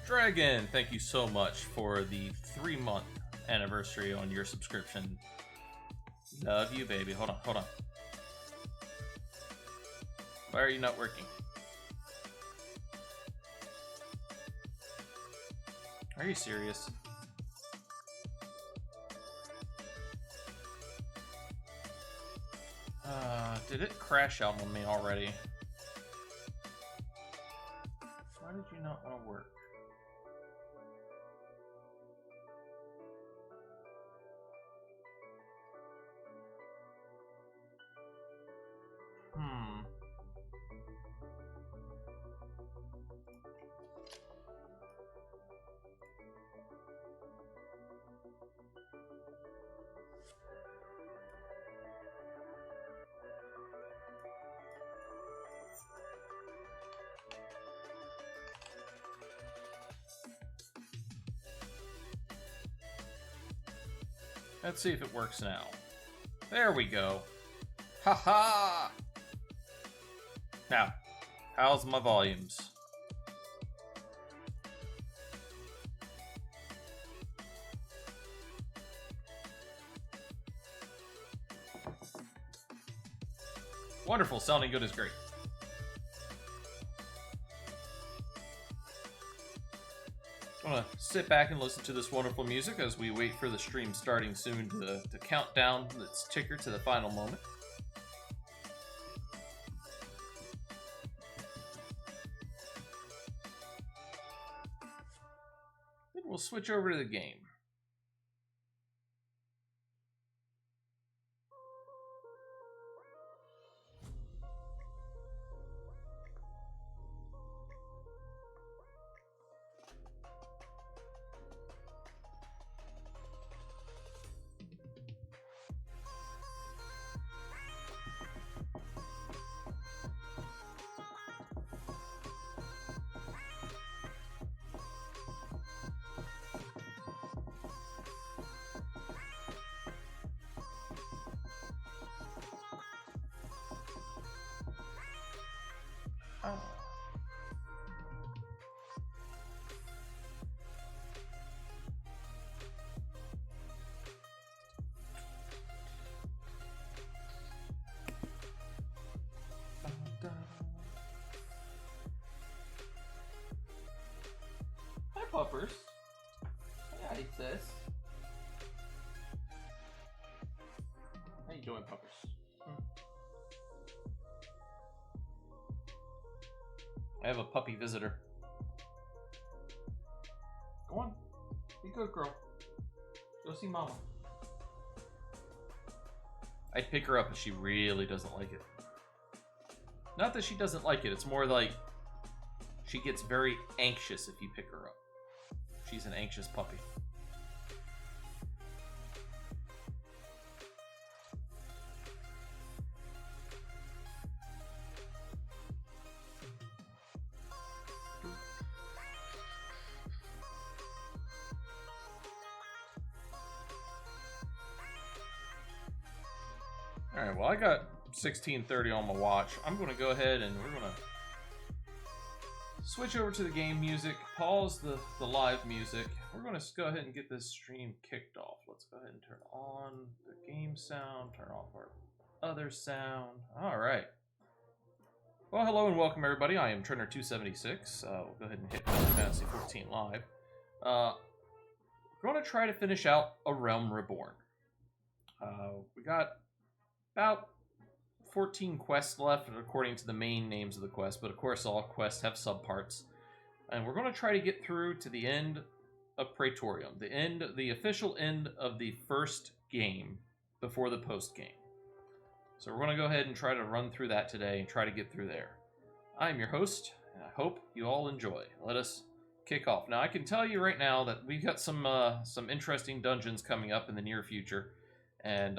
Dragon, thank you so much for the 3-month anniversary on your subscription. Love you, baby. Hold on, hold on. Why are you not working? Are you serious? Did it crash out on me already? Why did you not want to work? Let's see if it works now. There we go. Haha! Now, how's my volumes? Wonderful, sounding good is great. I'm gonna sit back and listen to this wonderful music as we wait for the stream starting soon to count down its ticker to the final moment. Then we'll switch over to the game. Hi, puppers. Hi, sis. How you doing, puppers? I have a puppy visitor. Go on. Be good, girl. Go see mama. I'd pick her up if she really doesn't like it. Not that she doesn't like it, it's more like she gets very anxious if you pick her up. She's an anxious puppy. Alright, well I got 16:30 on my watch. I'm going to go ahead and we're going to switch over to the game music, pause the live music. We're going to go ahead and get this stream kicked off. Let's go ahead and turn on the game sound, turn off our other sound. Alright. Well, hello and welcome everybody. I am Triner276. We'll go ahead and hit Final Fantasy 14 live. We're going to try to finish out A Realm Reborn. We got about 14 quests left according to the main names of the quest, but of course all quests have subparts. And we're going to try to get through to the end of Praetorium, the official end of the first game before the post game. So we're going to go ahead and try to run through that today and try to get through there. I'm your host, and I hope you all enjoy. Let us kick off. Now I can tell you right now that we've got some interesting dungeons coming up in the near future, and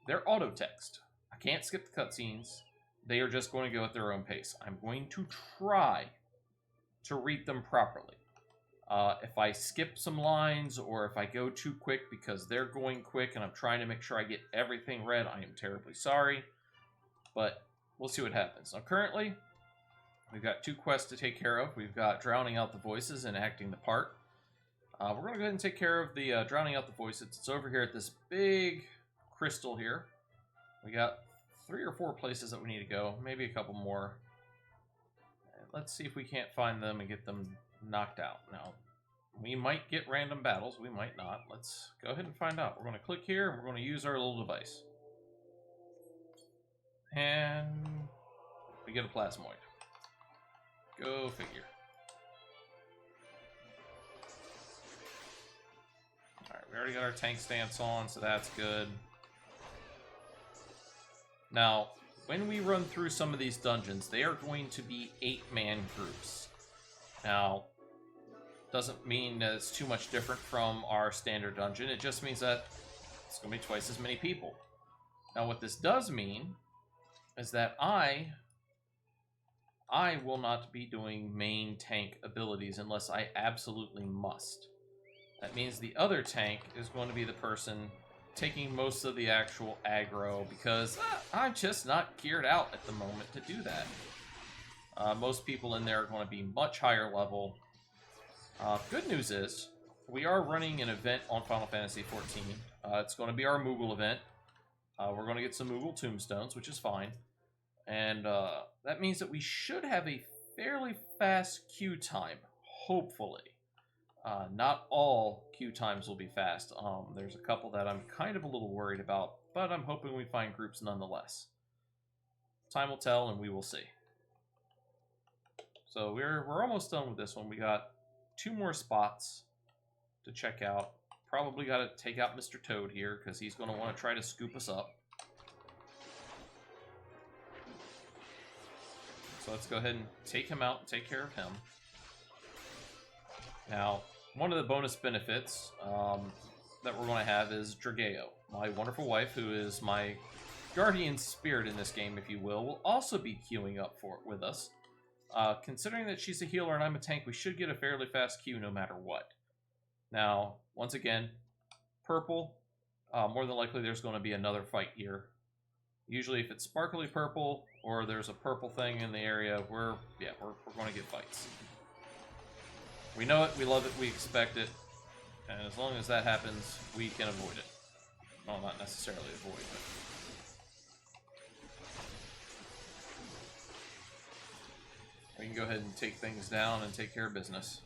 they're auto text. I can't skip the cutscenes. They are just going to go at their own pace. I'm going to try to read them properly. If I skip some lines or if I go too quick because they're going quick and I'm trying to make sure I get everything read, I am terribly sorry. But we'll see what happens. Now currently, We've got 2 quests to take care of. We've got drowning out the voices and acting the part. We're going to go ahead and take care of the drowning out the voices. It's over here at this big crystal here. We got 3 or 4 places that we need to go. Maybe a couple more. And let's see if we can't find them and get them knocked out. Now, we might get random battles. We might not. Let's go ahead and find out. We're going to click here, and we're going to use our little device. And we get a plasmoid. Go figure. Alright, we already got our tank stance on, so that's good. Now, when we run through some of these dungeons, they are going to be 8-man groups. Now, doesn't mean that it's too much different from our standard dungeon. It just means that it's going to be twice as many people. Now, what this does mean is that I will not be doing main tank abilities unless I absolutely must. That means the other tank is going to be the person taking most of the actual aggro because I'm just not geared out at the moment to do that. Most people in there are going to be much higher level. Good news is, we are running an event on Final Fantasy XIV. It's going to be our Moogle event. We're going to get some Moogle tombstones, which is fine. And that means that we should have a fairly fast queue time, hopefully. Not all queue times will be fast. There's a couple that I'm kind of a little worried about, but I'm hoping we find groups nonetheless. Time will tell, and we will see. So we're almost done with this one. We got 2 more spots to check out. Probably got to take out Mr. Toad here, because he's going to want to try to scoop us up. So let's go ahead and take him out and take care of him. Now, one of the bonus benefits that we're going to have is Drageo. My wonderful wife, who is my guardian spirit in this game, if you will also be queuing up for it with us. Considering that she's a healer and I'm a tank, we should get a fairly fast queue no matter what. Now, once again, purple, more than likely there's going to be another fight here. Usually if it's sparkly purple or there's a purple thing in the area, we're going to get fights. We know it, we love it, we expect it, and as long as that happens, we can avoid it. Well, not necessarily avoid, but... we can go ahead and take things down and take care of business.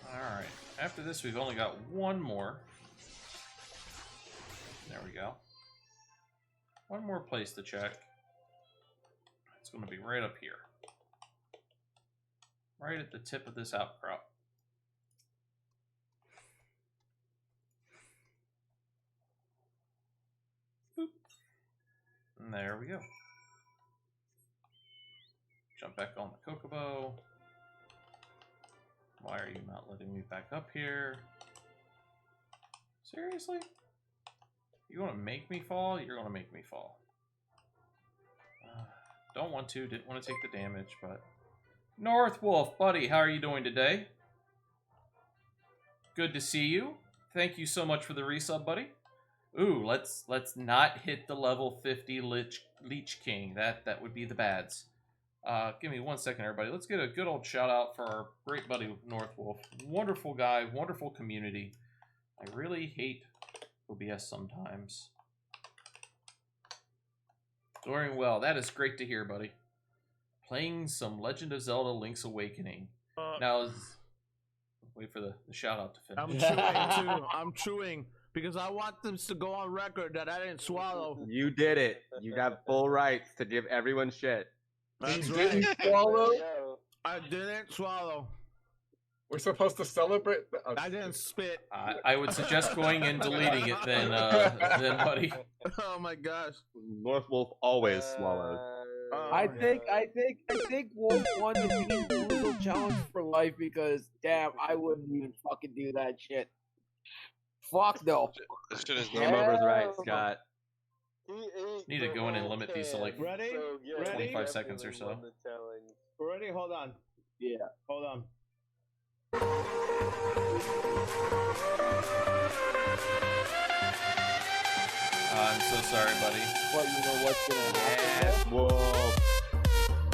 Alright, after this we've only got 1 more. There we go. 1 more place to check. It's going to be right up here. Right at the tip of this outcrop. Boop. And there we go. Jump back on the Chocobo. Why are you not letting me back up here? Seriously? You want to make me fall? You're going to make me fall. Don't want to. Didn't want to take the damage, but... North Wolf, buddy, how are you doing today? Good to see you. Thank you so much for the resub, buddy. Ooh, let's not hit the level 50 Leech King. That would be the bads. Give me 1 second, everybody. Let's get a good old shout out for our great buddy North Wolf. Wonderful guy, wonderful community. I really hate OBS sometimes. Doing well. That is great to hear, buddy. Playing some Legend of Zelda Link's Awakening. Now, wait for the shout out to finish. I'm chewing too. I'm chewing because I want this to go on record that I didn't swallow. You did it. You have full rights to give everyone shit. That's You right. didn't swallow? I didn't swallow. We're supposed to celebrate? I didn't spit. I would suggest going and deleting it then, buddy. Oh my gosh. North Wolf always swallows. Oh, I think Wolf won the Bean Boozle challenge for life because damn, I wouldn't even fucking do that shit. Fuck no. This shit is Game over's right, Hell. Scott. Need to go in and limit these to like Ready? yeah, Ready? 25 seconds or so. won the challenge. Ready? Hold on. Yeah. Hold on. I'm so sorry, buddy. But you know what's gonna happen? Yes, Wolf.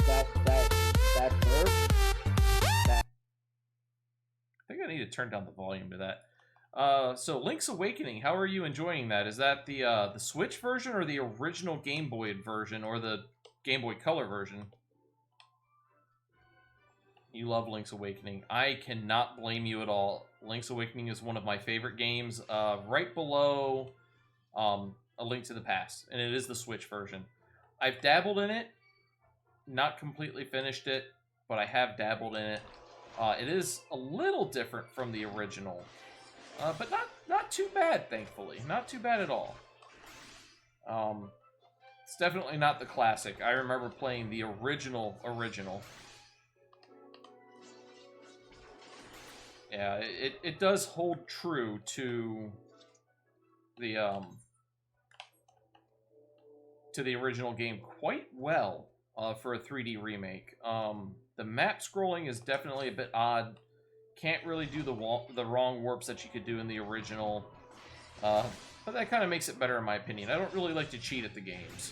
That burp. I think I need to turn down the volume to that. So Link's Awakening, how are you enjoying that? Is that the Switch version or the original Game Boy version or the Game Boy Color version? You love Link's Awakening. I cannot blame you at all. Link's Awakening is one of my favorite games, right below A Link to the Past, and it is the Switch version. I've dabbled in it, not completely finished it, but I have dabbled in it. It is a little different from the original, but not too bad, thankfully. Not too bad at all. It's definitely not the classic. I remember playing the original. Yeah, it does hold true to the original game quite well for a 3D remake. The map scrolling is definitely a bit odd. Can't really do the wrong warps that you could do in the original. But that kind of makes it better in my opinion. I don't really like to cheat at the games.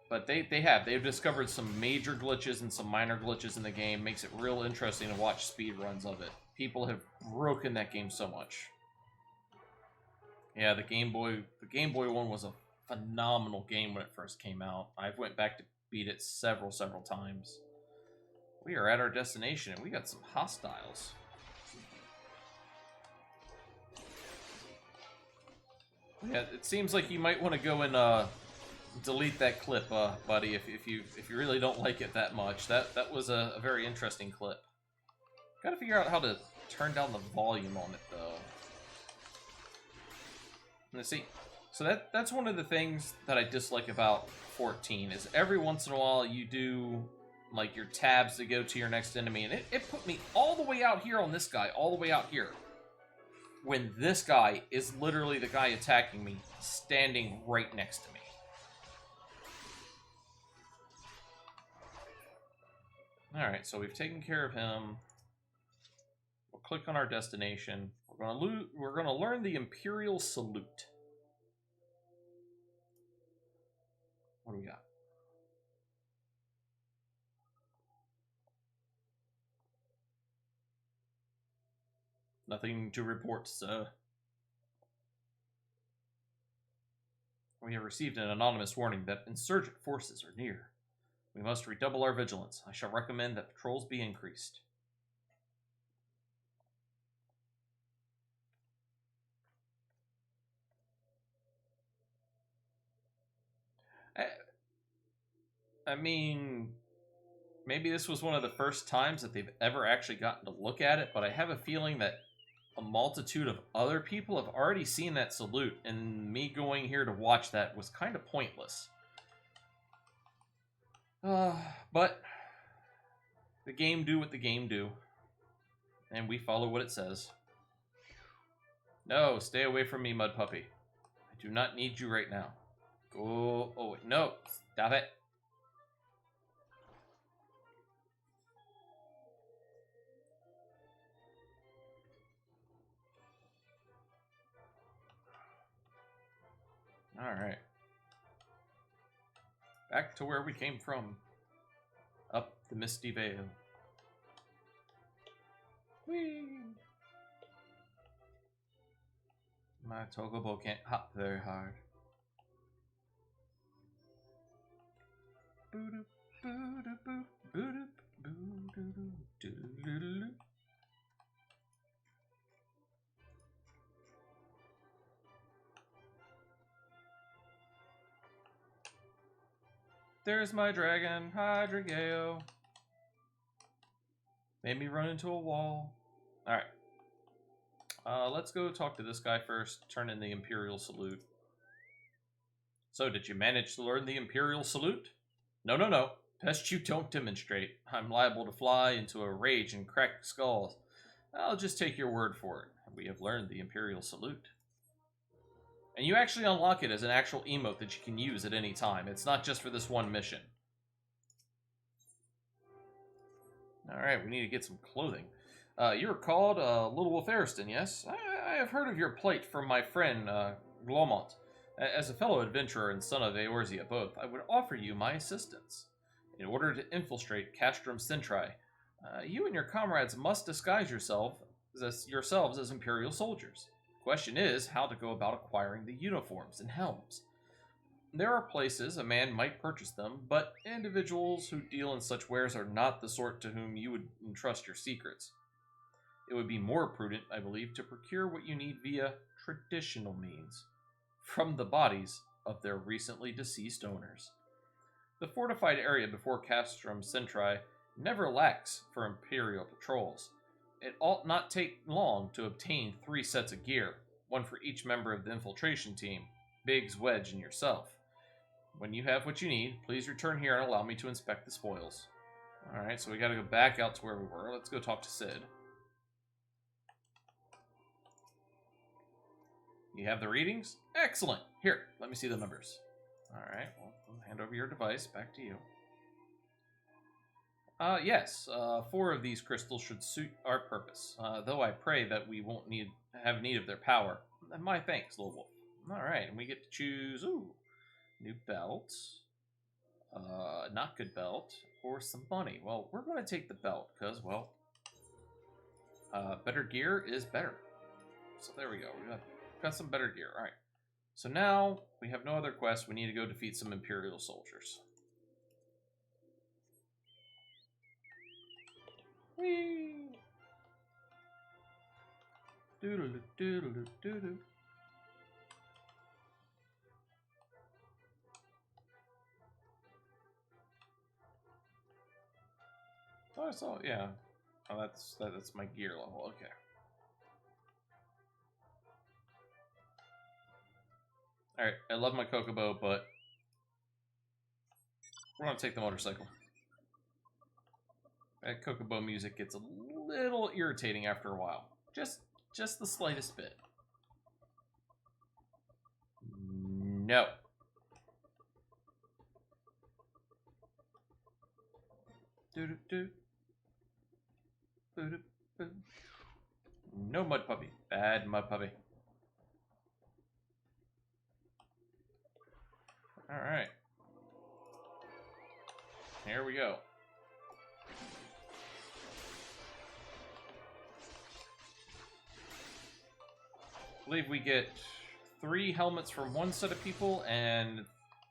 But they've discovered some major glitches and some minor glitches in the game. Makes it real interesting to watch speed runs of it. People have broken that game so much. Yeah, the Game Boy one was a phenomenal game when it first came out. I went back to beat it several times. We are at our destination, and we got some hostiles. Yeah, it seems like you might want to go and delete that clip, buddy, if you really don't like it that much. That was a very interesting clip. Gotta figure out how to turn down the volume on it, though. Let's see. So that's one of the things that I dislike about 14, is every once in a while you do like your tabs to go to your next enemy, and it put me all the way out here on this guy, all the way out here. When this guy is literally the guy attacking me, standing right next to me. Alright, so we've taken care of him. We'll click on our destination. We're gonna learn the Imperial Salute. What do we got? Nothing to report, sir. We have received an anonymous warning that insurgent forces are near. We must redouble our vigilance. I shall recommend that patrols be increased. I mean, maybe this was one of the first times that they've ever actually gotten to look at it, but I have a feeling that a multitude of other people have already seen that salute, and me going here to watch that was kind of pointless. But the game do what the game do, and we follow what it says. No, stay away from me, mud puppy. I do not need you right now. Go. Oh, wait, no, stop it. Alright. Back to where we came from. Up the misty veil. Whee! My Togobo can't hop very hard. Boo-doop, boo-doop, boo, boo-doop, boo-doo-doo, doo-doo-doo-doo. There's my dragon, Hydrigeo. Made me run into a wall. Alright. Let's go talk to this guy first. Turn in the Imperial Salute. So, did you manage to learn the Imperial Salute? No. Best you don't demonstrate. I'm liable to fly into a rage and crack skulls. I'll just take your word for it. We have learned the Imperial Salute. And you actually unlock it as an actual emote that you can use at any time. It's not just for this one mission. Alright, we need to get some clothing. You're called Little Wolf Ariston, yes? I have heard of your plight from my friend Glomont. As a fellow adventurer and son of Eorzea both, I would offer you my assistance. In order to infiltrate Castrum Centri, you and your comrades must disguise yourselves as Imperial soldiers. The question is how to go about acquiring the uniforms and helms. There are places a man might purchase them, but individuals who deal in such wares are not the sort to whom you would entrust your secrets. It would be more prudent, I believe, to procure what you need via traditional means, from the bodies of their recently deceased owners. The fortified area before Castrum Centri never lacks for Imperial patrols. It ought not take long to obtain 3 sets of gear, one for each member of the infiltration team, Biggs, Wedge, and yourself. When you have what you need, please return here and allow me to inspect the spoils. Alright, so we gotta go back out to where we were. Let's go talk to Sid. You have the readings? Excellent! Here, let me see the numbers. Alright, well, I'll hand over your device. Back to you. Yes, 4 of these crystals should suit our purpose, though I pray that we won't have need of their power. My thanks, Little Wolf. Alright, and we get to choose, new belt, not good belt, or some money. Well, we're going to take the belt, because, well, better gear is better. So there we go, we got some better gear. Alright, so now we have no other quests, we need to go defeat some Imperial soldiers. Whee! Doodle doodle doodle. Oh, I saw, yeah. Oh, that's my gear level. Okay. All right. I love my Chocobo, but we're gonna take the motorcycle. That Chocobo music gets a little irritating after a while. Just the slightest bit. No. Do. No mud puppy. Bad mud puppy. Alright. Here we go. I believe we get 3 helmets from one set of people and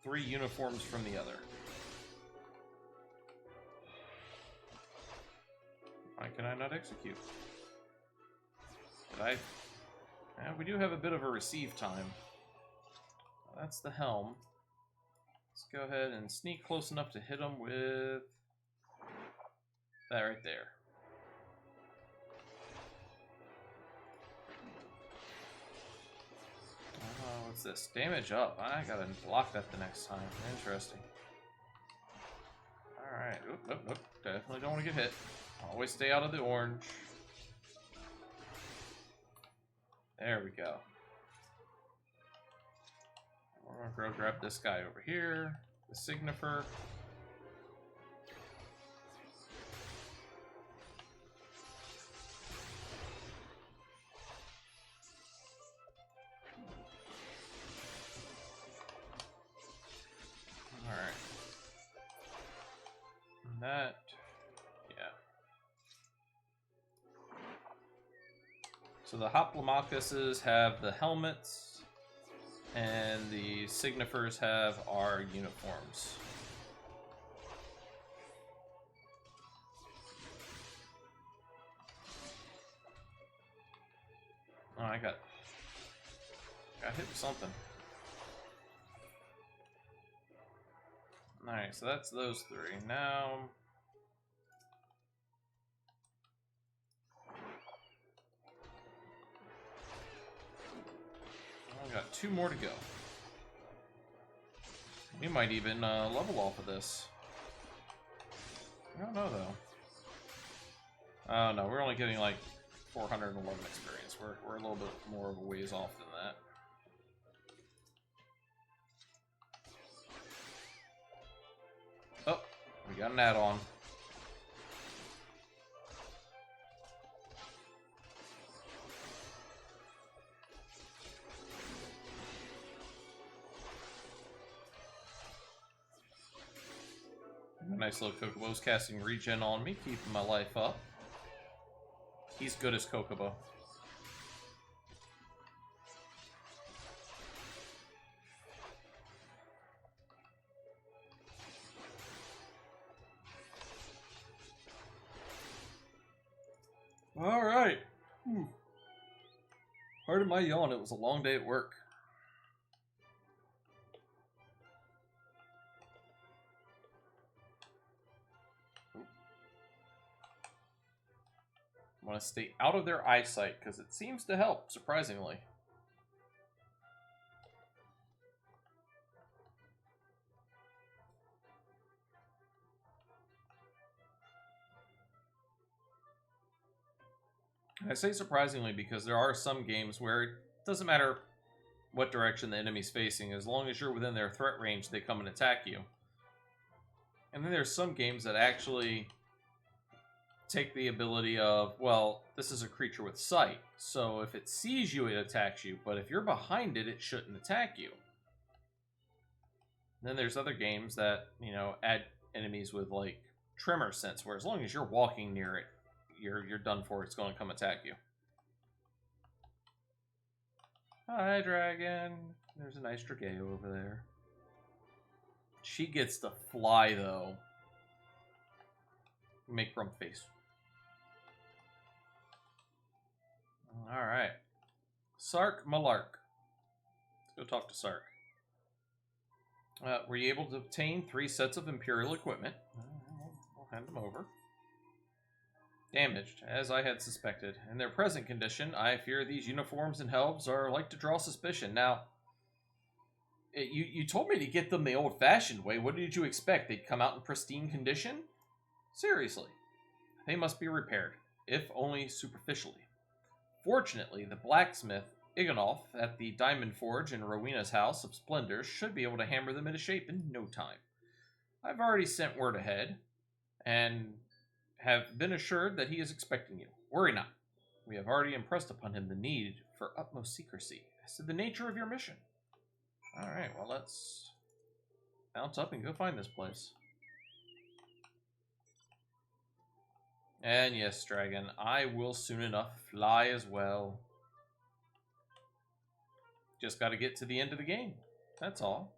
3 uniforms from the other. Why can I not execute? Did I? We do have a bit of a receive time. That's the helm. Let's go ahead and sneak close enough to hit him with that right there. What's this? Damage up. I gotta block that the next time. Interesting. Alright. Oop. Definitely don't want to get hit. Always stay out of the orange. There we go. We're gonna go grab this guy over here. The Signifer. Alright. That, yeah. So the Hoplomachus have the helmets, and the Signifers have our uniforms. Oh, I got hit with something. Alright, so that's those 3. Now... I've got 2 more to go. We might even level off of this. I don't know, though. Oh, no, we're only getting, like, 411 experience. We're a little bit more of a ways off than that. got an add-on. Nice little Kokobo's casting regen on me, keeping my life up. He's good as Kokobo. All right. Pardon my yawn. It was a long day at work. I want to stay out of their eyesight because it seems to help, surprisingly. I say surprisingly because there are some games where it doesn't matter what direction the enemy's facing, as long as you're within their threat range, they come and attack you. And then there's some games that actually take the ability of, well, this is a creature with sight, so if it sees you, it attacks you, but if you're behind it, it shouldn't attack you. Then there's other games that, you know, add enemies with, like, tremor sense, where as long as you're walking near it, you're done for. It's going to come attack you. Hi, dragon. There's a nice Drageo over there. She gets to fly, though. Make grump face. Alright. Sark Malark. Let's go talk to Sark. Were you able to obtain 3 sets of Imperial equipment? We'll hand them over. Damaged, as I had suspected. In their present condition, I fear these uniforms and helms are like to draw suspicion. Now, you told me to get them the old-fashioned way. What did you expect? They'd come out in pristine condition? Seriously. They must be repaired, if only superficially. Fortunately, the blacksmith, Iganolf, at the Diamond Forge in Rowena's House of Splendors should be able to hammer them into shape in no time. I've already sent word ahead, and have been assured that he is expecting you. Worry not. We have already impressed upon him the need for utmost secrecy as to the nature of your mission. Alright, well, let's bounce up and go find this place. And yes, dragon, I will soon enough fly as well. Just got to get to the end of the game. That's all.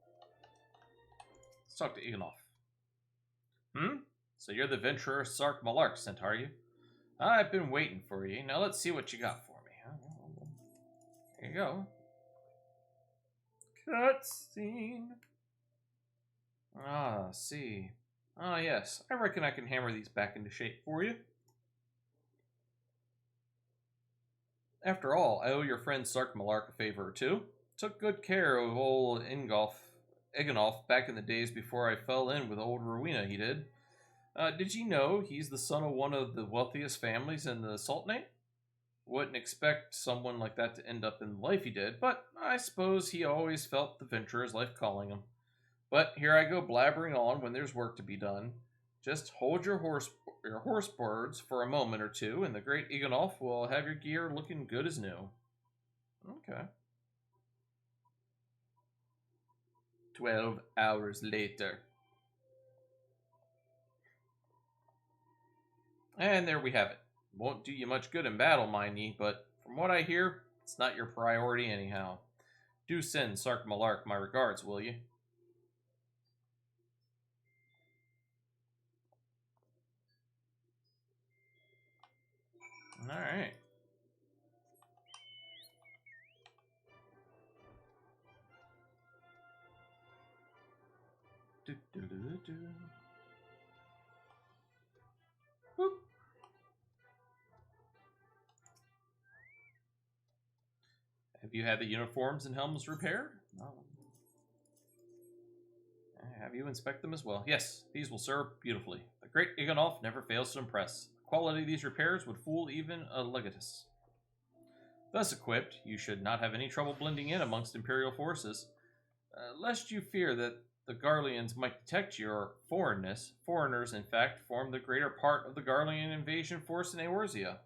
Let's talk to Iganolf. So you're the adventurer Sark Malark sent, are you? I've been waiting for you. Now let's see what you got for me. Here you go. Cutscene. Ah, see. Ah, yes. I reckon I can hammer these back into shape for you. After all, I owe your friend Sark Malark a favor or two. Took good care of old Iganolf back in the days before I fell in with old Rowena, he did. Did you know he's the son of one of the wealthiest families in the Sultanate? Wouldn't expect someone like that to end up in the life he did, but I suppose he always felt the venturer's life calling him. But here I go blabbering on when there's work to be done. Just hold your horse birds for a moment or two, and the great Iganolf will have your gear looking good as new. Okay. 12 hours later. And there we have it. Won't do you much good in battle, mind ye, but from what I hear, it's not your priority anyhow. Do send Sark Malark my regards, will you? Alright. Boop. Have you had the uniforms and helms repaired? No. Have you inspect them as well? Yes, these will serve beautifully. The great Iganolf never fails to impress. The quality of these repairs would fool even a legatus. Thus equipped, you should not have any trouble blending in amongst Imperial forces, lest you fear that the Garleans might detect your foreignness, foreigners, in fact, form the greater part of the Garlean invasion force in Eorzea.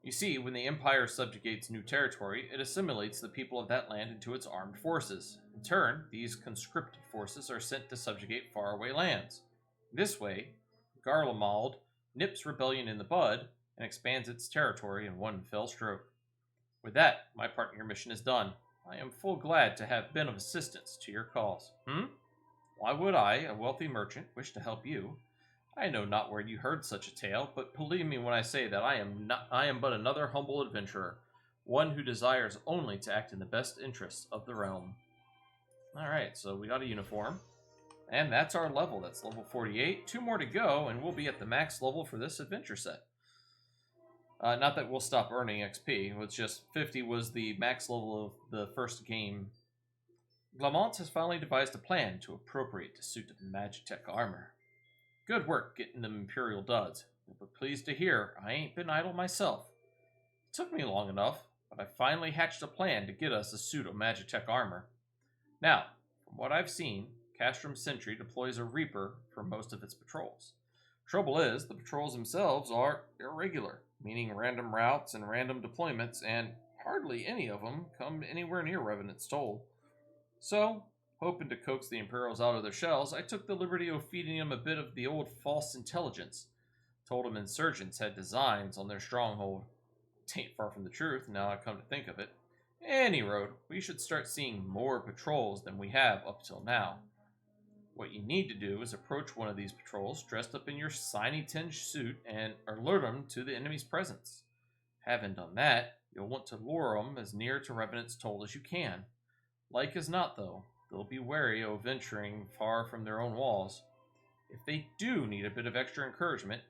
You see, when the Empire subjugates new territory, it assimilates the people of that land into its armed forces. In turn, these conscripted forces are sent to subjugate faraway lands. This way, Garlemald nips rebellion in the bud and expands its territory in one fell stroke. With that, my part in your mission is done. I am full glad to have been of assistance to your cause. Why would I, a wealthy merchant, wish to help you? I know not where you heard such a tale, but believe me when I say that I am but another humble adventurer, one who desires only to act in the best interests of the realm. Alright, so we got a uniform. And that's our level. That's level 48. 2 more to go, and we'll be at the max level for this adventure set. Not that we'll stop earning XP. It's just 50 was the max level of the first game. Glamont has finally devised a plan to appropriate the suit of Magitech armor. Good work getting them Imperial duds. But pleased to hear, I ain't been idle myself. It took me long enough, but I finally hatched a plan to get us a suit of Magitech armor. Now, from what I've seen, Castrum Sentry deploys a Reaper for most of its patrols. Trouble is, the patrols themselves are irregular, meaning random routes and random deployments, and hardly any of them come anywhere near Revenant's Toll. So, hoping to coax the Imperials out of their shells, I took the liberty of feeding them a bit of the old false intelligence. Told them insurgents had designs on their stronghold. Tain't far from the truth, now I come to think of it. Any road, we should start seeing more patrols than we have up till now. What you need to do is approach one of these patrols dressed up in your shiny tinge suit and alert them to the enemy's presence. Having done that, you'll want to lure them as near to Revenant's Toll as you can. Like as not, though, they'll be wary of venturing far from their own walls. If they do need a bit of extra encouragement,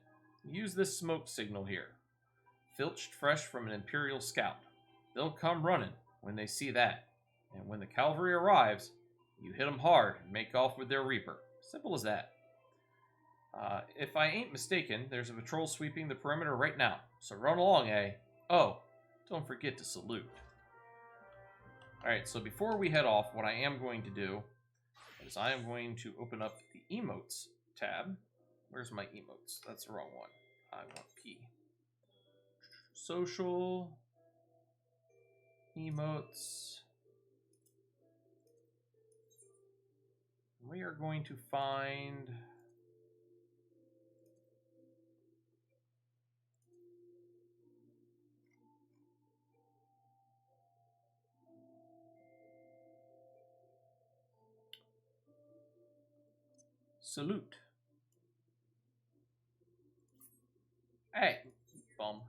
use this smoke signal here. Filched fresh from an Imperial scout. They'll come running when they see that, and when the cavalry arrives, you hit them hard and make off with their Reaper. Simple as that. If I ain't mistaken, there's a patrol sweeping the perimeter right now, so run along, eh? Oh, don't forget to salute. Alright, so before we head off, what I am going to do is I am going to open up the Emotes tab. Where's my emotes? That's the wrong one. I want P. Social. Emotes. We are going to find... Salute. Hey, bum.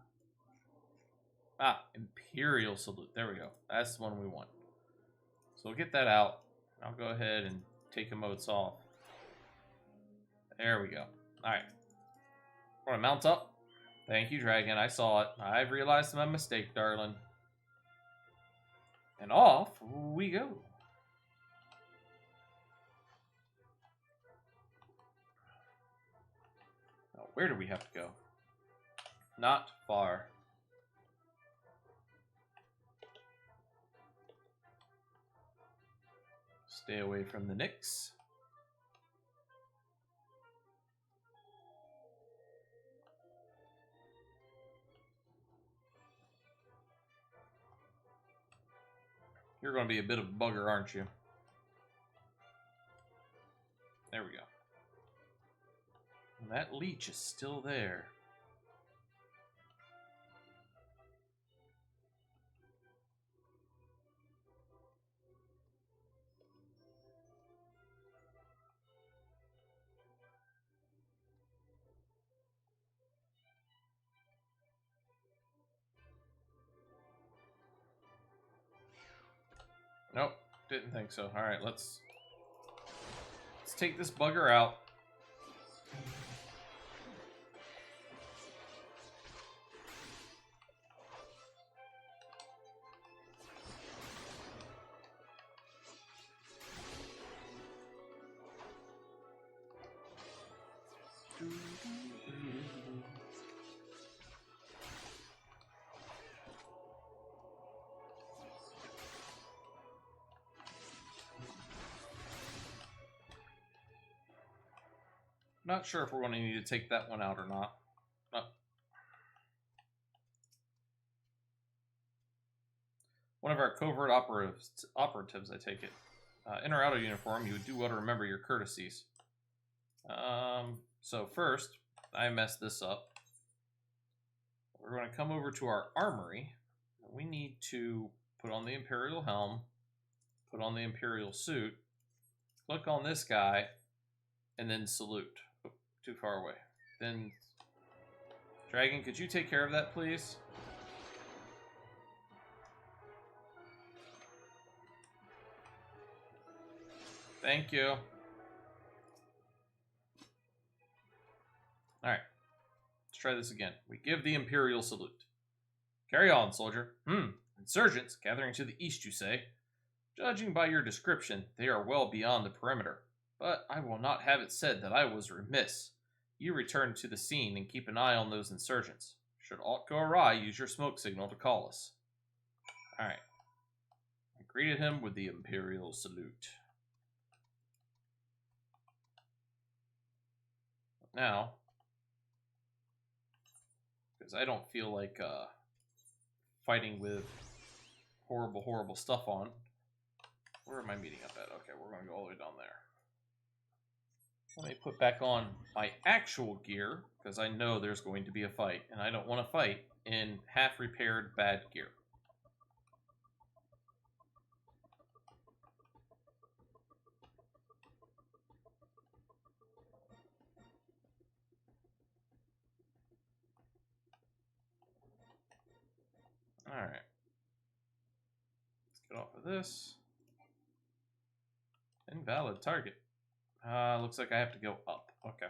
Imperial Salute. There we go. That's the one we want. So we'll get that out. I'll go ahead and take emotes off. There we go. Alright. Want to mount up? Thank you, Dragon. I saw it. I've realized my mistake, darling. And off we go. Now, where do we have to go? Not far. Stay away from the Nyx. You're going to be a bit of a bugger, aren't you? There we go. And that leech is still there. Nope, didn't think so. Alright, let's take this bugger out. Not sure if we're going to need to take that one out or not. One of our covert operatives, I take it. In or out of uniform, you do well to remember your courtesies. So first, I messed this up. We're going to come over to our armory. We need to put on the Imperial helm, put on the Imperial suit, click on this guy, and then salute. Oh, too far away. Then, Dragon, could you take care of that, please? Thank you. Alright. Let's try this again. We give the Imperial salute. Carry on, soldier. Insurgents gathering to the east, you say? Judging by your description, they are well beyond the perimeter. But I will not have it said that I was remiss. You return to the scene and keep an eye on those insurgents. Should aught go awry, use your smoke signal to call us. Alright. I greeted him with the Imperial salute. Now, because I don't feel like fighting with horrible stuff on. Where am I meeting up at? Okay, we're going to go all the way down there. Let me put back on my actual gear, because I know there's going to be a fight, and I don't want to fight in half-repaired bad gear. Alright. Let's get off of this. Invalid target. Looks like I have to go up. Okay.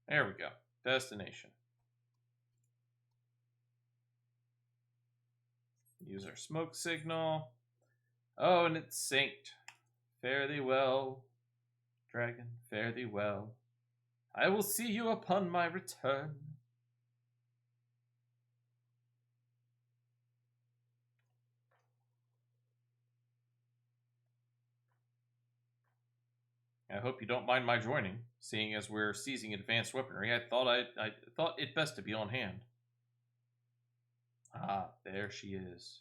There we go. Destination. Use our smoke signal. Oh, and it's synced. Fare thee well, dragon, fare thee well. I will see you upon my return. I hope you don't mind my joining, seeing as we're seizing advanced weaponry. I thought it best to be on hand. Ah, there she is.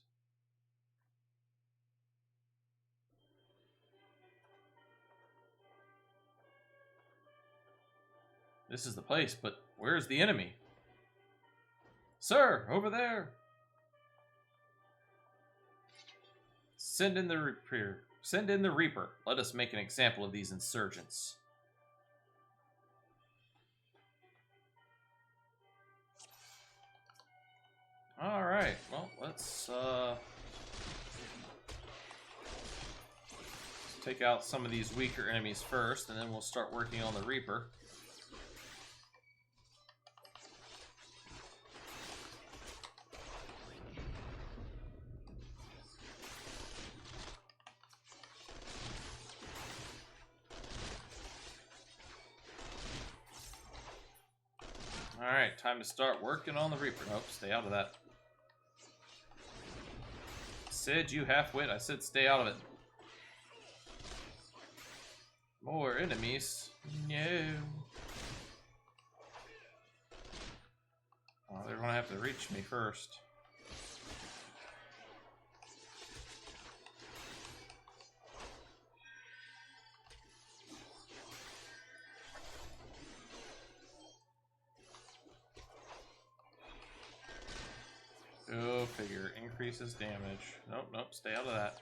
This is the place, but where's the enemy? Sir, over there! Send in the Reaper. Send in the Reaper. Let us make an example of these insurgents. Alright, well, let's take out some of these weaker enemies first, and then we'll start working on the Reaper. Alright, time to start working on the Reaper. Nope, stay out of that. Sid, you half-wit. I said stay out of it. More enemies. No. Oh, they're gonna have to reach me first. Go figure. Increases damage. Nope, stay out of that.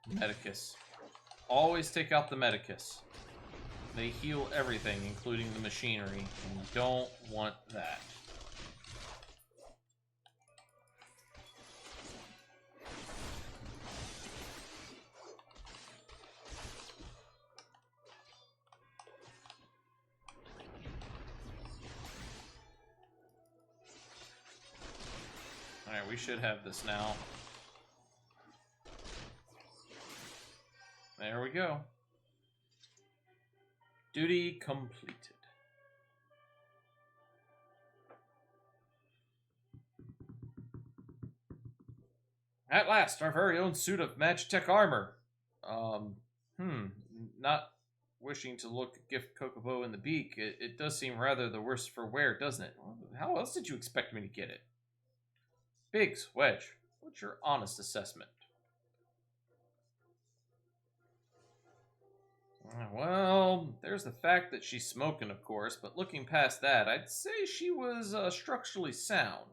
Medicus. Always take out the Medicus. They heal everything, including the machinery, and you don't want that. Alright, we should have this now. There we go. Duty completed. At last, our very own suit of Magitech armor. Not wishing to look gift Kokobo in the beak, it does seem rather the worse for wear, doesn't it? How else did you expect me to get it? Biggs, Wedge, what's your honest assessment? Well, there's the fact that she's smoking, of course, but looking past that, I'd say she was structurally sound.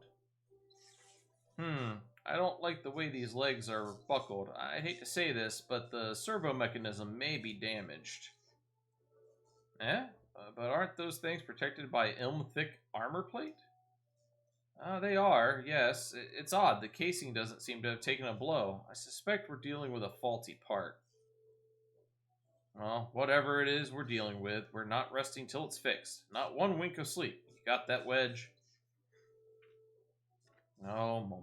I don't like the way these legs are buckled. I hate to say this, but the servo mechanism may be damaged. But aren't those things protected by ilm-thick armor plate? They are, yes. It's odd. The casing doesn't seem to have taken a blow. I suspect we're dealing with a faulty part. Well, whatever it is we're dealing with, we're not resting till it's fixed. Not one wink of sleep. You got that, Wedge? No,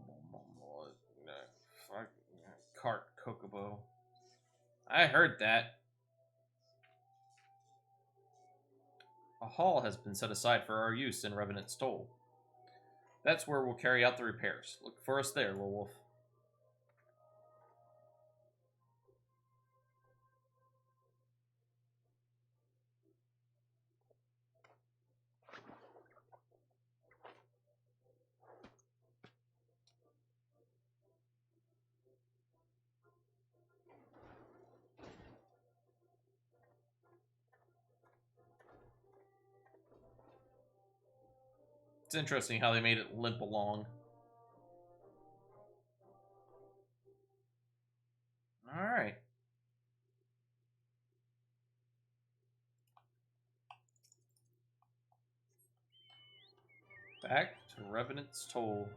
fuck, cart Kokobo. I heard that. A hall has been set aside for our use in Revenant's Toll. That's where we'll carry out the repairs. Look for us there, Lil Wolf. It's interesting how they made it limp along. Alright. Back to Revenant's Toll.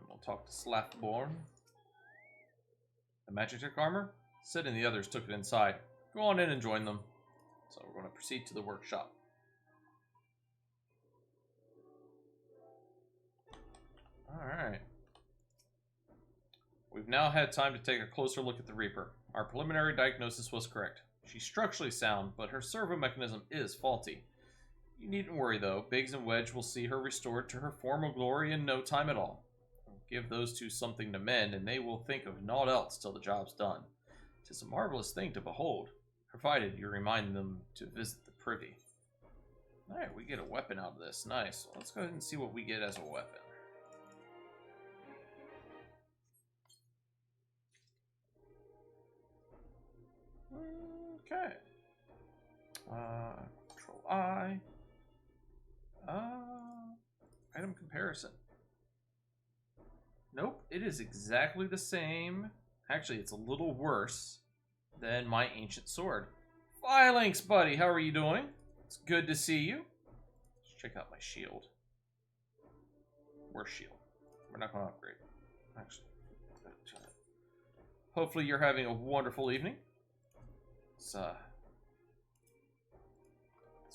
We'll talk to Slathborn. The Magitech armor? Sid and the others took it inside. Go on in and join them. So we're going to proceed to the workshop. Alright. We've now had time to take a closer look at the Reaper. Our preliminary diagnosis was correct. She's structurally sound, but her servo mechanism is faulty. You needn't worry though, Biggs and Wedge will see her restored to her former glory in no time at all. Give those two something to mend, and they will think of naught else till the job's done. 'Tis a marvelous thing to behold, provided you remind them to visit the privy. Alright, we get a weapon out of this. Nice. Well, let's go ahead and see what we get as a weapon. Okay. Control I. Item comparison. Nope, it is exactly the same. Actually, it's a little worse than my ancient sword. Phalanx, buddy, how are you doing? It's good to see you. Let's check out my shield. Worse shield. We're not going to upgrade. Actually, hopefully you're having a wonderful evening. Let's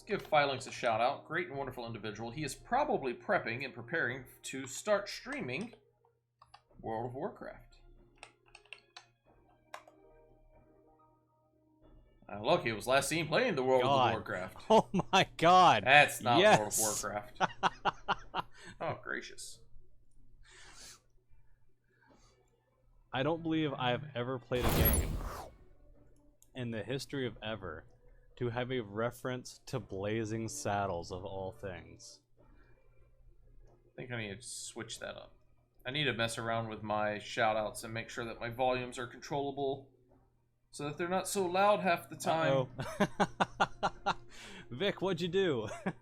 give Phalanx a shout out. Great and wonderful individual. He is probably prepping and preparing to start streaming World of Warcraft. Look, he was last seen playing the World of Warcraft. Oh my god. That's not yes. World of Warcraft. Oh, gracious. I don't believe I've ever played a game in the history of ever to have a reference to Blazing Saddles of all things. I think I need to switch that up. I need to mess around with my shoutouts and make sure that my volumes are controllable so that they're not so loud half the time. Uh-oh. Vic, what'd you do? Let's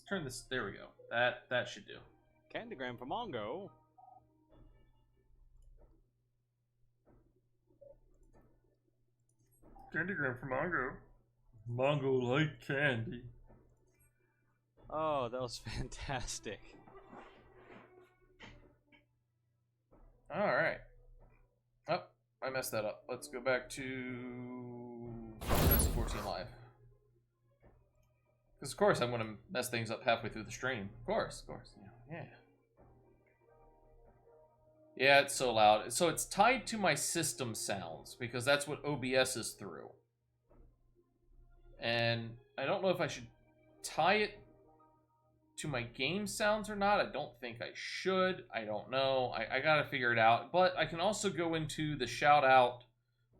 turn this. There we go. That should do. Candygram for Mongo. Candygram for Mongo. Mongo like candy. Oh, that was fantastic. Alright. Oh, I messed that up. Let's go back to S14 Live. Because, of course, I'm going to mess things up halfway through the stream. Of course. Yeah. Yeah, it's so loud. So it's tied to my system sounds, because that's what OBS is through. And I don't know if I should tie it to my game sounds or not. I don't think I should. I don't know. I gotta figure it out. But I can also go into the shout out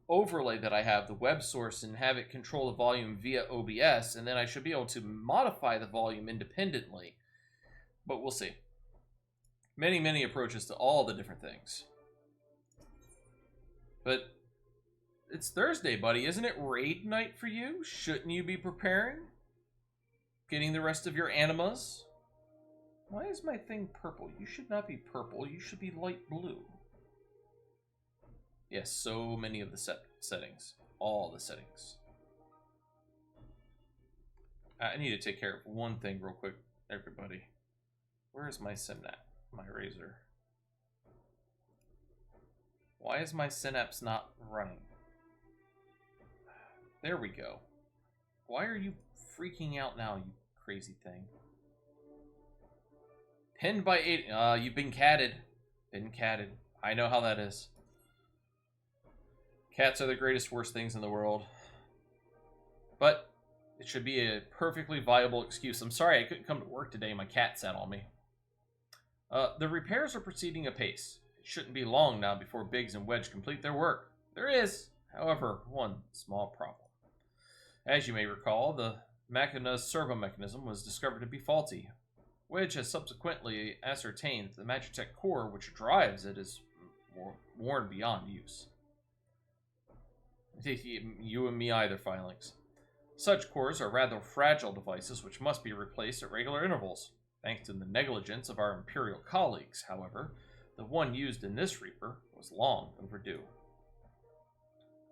overlay that I have, the web source, and have it control the volume via OBS, and then I should be able to modify the volume independently. But we'll see. Many approaches to all the different things. But it's Thursday, buddy. Isn't it raid night for you? Shouldn't you be preparing? Getting the rest of your animas? Why is my thing purple? You should not be purple. You should be light blue. Yes, so many of the settings. All the settings. I need to take care of one thing real quick, everybody. Where is my Synapse? My razor. Why is my Synapse not running? There we go. Why are you freaking out now, you crazy thing? Pinned by 8. You've been catted. Been catted. I know how that is. Cats are the greatest, worst things in the world. But it should be a perfectly viable excuse. I'm sorry I couldn't come to work today. My cat sat on me. The repairs are proceeding apace. It shouldn't be long now before Biggs and Wedge complete their work. There is, however, one small problem. As you may recall, the Machina's servo mechanism was discovered to be faulty. Wedge has subsequently ascertained that the Magitech core which drives it is worn beyond use. You and me either, Phalanx. Such cores are rather fragile devices which must be replaced at regular intervals. Thanks to the negligence of our Imperial colleagues, however, the one used in this Reaper was long overdue.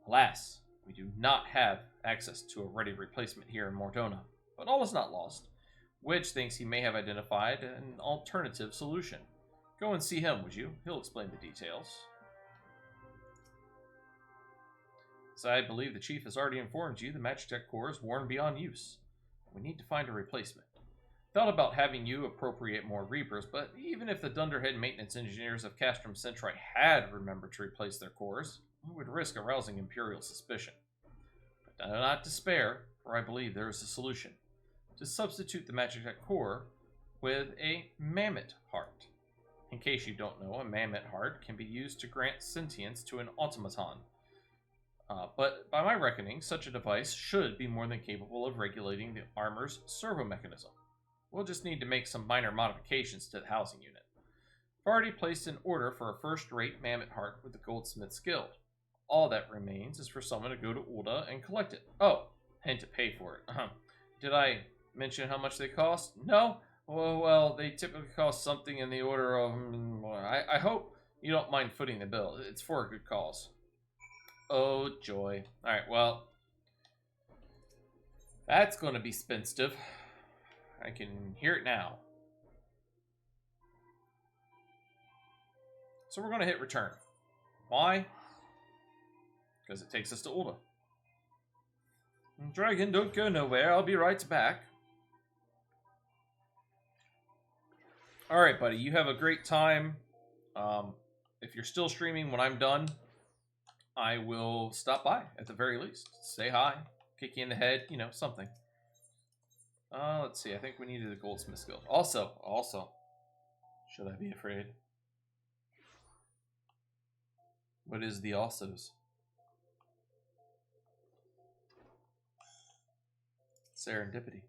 Alas, we do not have access to a ready replacement here in Mordona, but all is not lost. Wedge thinks he may have identified an alternative solution. Go and see him, would you? He'll explain the details. As I believe the Chief has already informed you, the Magitech core is worn beyond use. We need to find a replacement. Thought about having you appropriate more Reapers, but even if the Dunderhead maintenance engineers of Castrum Centri had remembered to replace their cores, we would risk arousing Imperial suspicion. But do not despair, for I believe there is a solution. To substitute the Magitech core with a Mammoth heart. In case you don't know, a Mammoth heart can be used to grant sentience to an automaton. But by my reckoning, such a device should be more than capable of regulating the armor's servo mechanism. We'll just need to make some minor modifications to the housing unit. I've already placed an order for a first-rate Mammoth heart with the Goldsmith's Guild. All that remains is for someone to go to Ulta and collect it. Oh, and to pay for it. Did I mention how much they cost? No? Well, they typically cost something in the order of... I hope you don't mind footing the bill. It's for a good cause. Oh, joy. Alright, well... that's going to be spenstive. I can hear it now. So we're going to hit return. Why? Because it takes us to Ulta. Dragon, don't go nowhere. I'll be right back. Alright, buddy. You have a great time. If you're still streaming when I'm done, I will stop by at the very least. Say hi. Kick you in the head. You know, something. Let's see. I think we needed a Goldsmith's Guild. Also, should I be afraid? What is the alsos? Serendipity.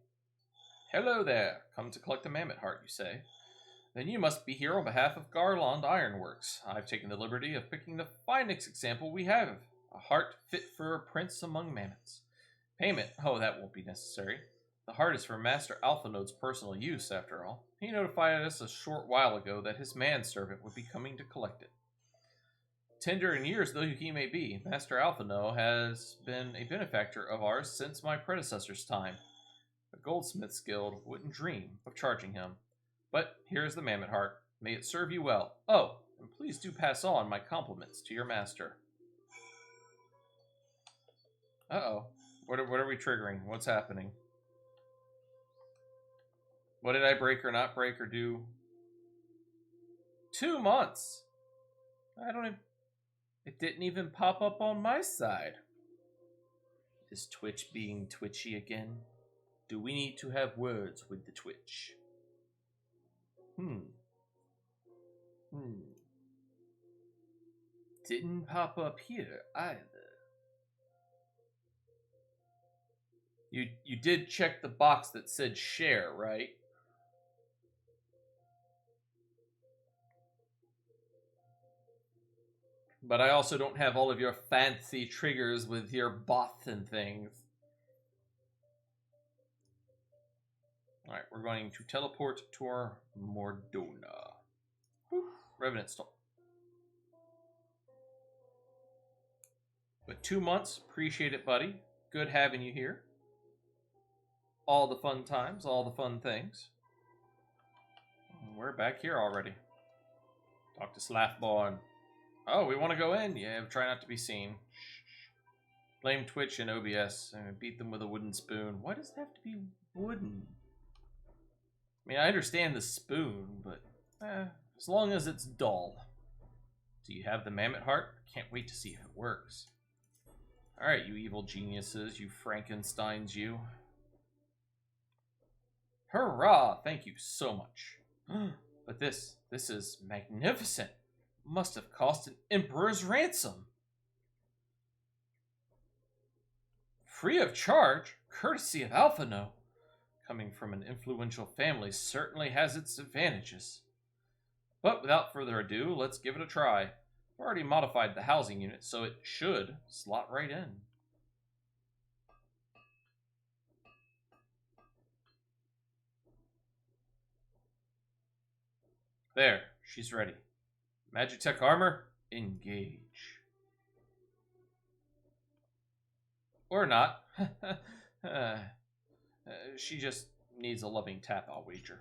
Hello there. Come to collect the Mammoth heart, you say? Then you must be here on behalf of Garland Ironworks. I've taken the liberty of picking the finest example we have. A heart fit for a prince among mammoths. Payment? Oh, that won't be necessary. The heart is for Master Alphinode's personal use, after all. He notified us a short while ago that his manservant would be coming to collect it. Tender in years though he may be, Master Alphino has been a benefactor of ours since my predecessor's time. The Goldsmith's Guild wouldn't dream of charging him. But here's the Mammoth heart. May it serve you well. Oh, And please do pass on my compliments to your master. Uh-oh. What are we triggering? What's happening? What did I break or not break or do? 2 months. I don't even... It didn't even pop up on my side. Is Twitch being twitchy again? Do we need to have words with the Twitch? Didn't pop up here either. You did check the box that said share, right? But I also don't have all of your fancy triggers with your bots and things. Alright, we're going to teleport to our Mordona. Revenant stall. But 2 months, appreciate it, buddy. Good having you here. All the fun times, all the fun things. We're back here already. Talk to Slathborn. Oh, we want to go in? Yeah, try not to be seen. Blame Twitch and OBS and beat them with a wooden spoon. Why does it have to be wooden? I mean, I understand the spoon, but as long as it's dull. Do you have the mammoth heart? Can't wait to see if it works. Alright, you evil geniuses, you Frankensteins, you. Hurrah! Thank you so much. But this is magnificent. Must have cost an emperor's ransom. Free of charge, courtesy of Alphano. Coming from an influential family certainly has its advantages. But without further ado, let's give it a try. I've already modified the housing unit, so it should slot right in. There, she's ready. Magitech armor, engage. Or not. She just needs a loving tap, I'll wager.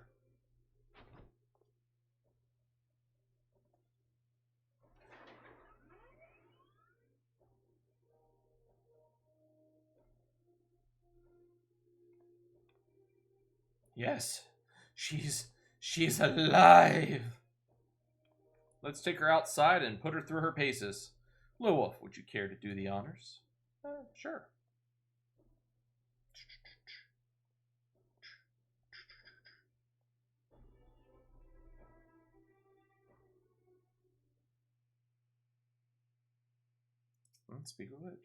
Yes, she's alive. Let's take her outside and put her through her paces. Lowolf, would you care to do the honors? Sure. Speak of which.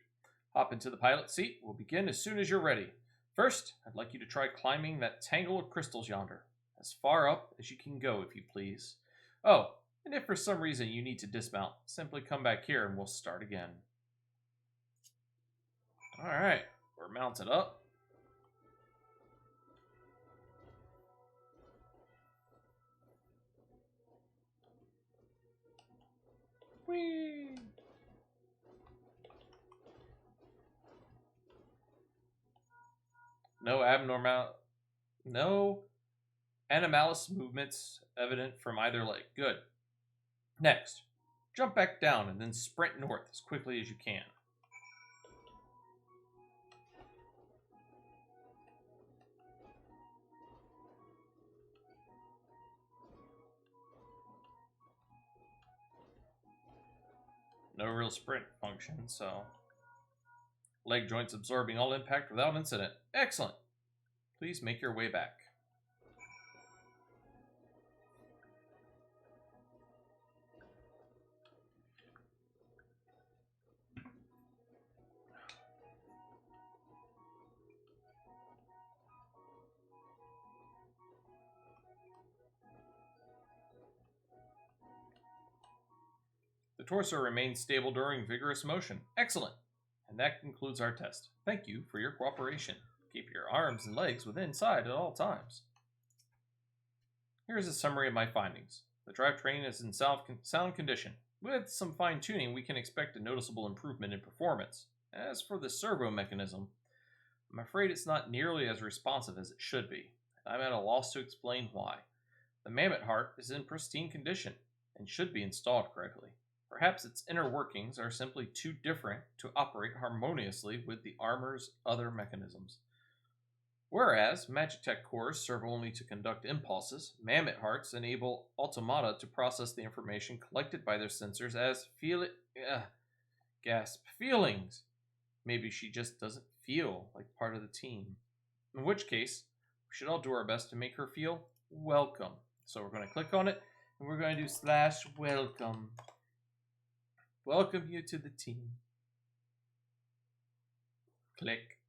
Hop into the pilot seat. We'll begin as soon as you're ready. First, I'd like you to try climbing that tangle of crystals yonder. As far up as you can go, if you please. Oh, and if for some reason you need to dismount, simply come back here and we'll start again. Alright, we're mounted up. Whee! No anomalous movements evident from either leg. Good. Next, jump back down and then sprint north as quickly as you can. No real sprint function, so... Leg joints absorbing all impact without incident. Excellent. Please make your way back. The torso remains stable during vigorous motion. Excellent. And that concludes our test. Thank you for your cooperation. Keep your arms and legs within sight at all times. Here's a summary of my findings. The drivetrain is in sound condition. With some fine-tuning, we can expect a noticeable improvement in performance. As for the servo mechanism, I'm afraid it's not nearly as responsive as it should be. I'm at a loss to explain why. The mammoth heart is in pristine condition, and should be installed correctly. Perhaps its inner workings are simply too different to operate harmoniously with the armor's other mechanisms. Whereas Magitech cores serve only to conduct impulses, Mammoth hearts enable automata to process the information collected by their sensors as feelings. Maybe she just doesn't feel like part of the team. In which case, we should all do our best to make her feel welcome. So we're going to click on it, and we're going to do /welcome. Welcome you to the team. Click.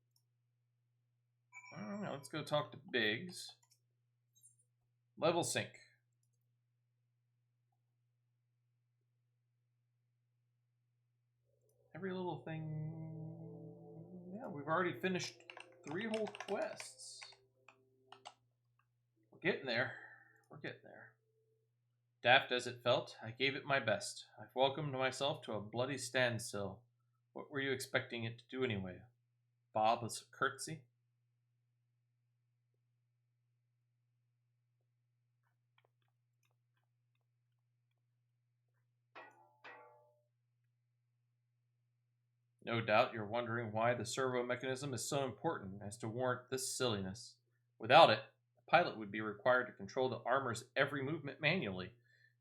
Now let's go talk to Biggs. Level sync. Every little thing. Yeah, we've already finished 3 whole quests. We're getting there. We're getting there. Daft as it felt, I gave it my best. I've welcomed myself to a bloody standstill. What were you expecting it to do anyway? Bob us a curtsy? No doubt you're wondering why the servo mechanism is so important as to warrant this silliness. Without it, the pilot would be required to control the armor's every movement manually.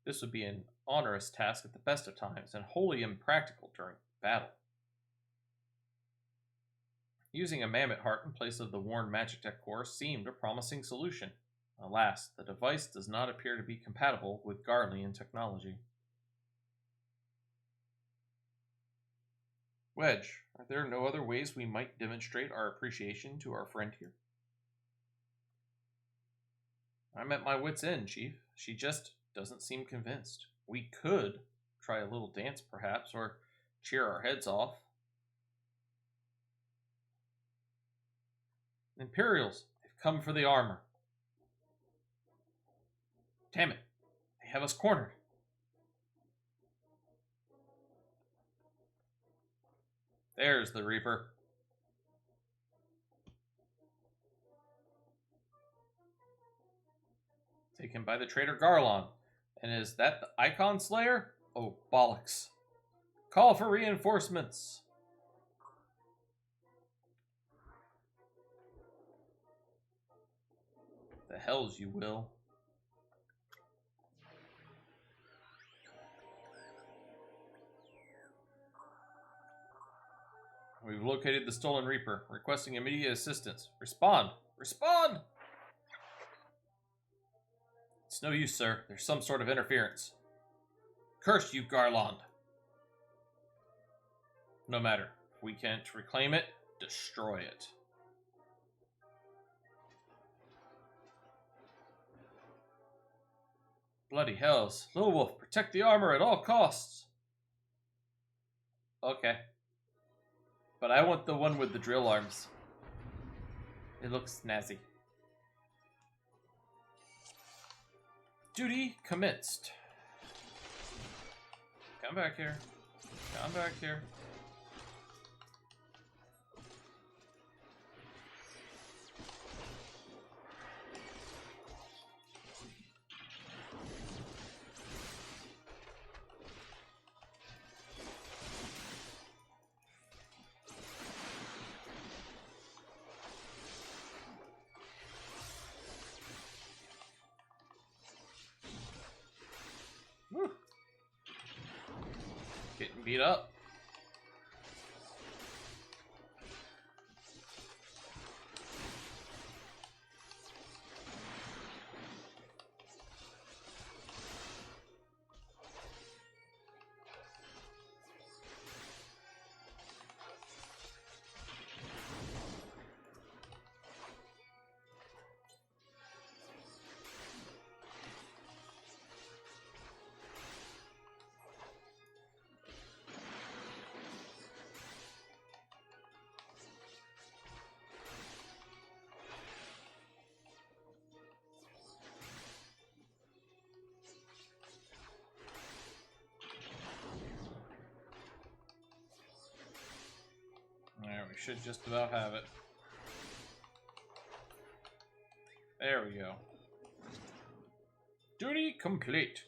This would be an onerous task at the best of times, and wholly impractical during battle. Using a Mammoth heart in place of the worn Magitech core seemed a promising solution. Alas, the device does not appear to be compatible with Garlean technology. Wedge, are there no other ways we might demonstrate our appreciation to our friend here? I'm at my wit's end, Chief. She just doesn't seem convinced. We could try a little dance, perhaps, or cheer our heads off. Imperials, they've come for the armor. Damn it, they have us cornered. There's the Reaper. Taken by the traitor Garlon. And is that the Icon Slayer? Oh, bollocks. Call for reinforcements. The hells you will. We've located the stolen Reaper, requesting immediate assistance. Respond! Respond! It's no use, sir. There's some sort of interference. Curse you, Garland! No matter. If we can't reclaim it, destroy it. Bloody hells. Little Wolf, protect the armor at all costs. Okay. But I want the one with the drill arms. It looks snazzy. Duty commenced. Come back here. Come back here. Woo. Getting beat up. There, we should just about have it. There we go. Duty complete.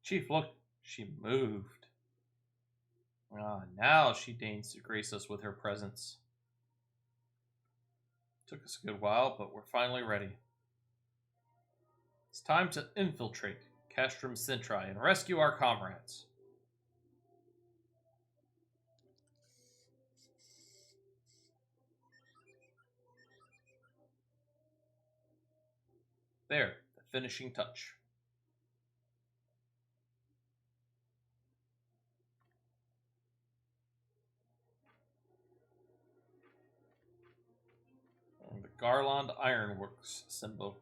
Chief, look, she moved. Ah, now she deigns to grace us with her presence. Took us a good while, but we're finally ready. It's time to infiltrate Castrum Centri and rescue our comrades. There, the finishing touch. And the Garland Ironworks symbol.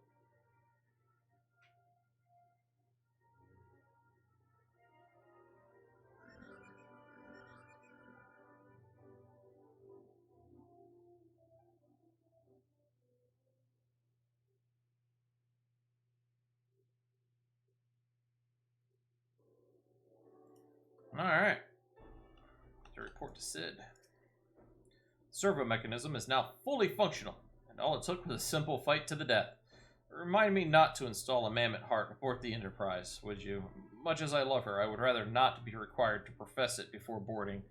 Alright. To report to Sid. The servo mechanism is now fully functional, and all it took was a simple fight to the death. Remind me not to install a mammoth heart aboard the Enterprise, would you? Much as I love her, I would rather not be required to profess it before boarding.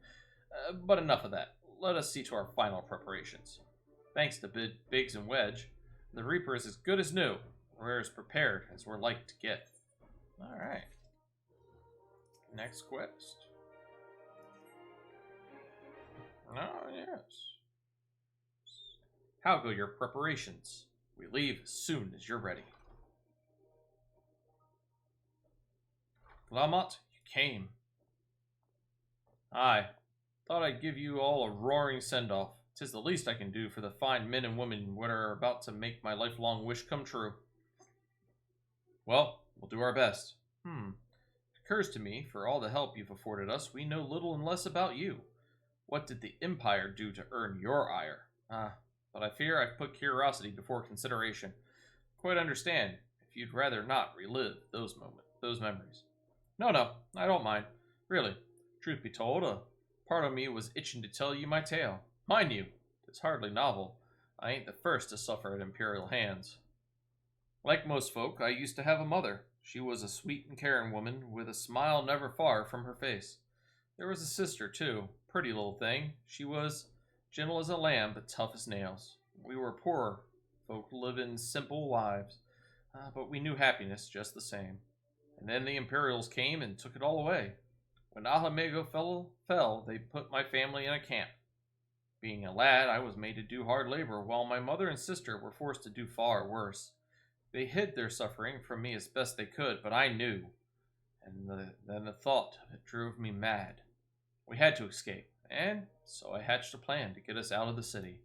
But enough of that. Let us see to our final preparations. Thanks to Biggs and Wedge, the Reaper is as good as new. We're as prepared as we're like to get. Alright. Next quest. Oh, yes. How go your preparations? We leave as soon as you're ready. Lamont, you came. Aye. Thought I'd give you all a roaring send-off. 'Tis the least I can do for the fine men and women what are about to make my lifelong wish come true. Well, we'll do our best. It occurs to me, for all the help you've afforded us, we know little and less about you. What did the Empire do to earn your ire? But I fear I've put curiosity before consideration. Quite understand if you'd rather not relive those memories. No, I don't mind. Really, truth be told, a part of me was itching to tell you my tale. Mind you, it's hardly novel. I ain't the first to suffer at Imperial hands. Like most folk, I used to have a mother. She was a sweet and caring woman, with a smile never far from her face. There was a sister, too. Pretty little thing. She was gentle as a lamb, but tough as nails. We were poor folk living simple lives, but we knew happiness just the same. And then the Imperials came and took it all away. When Alamego fell, they put my family in a camp. Being a lad, I was made to do hard labor, while my mother and sister were forced to do far worse. They hid their suffering from me as best they could, but I knew. And then the thought of it drove me mad. We had to escape, and so I hatched a plan to get us out of the city.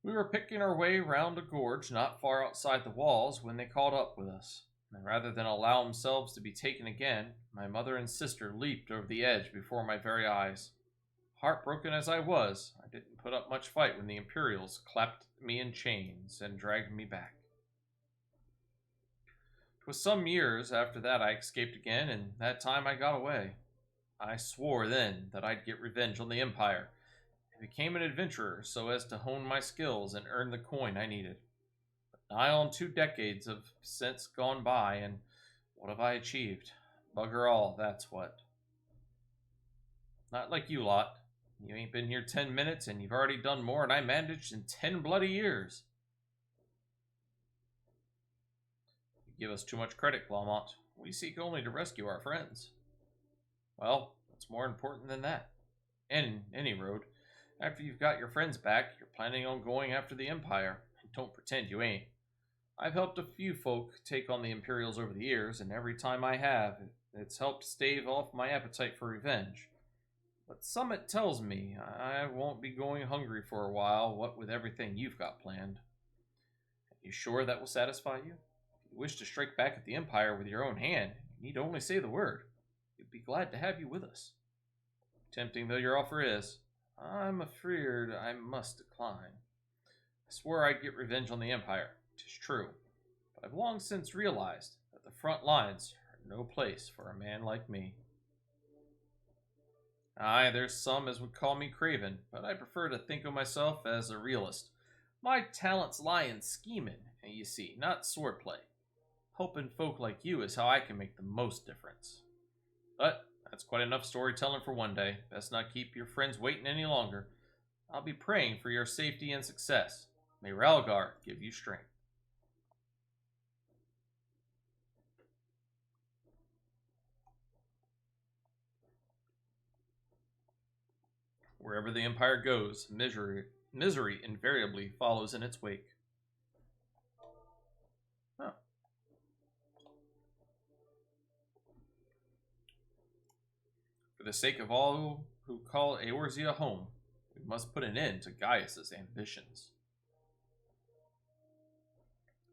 We were picking our way round a gorge not far outside the walls when they caught up with us. And rather than allow themselves to be taken again, my mother and sister leaped over the edge before my very eyes. Heartbroken as I was, I didn't put up much fight when the Imperials clapped me in chains and dragged me back. 'Twas some years after that I escaped again, and that time I got away. I swore then that I'd get revenge on the Empire. I became an adventurer so as to hone my skills and earn the coin I needed. But nigh on 2 decades have since gone by, and what have I achieved? Bugger all, that's what. Not like you lot. You ain't been here 10 minutes, and you've already done more than I managed in 10 bloody years. You give us too much credit, Lamont. We seek only to rescue our friends. Well, what's more important than that? In any road, after you've got your friends back, you're planning on going after the Empire. Don't pretend you ain't. I've helped a few folk take on the Imperials over the years, and every time I have, it's helped stave off my appetite for revenge. But summit tells me I won't be going hungry for a while, what with everything you've got planned. Are you sure that will satisfy you? If you wish to strike back at the Empire with your own hand, you need only say the word. We'd be glad to have you with us. Tempting though your offer is, I'm afraid I must decline. I swore I'd get revenge on the Empire, 'tis true, but I've long since realized that the front lines are no place for a man like me. Aye, there's some as would call me craven, but I prefer to think of myself as a realist. My talents lie in scheming, you see, not swordplay. Helping folk like you is how I can make the most difference. But that's quite enough storytelling for one day. Best not keep your friends waiting any longer. I'll be praying for your safety and success. May Ralgar give you strength. Wherever the Empire goes, misery invariably follows in its wake. Huh. For the sake of all who call Eorzea home, we must put an end to Gaius's ambitions.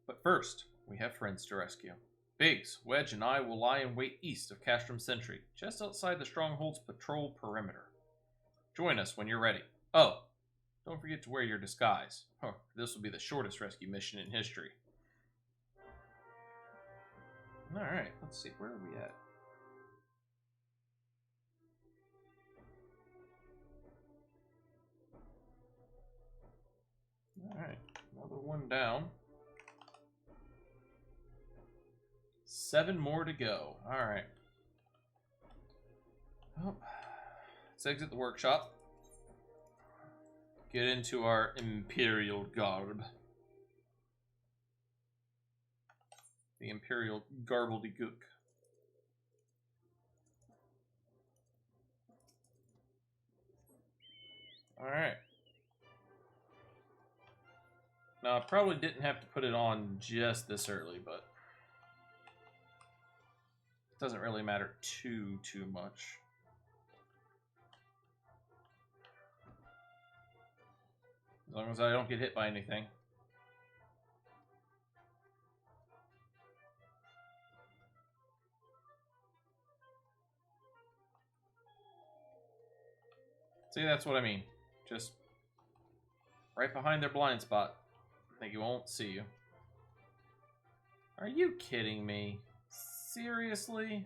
But first, we have friends to rescue. Biggs, Wedge, and I will lie in wait east of Castrum Sentry, just outside the Stronghold's patrol perimeter. Join us when you're ready. Oh, don't forget to wear your disguise. This will be the shortest rescue mission in history. Alright, let's see, where are we at? Alright, another one down. 7 more to go. Alright. Well, let's exit the workshop. Get into our Imperial garb. The Imperial Garbledygook. Alright. Now, I probably didn't have to put it on just this early, but it doesn't really matter too much. As long as I don't get hit by anything. See, that's what I mean. Just right behind their blind spot. Think he won't see you. Are you kidding me? Seriously?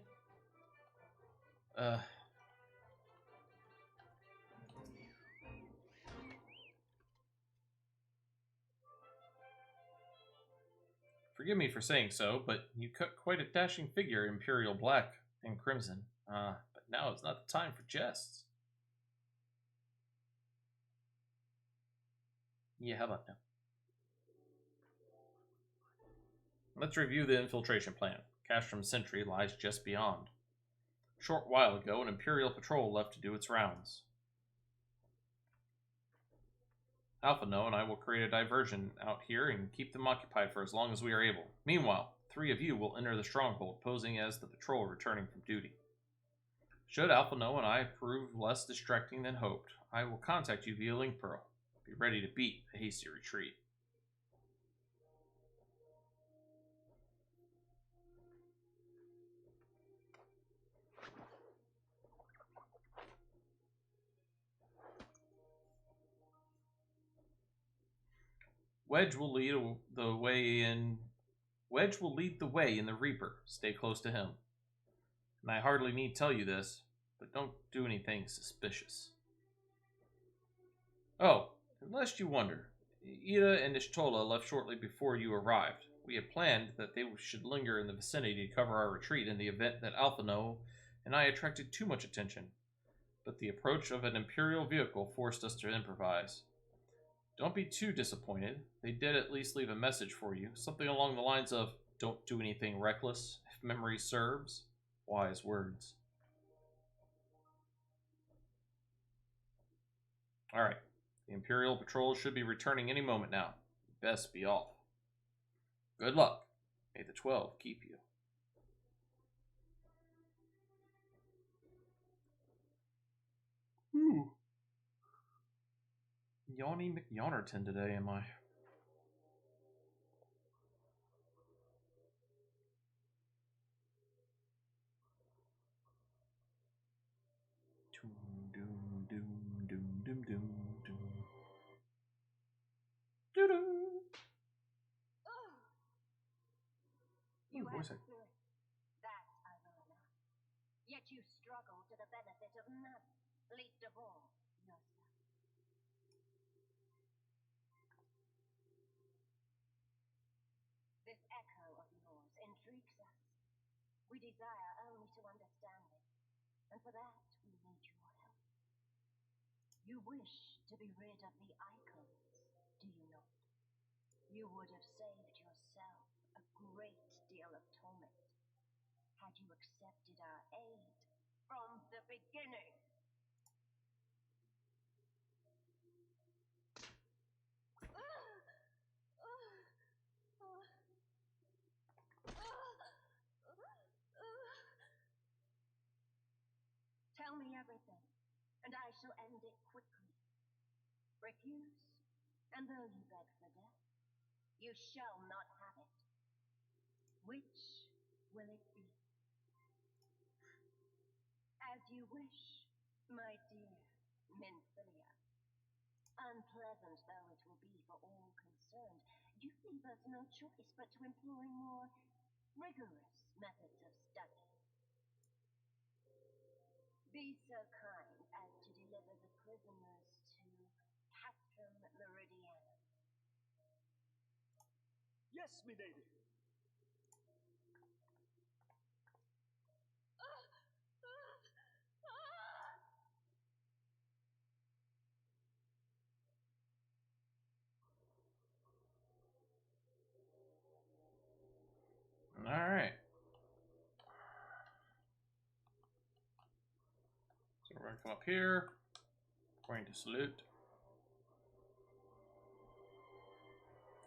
Forgive me for saying so, but you cut quite a dashing figure in Imperial Black and Crimson. But now is not the time for jests. Yeah, how about now? Let's review the infiltration plan. Castrum Sentry lies just beyond. A short while ago, an Imperial patrol left to do its rounds. Alphano and I will create a diversion out here and keep them occupied for as long as we are able. Meanwhile, 3 of you will enter the stronghold, posing as the patrol returning from duty. Should Alphano and I prove less distracting than hoped, I will contact you via Link Pearl. Be ready to beat a hasty retreat. Wedge will lead the way in the Reaper. Stay close to him. And I hardly need tell you this, but don't do anything suspicious. Oh, lest you wonder, Ida and Ishtola left shortly before you arrived. We had planned that they should linger in the vicinity to cover our retreat in the event that Alphano and I attracted too much attention. But the approach of an Imperial vehicle forced us to improvise. Don't be too disappointed. They did at least leave a message for you. Something along the lines of, don't do anything reckless, if memory serves. Wise words. Alright. The Imperial Patrol should be returning any moment now. Best be off. Good luck. May the 12 keep you. Ooh. Yawny McYawnerton today, am I? Doom, doom, doom, doom, doom, doom, doom. Doo-doo. You voice have act- spirit. That I will allow. Yet you struggle to the benefit of none, least of all yourself. This echo of yours intrigues desire only to understand it, and for that we need your help. You wish to be rid of the icons, do you not? You would have saved yourself a great deal of torment had you accepted our aid from the beginning. Tell me everything, and I shall end it quickly. Refuse, and though you beg for death, you shall not have it. Which will it be? As you wish, my dear Minfilia. Unpleasant though it will be for all concerned, you leave us no choice but to employ more rigorous methods of study. Be so kind as to deliver the prisoners to Captain Meridiana. Yes, milady. Alright. So we're going to come up here. Going to salute.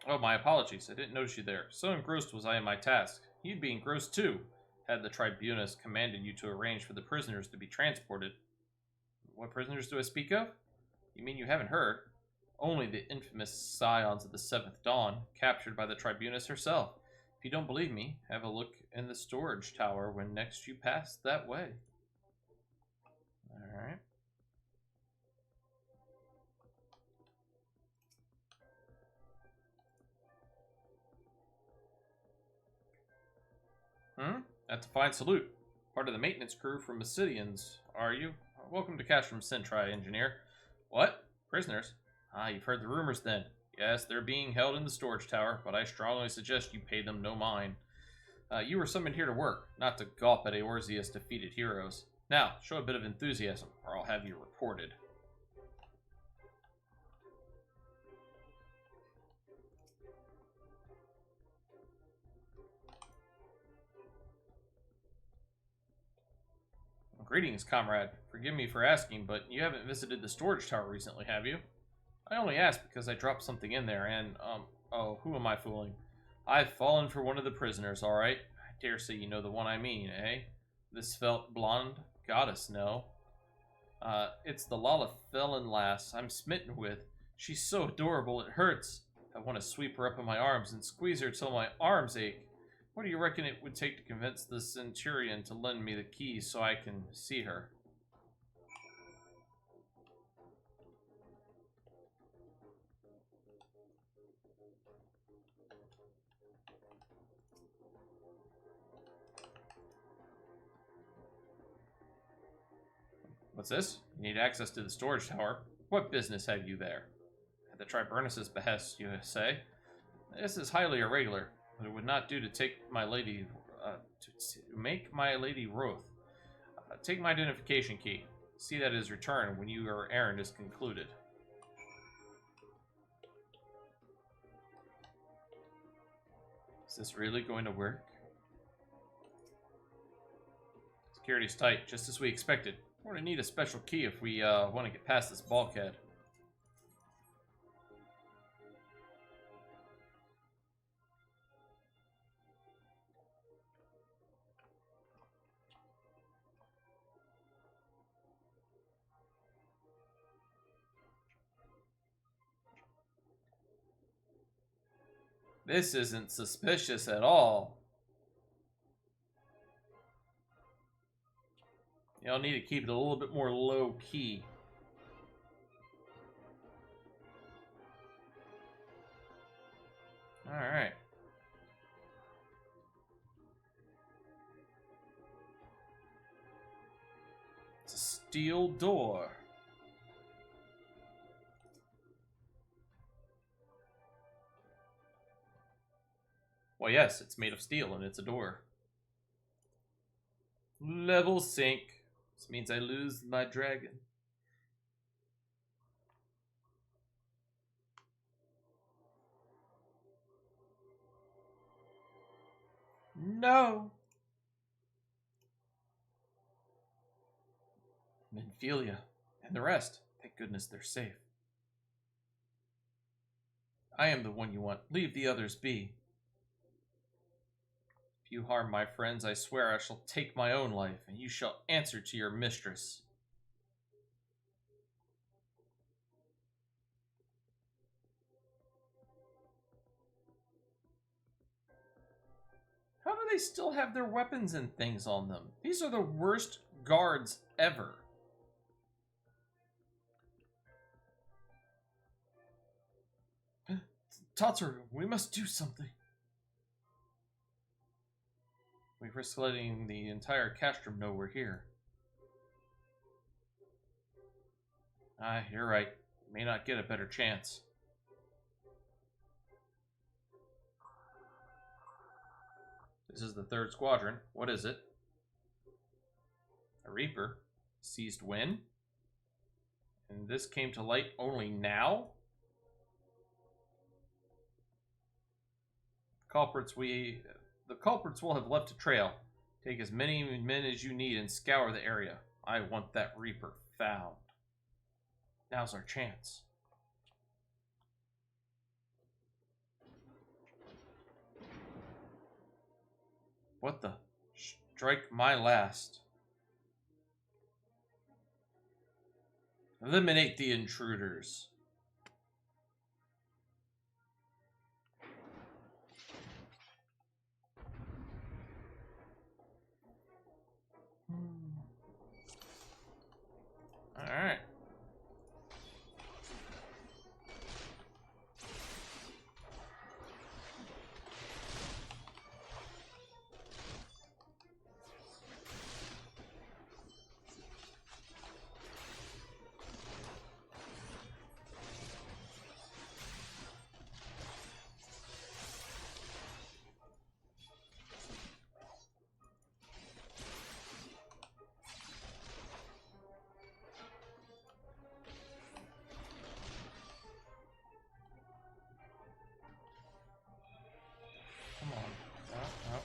Oh, my apologies. I didn't notice you there. So engrossed was I in my task. You'd be engrossed too, had the tribunus commanded you to arrange for the prisoners to be transported. What prisoners do I speak of? You mean you haven't heard? Only the infamous scions of the Seventh Dawn, captured by the tribunus herself. If you don't believe me, have a look in the storage tower when next you pass that way. Alright. That's a fine salute. Part of the maintenance crew from Massidians, are you? Welcome to Castrum Centri, engineer. What? Prisoners? Ah, you've heard the rumors then. Yes, they're being held in the storage tower, but I strongly suggest you pay them no mind. You were summoned here to work, not to gawp at Eorzea's defeated heroes. Now, show a bit of enthusiasm, or I'll have you reported. Greetings, comrade. Forgive me for asking, but you haven't visited the storage tower recently, have you? I only asked because I dropped something in there, and, oh, who am I fooling? I've fallen for one of the prisoners, alright? I dare say you know the one I mean, eh? The svelte blonde goddess, no? It's the Lalafellan lass I'm smitten with. She's so adorable, it hurts. I want to sweep her up in my arms and squeeze her till my arms ache. What do you reckon it would take to convince the Centurion to lend me the keys so I can see her? What's this? You need access to the storage tower. What business have you there? At the Triburnus's behest, you say? This is highly irregular, but it would not do to take my lady, to make my lady Roth. Take my identification key. See that it is returned when your errand is concluded. Is this really going to work? Security's tight, just as we expected. We're going to need a special key if we want to get past this bulkhead. This isn't suspicious at all. Y'all need to keep it a little bit more low key. Alright. It's a steel door. Well, yes, it's made of steel and it's a door. Level sink. This means I lose my dragon. No. Menphilia and the rest. Thank goodness they're safe. I am the one you want. Leave the others be. If you harm my friends, I swear I shall take my own life, and you shall answer to your mistress. How do they still have their weapons and things on them? These are the worst guards ever. Tatsuru, we must do something. We risk letting the entire castrum know we're here. Ah, you're right. May not get a better chance. This is the third squadron. What is it? A Reaper. Seized when? And this came to light only now? The culprits will have left a trail. Take as many men as you need and scour the area. I want that Reaper found. Now's our chance. What the? Strike my last. Eliminate the intruders. Alright. Come on. No.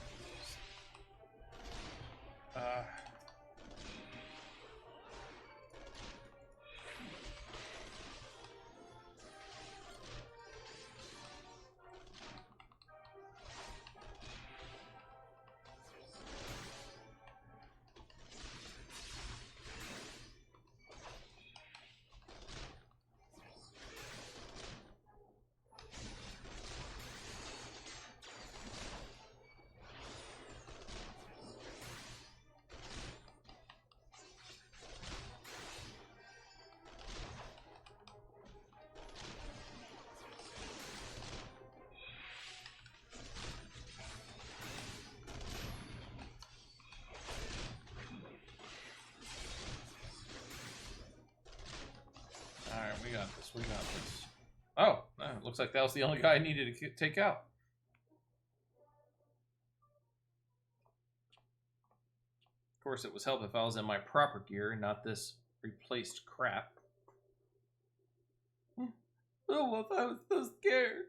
Alright, we got this. We got this. Oh, looks like that was the only guy I needed to take out. Of course, it was help if I was in my proper gear, not this replaced crap. Oh, I was so scared.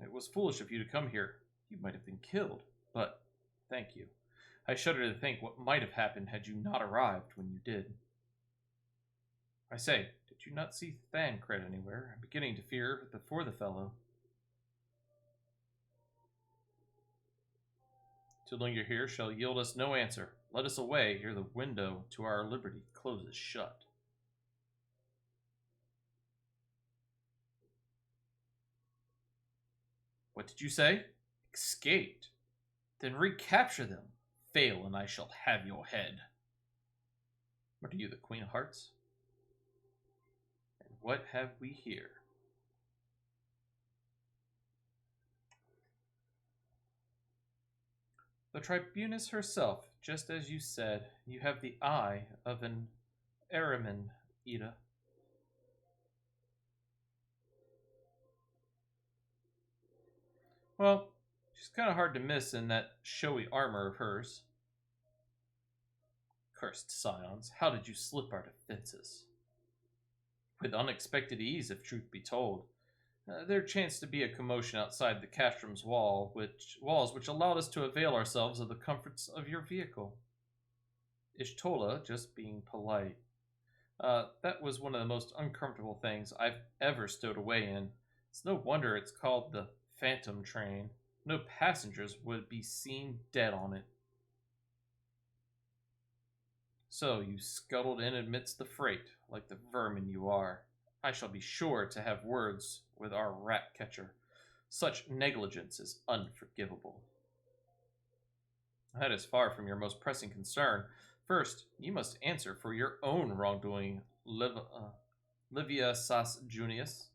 It was foolish of you to come here. You might have been killed, but thank you. I shudder to think what might have happened had you not arrived when you did. I say, did you not see Thancred anywhere? I'm beginning to fear for the fellow. To linger here shall yield us no answer. Let us away, ere the window to our liberty closes shut. What did you say? Escaped? Then recapture them. Fail, and I shall have your head. What are you, the Queen of Hearts? And what have we here? The Tribunus herself, just as you said, you have the eye of an Araman, Ida. Well, She's kind of hard to miss in that showy armor of hers. Cursed scions, how did you slip our defenses? With unexpected ease, if truth be told. There chanced to be a commotion outside the castrum's walls which allowed us to avail ourselves of the comforts of your vehicle. Ishtola just being polite. That was one of the most uncomfortable things I've ever stowed away in. It's no wonder it's called the Phantom Train. No passengers would be seen dead on it. So you scuttled in amidst the freight, like the vermin you are. I shall be sure to have words with our rat catcher. Such negligence is unforgivable. That is far from your most pressing concern. First, you must answer for your own wrongdoing, Livia Sas Junius.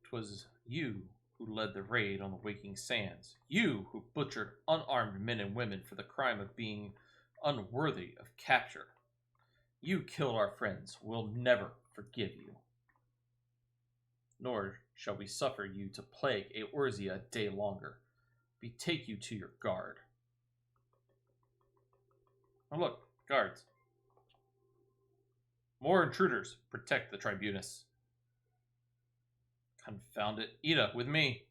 'Twas you who led the raid on the Waking Sands. You who butchered unarmed men and women for the crime of being unworthy of capture. You killed our friends. We'll never forgive you. Nor shall we suffer you to plague Eorzea a day longer. Betake you to your guard. Oh look, guards. More intruders. Protect the tribunus. Confound it. Ida, with me.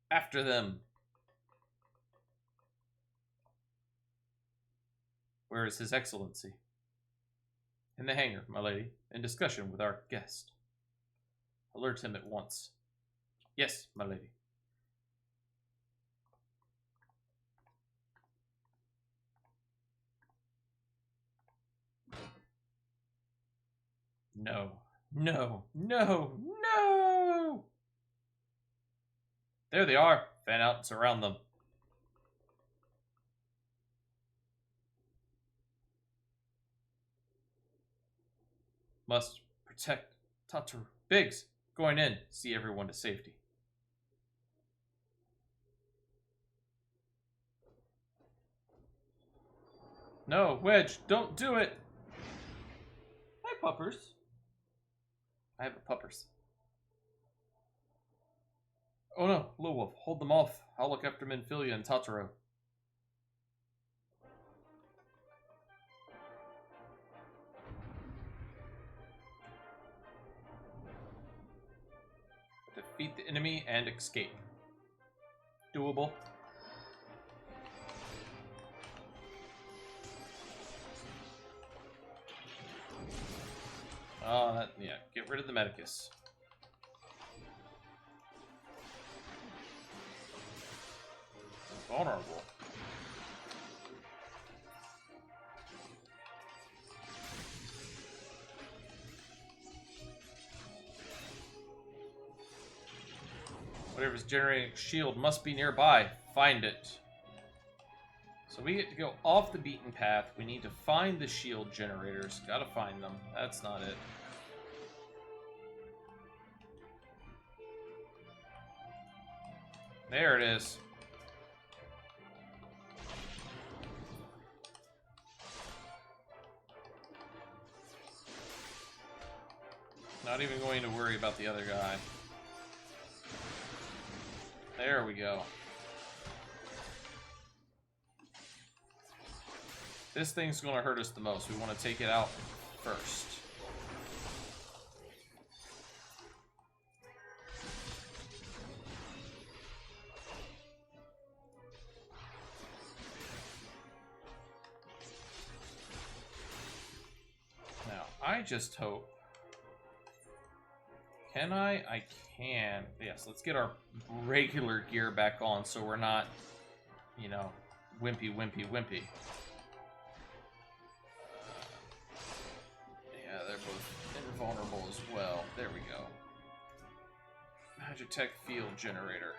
After them. Where is His Excellency? In the hangar, my lady, in discussion with our guest. Alert him at once. Yes, my lady. No, no, no, no! There they are. Fan out and surround them. Must protect Tataru. Biggs, going in. See everyone to safety. No, Wedge, don't do it. Hi, puppers. I have a puppers. Oh no, Little Wolf, hold them off. I'll look after Minfilia and Tataru. Defeat the enemy and escape. Doable. Oh, yeah, get rid of the Medicus. Vulnerable. Whatever's generating shield must be nearby. Find it. So we get to go off the beaten path. We need to find the shield generators. Gotta find them. That's not it. There it is. Not even going to worry about the other guy. There we go. This thing's going to hurt us the most. We want to take it out first. Now, I just hope... Can I? I can. Yes, let's get our regular gear back on so we're not, you know, wimpy. Yeah, they're both invulnerable as well. There we go. Magitech field generator.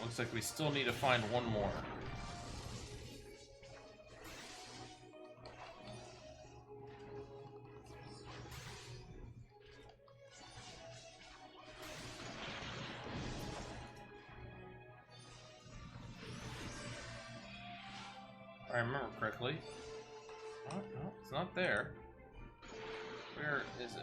Looks like we still need to find one more. If I remember correctly. Oh, no, it's not there. Where is it?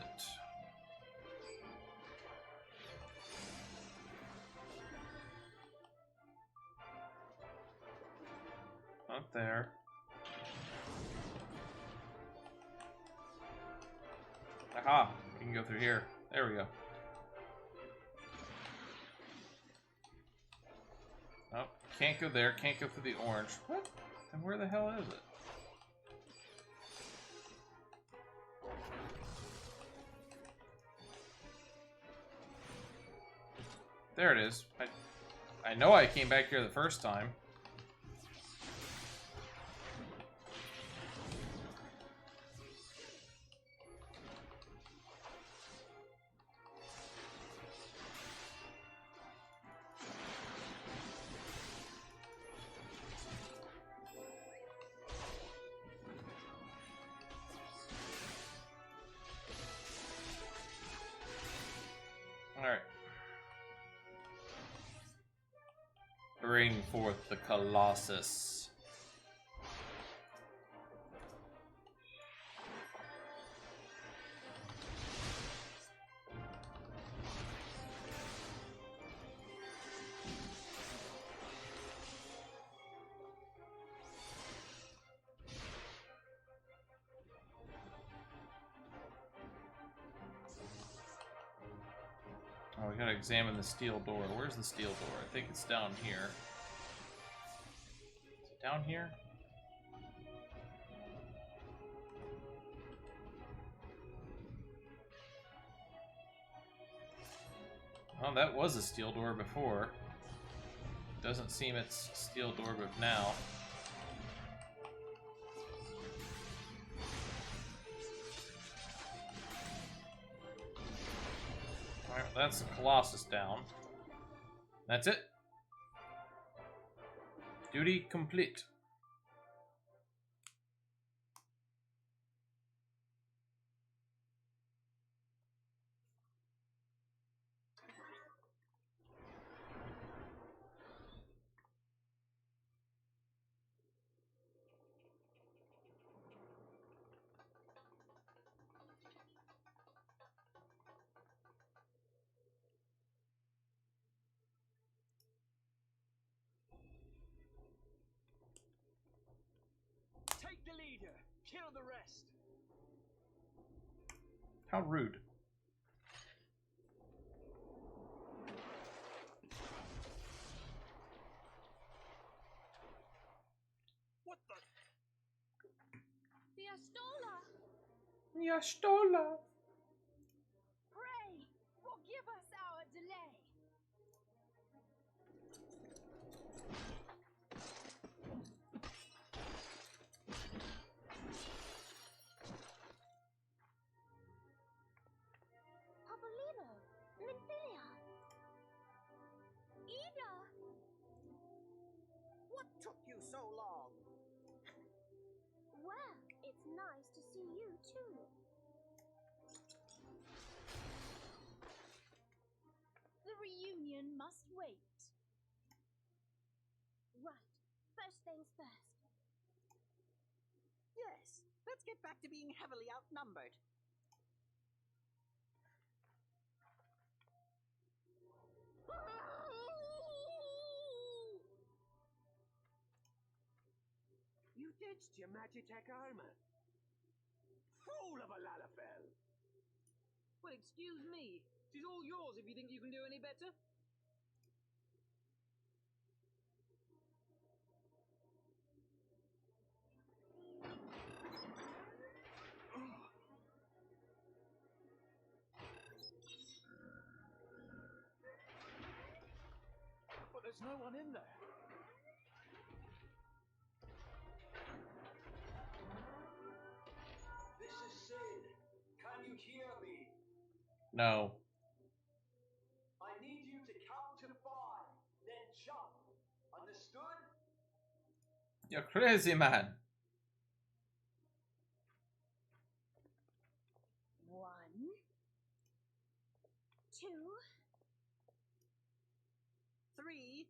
Not there. Aha! We can go through here. There we go. Oh, can't go there. Can't go through the orange. What? Then where the hell is it? There it is. I know I came back here the first time. Alright. Bring forth the Colossus. Oh, we gotta examine the steel door. Where's the steel door? I think it's down here. Is it down here? Oh, that was a steel door before. Doesn't seem it's steel door but now. Alright, that's the Colossus down. That's it. Duty complete. Take the leader, kill the rest. How rude. What the? The Astola! Yastola. Pray, forgive us our delay. Papolino, Minfilia, Ida. What took you so long? Well, it's nice to see you too. The reunion must wait. Right, first things first. Yes, let's get back to being heavily outnumbered. You ditched your Magitech armor. Fool of a Lalafell! Well, excuse me. She's all yours if you think you can do any better. But there's no one in there. This is Sid. Can you hear me? No. I need you to count to 5, then jump. You're crazy, man. 1, 2, 3.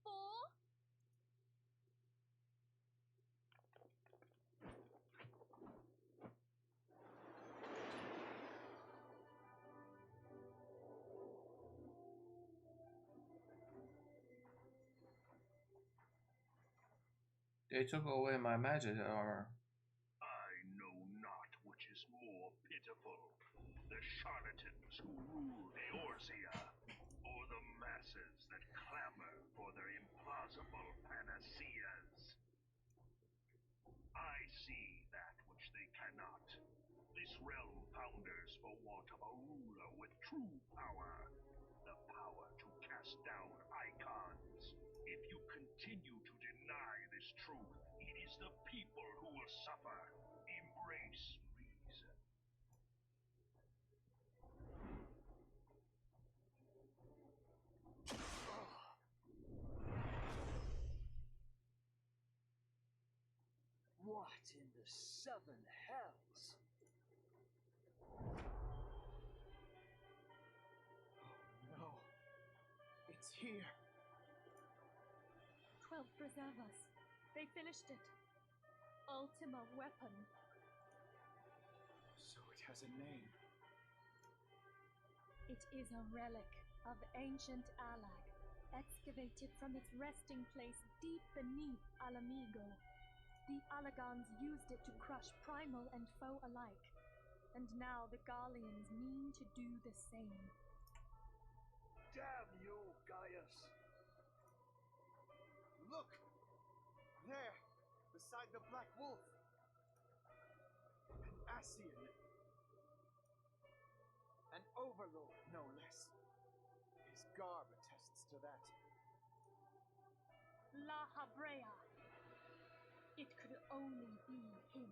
4. They took away my magic armor. I know not which is more pitiful, the charlatans who rule Eorzea, or the masses that clamor for their implausible panaceas. I see that which they cannot. This realm founders for want of a ruler with true power, the power to cast down icons. If you continue to deny this truth, it is the people who will suffer. Embrace reason. What in the 7 hells? Oh no. It's here. 12 preserve us. They finished it. Ultima weapon. So it has a name. It is a relic of ancient Alag, excavated from its resting place deep beneath Alamigo. The Alagans used it to crush primal and foe alike, and now the Garleans mean to do the same. Damn you, Gaius! Look! There! Beside the Black Wolf! An Ascian! An overlord, no less. His garb attests to that. La Habrea. It could only be him.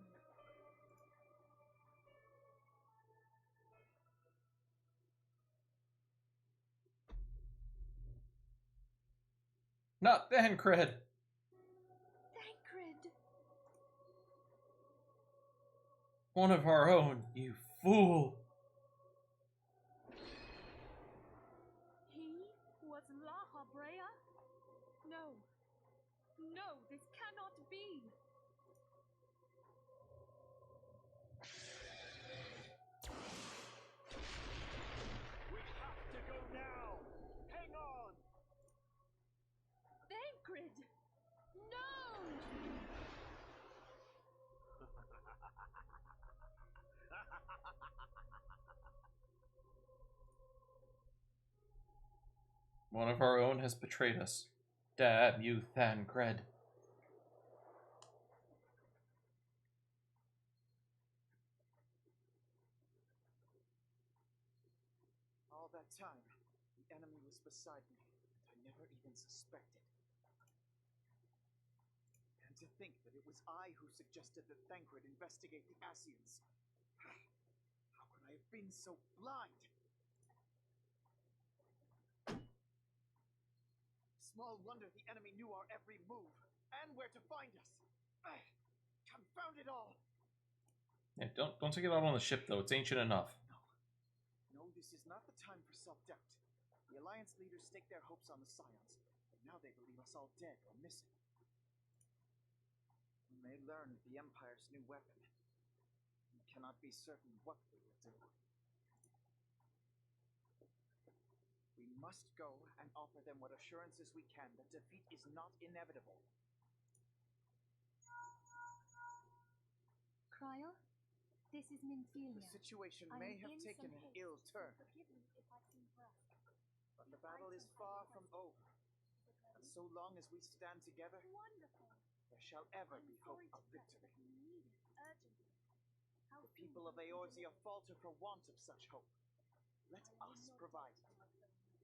Not Thancred. Thancred! One of our own, you fool. He was La Habrea? No. No, this cannot be. We have to go now! Hang on! Thancred! No! One of our own has betrayed us. Damn you, Thancred. All that time, the enemy was beside me, and I never even suspected. And to think that it was I who suggested that Thancred investigate the Ascians. How could I have been so blind? Small wonder the enemy knew our every move, and where to find us. Confound it all! Yeah, don't take it out on the ship though. It's ancient enough. No, this is not the time for self-doubt. The Alliance leaders staked their hopes on the Scions, and now they believe us all dead or missing. When they learn of the Empire's new weapon, we cannot be certain what they will do. We must go and offer them what assurances we can that defeat is not inevitable. Cryo, this is Minfilia. The situation I may am have in taken some an haste, ill so turn, forgive me if I seem brusque. but the battle is far from over. And so long as we stand together, Wonderful. there shall ever I'm be hope sorry of to press, victory. but we need it urgently. How The soon people of can we Eorzea begin? falter for want of such hope. Let us provide it.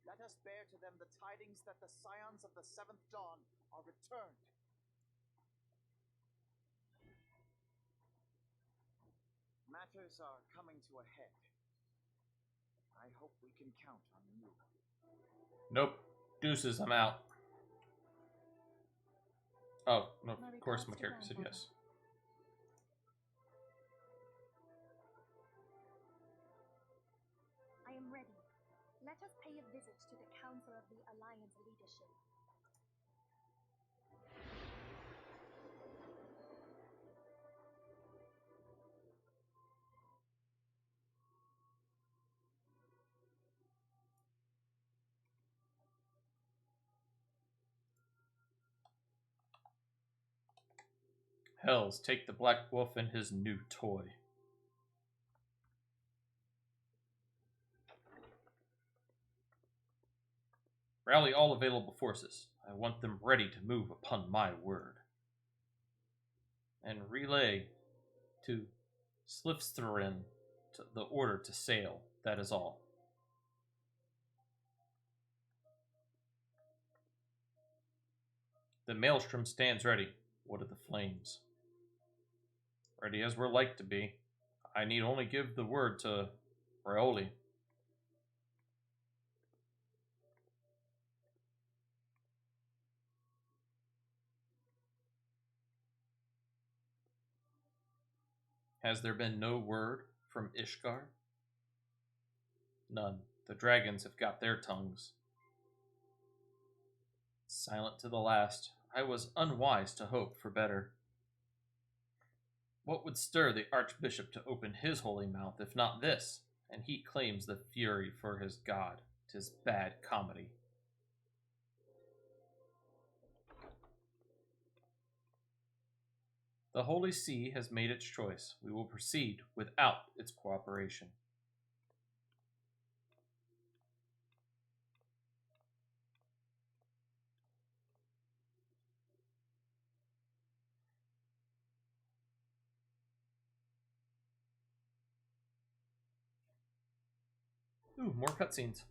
Let us bear to them the tidings that the Scions of the Seventh Dawn are returned. Matters are coming to a head. I hope we can count on you. Nope. Deuces, I'm out. Oh, no, of course my character said yes. I am ready. Let us pay a visit to the Council of the Alliance leadership. Hells, take the Black Wolf and his new toy. Rally all available forces. I want them ready to move upon my word. And relay to Slifsterin the order to sail. That is all. The Maelstrom stands ready. What of the flames? Ready as we're like to be. I need only give the word to Raoli. Has there been no word from Ishgar? None. The dragons have got their tongues. Silent to the last, I was unwise to hope for better. What would stir the Archbishop to open his holy mouth if not this? And he claims the fury for his god. 'Tis bad comedy. The Holy See has made its choice. We will proceed without its cooperation. Ooh, more cutscenes.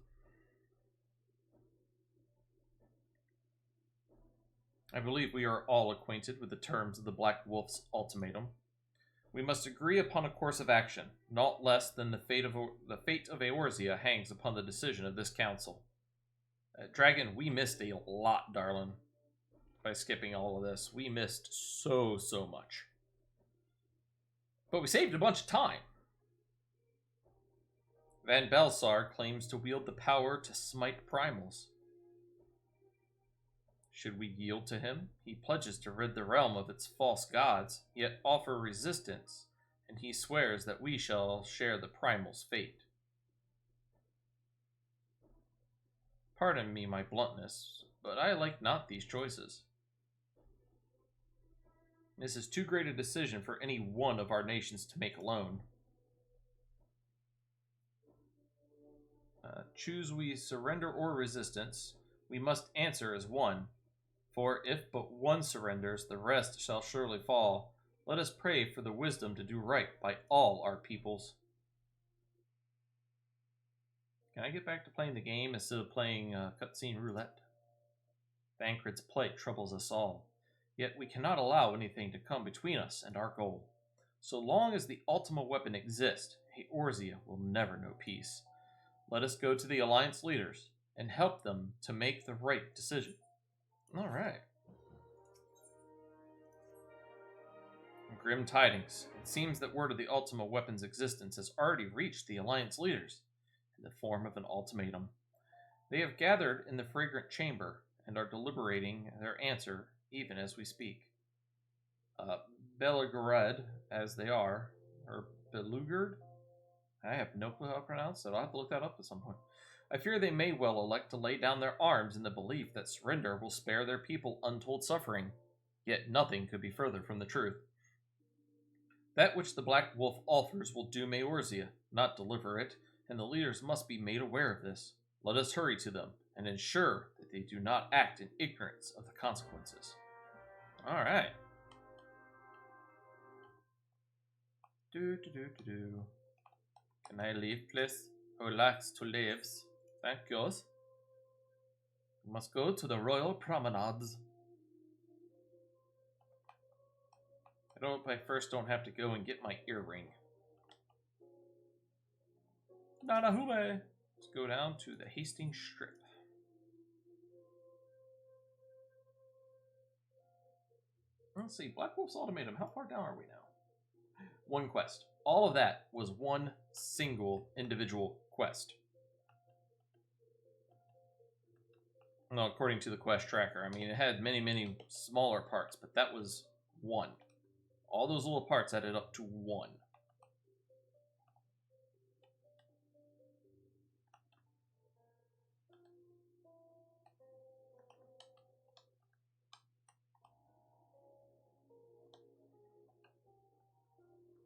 I believe we are all acquainted with the terms of the Black Wolf's ultimatum. We must agree upon a course of action, not less than the fate of Eorzea hangs upon the decision of this council. Dragon, we missed a lot, darling, by skipping all of this. We missed so much. But we saved a bunch of time. Van Belsar claims to wield the power to smite primals. Should we yield to him? He pledges to rid the realm of its false gods, yet offer resistance, and he swears that we shall share the primal's fate. Pardon me my bluntness, but I like not these choices. This is too great a decision for any one of our nations to make alone. Choose we surrender or resistance, we must answer as one. For if but one surrenders, the rest shall surely fall. Let us pray for the wisdom to do right by all our peoples. Can I get back to playing the game instead of playing cutscene roulette? Thancred's plight troubles us all, yet we cannot allow anything to come between us and our goal. So long as the Ultima weapon exists, Eorzea will never know peace. Let us go to the Alliance leaders and help them to make the right decision. Alright. Grim tidings. It seems that word of the Ultima weapon's existence has already reached the Alliance leaders in the form of an ultimatum. They have gathered in the fragrant chamber and are deliberating their answer even as we speak. Belgorod, as they are, or Belugard? I have no clue how to pronounce it. I'll have to look that up at some point. I fear they may well elect to lay down their arms in the belief that surrender will spare their people untold suffering. Yet nothing could be further from the truth. That which the Black Wolf offers will doom Eorzea, not deliver it, and the leaders must be made aware of this. Let us hurry to them and ensure that they do not act in ignorance of the consequences. Alright. Can I leave, please? I would like to leave. Thank you. We must go to the royal promenades. I hope I first don't have to go and get my earring. Nanahule! Let's go down to the Hastings Strip. Let's see, Black Wolf's Ultimatum. How far down are we now? One quest. All of that was one single individual quest. Well, according to the quest tracker. I mean, it had many, many smaller parts, but that was one. All those little parts added up to one.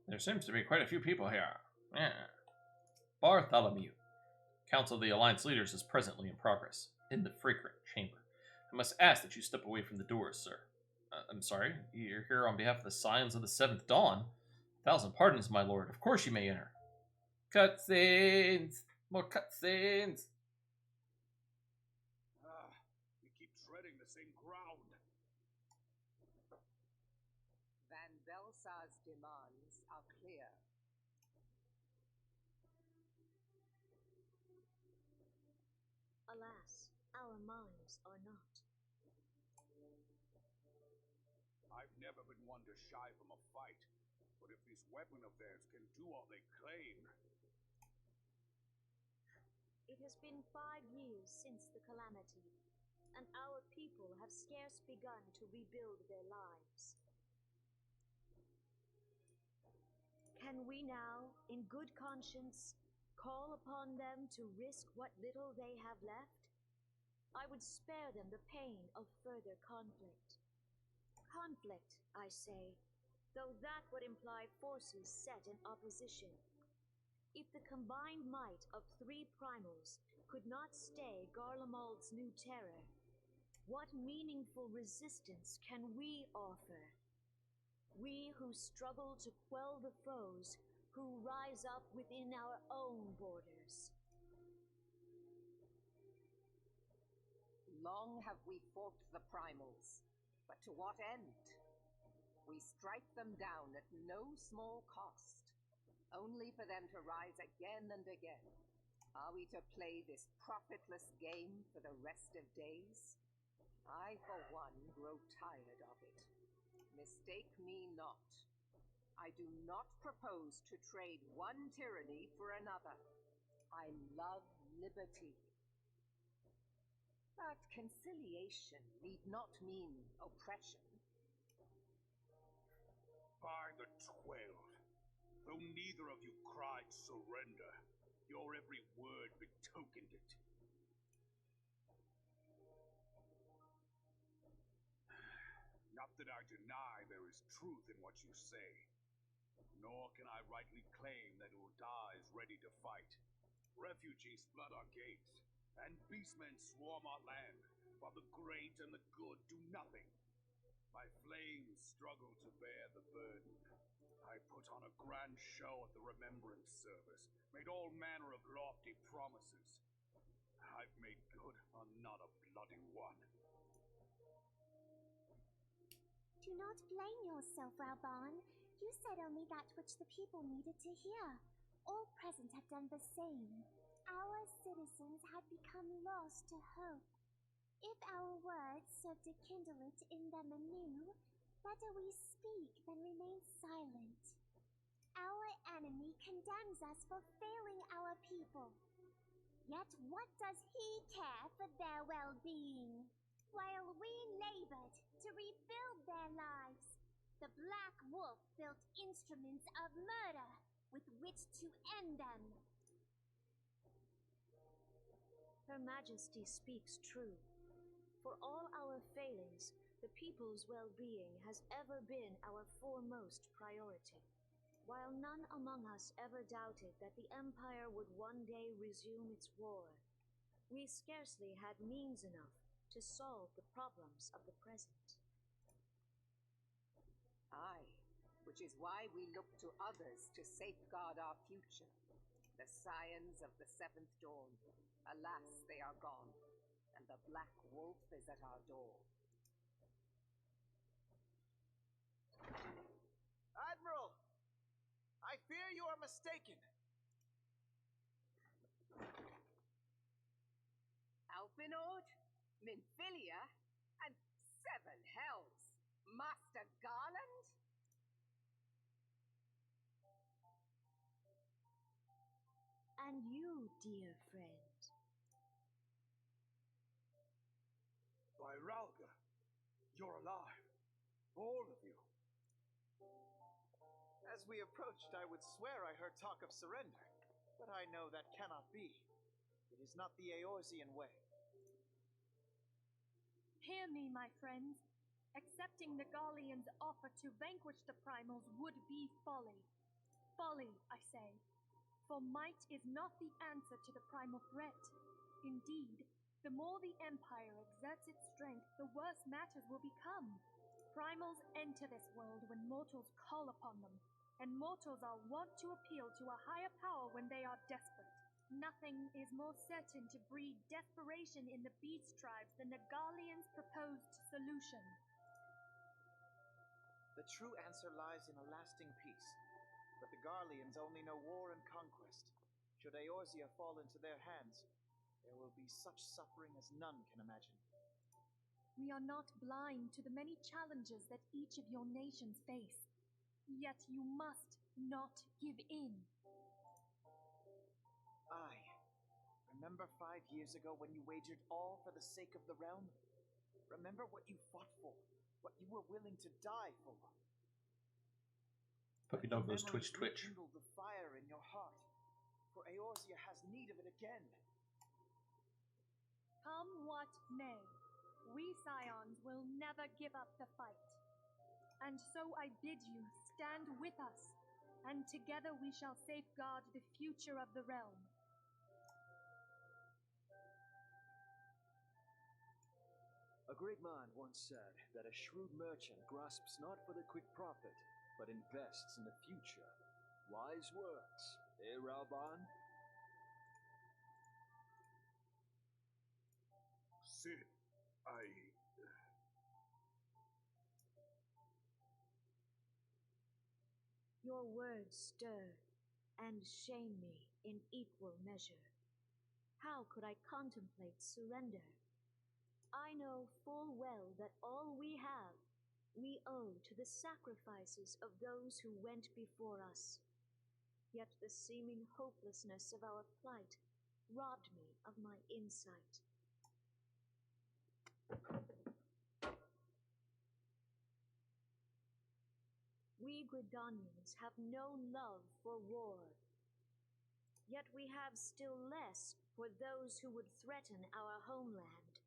There seems to be quite a few people here. Yeah. Bartholomew. Council of the Alliance leaders is presently in progress, in the fragrant chamber. I must ask that you step away from the doors, sir. I'm sorry, you're here on behalf of the Scions of the Seventh Dawn? 1,000 pardons, my lord. Of course you may enter. Cutscenes! More cutscenes! We keep treading the same ground. Van Belsar's demands are clear. Alas, our minds are not. I've never been one to shy from a fight, but if this weapon of theirs can do all they claim... It has been 5 years since the calamity, and our people have scarce begun to rebuild their lives. Can we now, in good conscience, call upon them to risk what little they have left? I would spare them the pain of further conflict. Conflict, I say, though that would imply forces set in opposition. If the combined might of 3 primals could not stay Garlemald's new terror, what meaningful resistance can we offer? We who struggle to quell the foes who rise up within our own borders. Long have we fought the primals, but to what end? We strike them down at no small cost, only for them to rise again and again. Are we to play this profitless game for the rest of days? I, for one, grow tired of it. Mistake me not. I do not propose to trade one tyranny for another. I love liberty. But conciliation need not mean oppression. By the 12, though neither of you cried surrender, your every word betokened it. Not that I deny there is truth in what you say, nor can I rightly claim that Ul'dah is ready to fight. Refugees flood our gates, and beastmen swarm our land, while the great and the good do nothing. My flames struggle to bear the burden. I put on a grand show at the remembrance service, made all manner of lofty promises. I've made good on not a bloody one. Do not blame yourself, Reborn. You said only that which the people needed to hear. All present have done the same. Our citizens had become lost to hope. If our words serve to kindle it in them anew, better we speak than remain silent. Our enemy condemns us for failing our people. Yet what does he care for their well-being? While we labored to rebuild their lives, the Black Wolf built instruments of murder with which to end them. Her Majesty speaks true. For all our failings, the people's well-being has ever been our foremost priority. While none among us ever doubted that the Empire would one day resume its war, we scarcely had means enough to solve the problems of the present. Aye, which is why we look to others to safeguard our future. The Scions of the Seventh Dawn. Alas, they are gone, and the Black Wolf is at our door. Admiral! I fear you are mistaken. Alpinord, Minfilia, and 7 hells. Must Master Garland? And you, dear friend. By Ralga, you're alive. All of you. As we approached, I would swear I heard talk of surrender, but I know that cannot be. It is not the Eorzean way. Hear me, my friends. Accepting the Gallians' offer to vanquish the primals would be folly. Folly, I say. For might is not the answer to the primal threat. Indeed, the more the Empire exerts its strength, the worse matters will become. Primals enter this world when mortals call upon them, and mortals are wont to appeal to a higher power when they are desperate. Nothing is more certain to breed desperation in the beast tribes than the Gallians' proposed solution. The true answer lies in a lasting peace. But the Garleans only know war and conquest. Should Eorzea fall into their hands, there will be such suffering as none can imagine. We are not blind to the many challenges that each of your nations face. Yet you must not give in. Remember 5 years ago when you wagered all for the sake of the realm? Remember what you fought for, what you were willing to die for. Puppy dog goes twitch. Rekindle the fire in your heart, for Eorzea has need of it again. Come what may, we Scions will never give up the fight. And so I bid you stand with us, and together we shall safeguard the future of the realm. A great man once said that a shrewd merchant grasps not for the quick profit, but invests in the future. Wise words, eh, Ralban? Sid, Your words stir and shame me in equal measure. How could I contemplate surrender? I know full well that all we have, we owe to the sacrifices of those who went before us. Yet the seeming hopelessness of our plight robbed me of my insight. We Gridanians have no love for war. Yet we have still less for those who would threaten our homeland.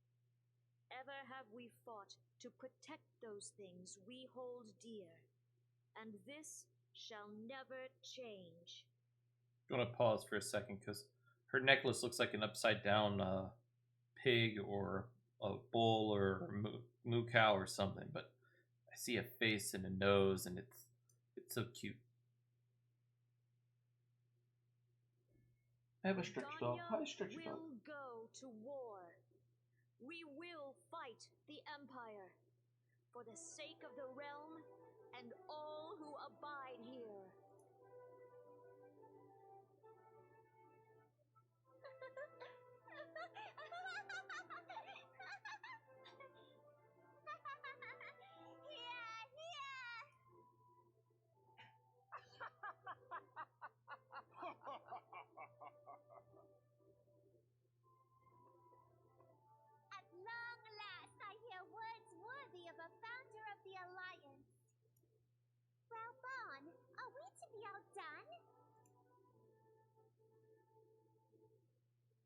Ever have we fought to protect those things we hold dear, and this shall never change. I'm gonna pause for a second because her necklace looks like an upside down pig or a bull or moo cow or something, but I see a face and a nose, and it's so cute. I have a stretch dog. Hi, stretch dog. Will go to war. We will fight the Empire for the sake of the realm and all who abide here. At long last, I hear words worthy of a founder of the Alliance. Reborn, are we to be outdone?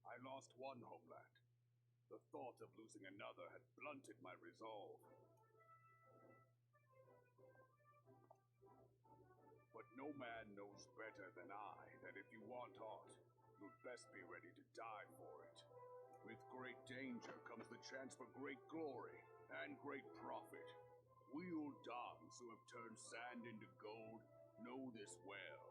I lost one homeland. The thought of losing another had blunted my resolve. But no man knows better than I that if you want aught, you'd best be ready to die for it. With great danger comes the chance for great glory and great profit. We Uldans who have turned sand into gold know this well.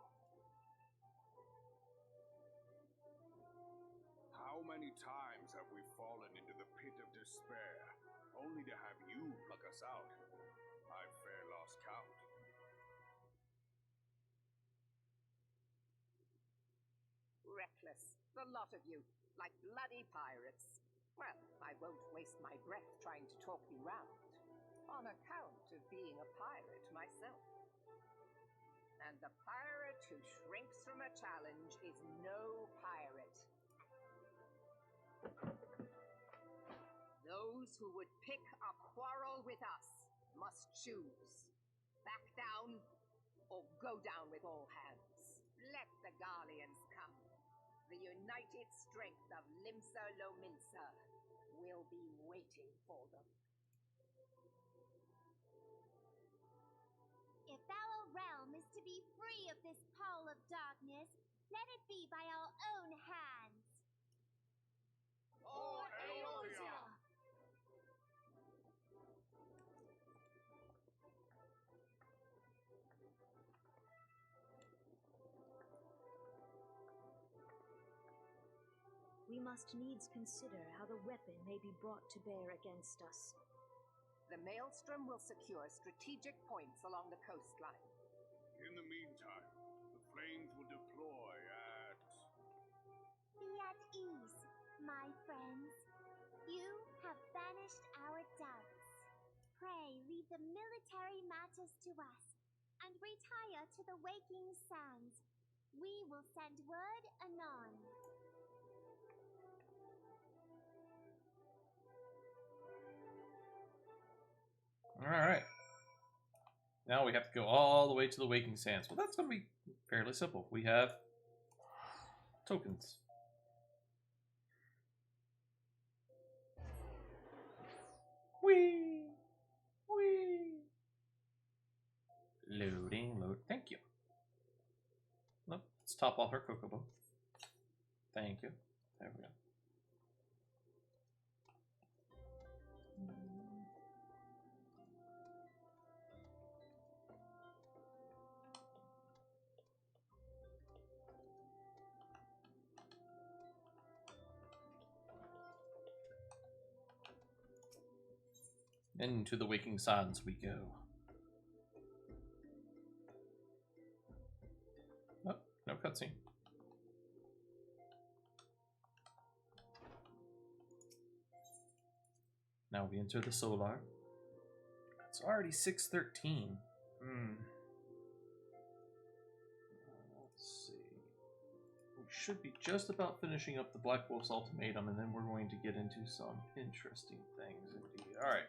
How many times have we fallen into the pit of despair, only to have you pluck us out? I've fair lost count. Reckless, the lot of you, like bloody pirates. Well, I won't waste my breath trying to talk you round. on account of being a pirate myself. And the pirate who shrinks from a challenge is no pirate. Those who would pick a quarrel with us must choose. Back down or go down with all hands. Let the Garleans come. The united strength of Limsa Lominsa will be waiting for them. If our realm is to be free of this pole of darkness, let it be by our own hands. Or Eorzea! We must needs consider how the weapon may be brought to bear against us. The Maelstrom will secure strategic points along the coastline. In the meantime, the flames will deploy at... Be at ease, my friends. You have banished our doubts. Pray leave the military matters to us, and retire to the waking sands. We will send word anon. Alright. Now we have to go all the way to the Waking Sands. Well, that's going to be fairly simple. We have tokens. Whee! Whee! Loading, load. Thank you. Nope, let's top off our Chocobo. Thank you. There we go. Into the Waking Sands we go. Oh, no cutscene. Now we enter the Solar. It's already 6:13. Let's see. We should be just about finishing up the Black Wolf's ultimatum, and then we're going to get into some interesting things indeed. Alright.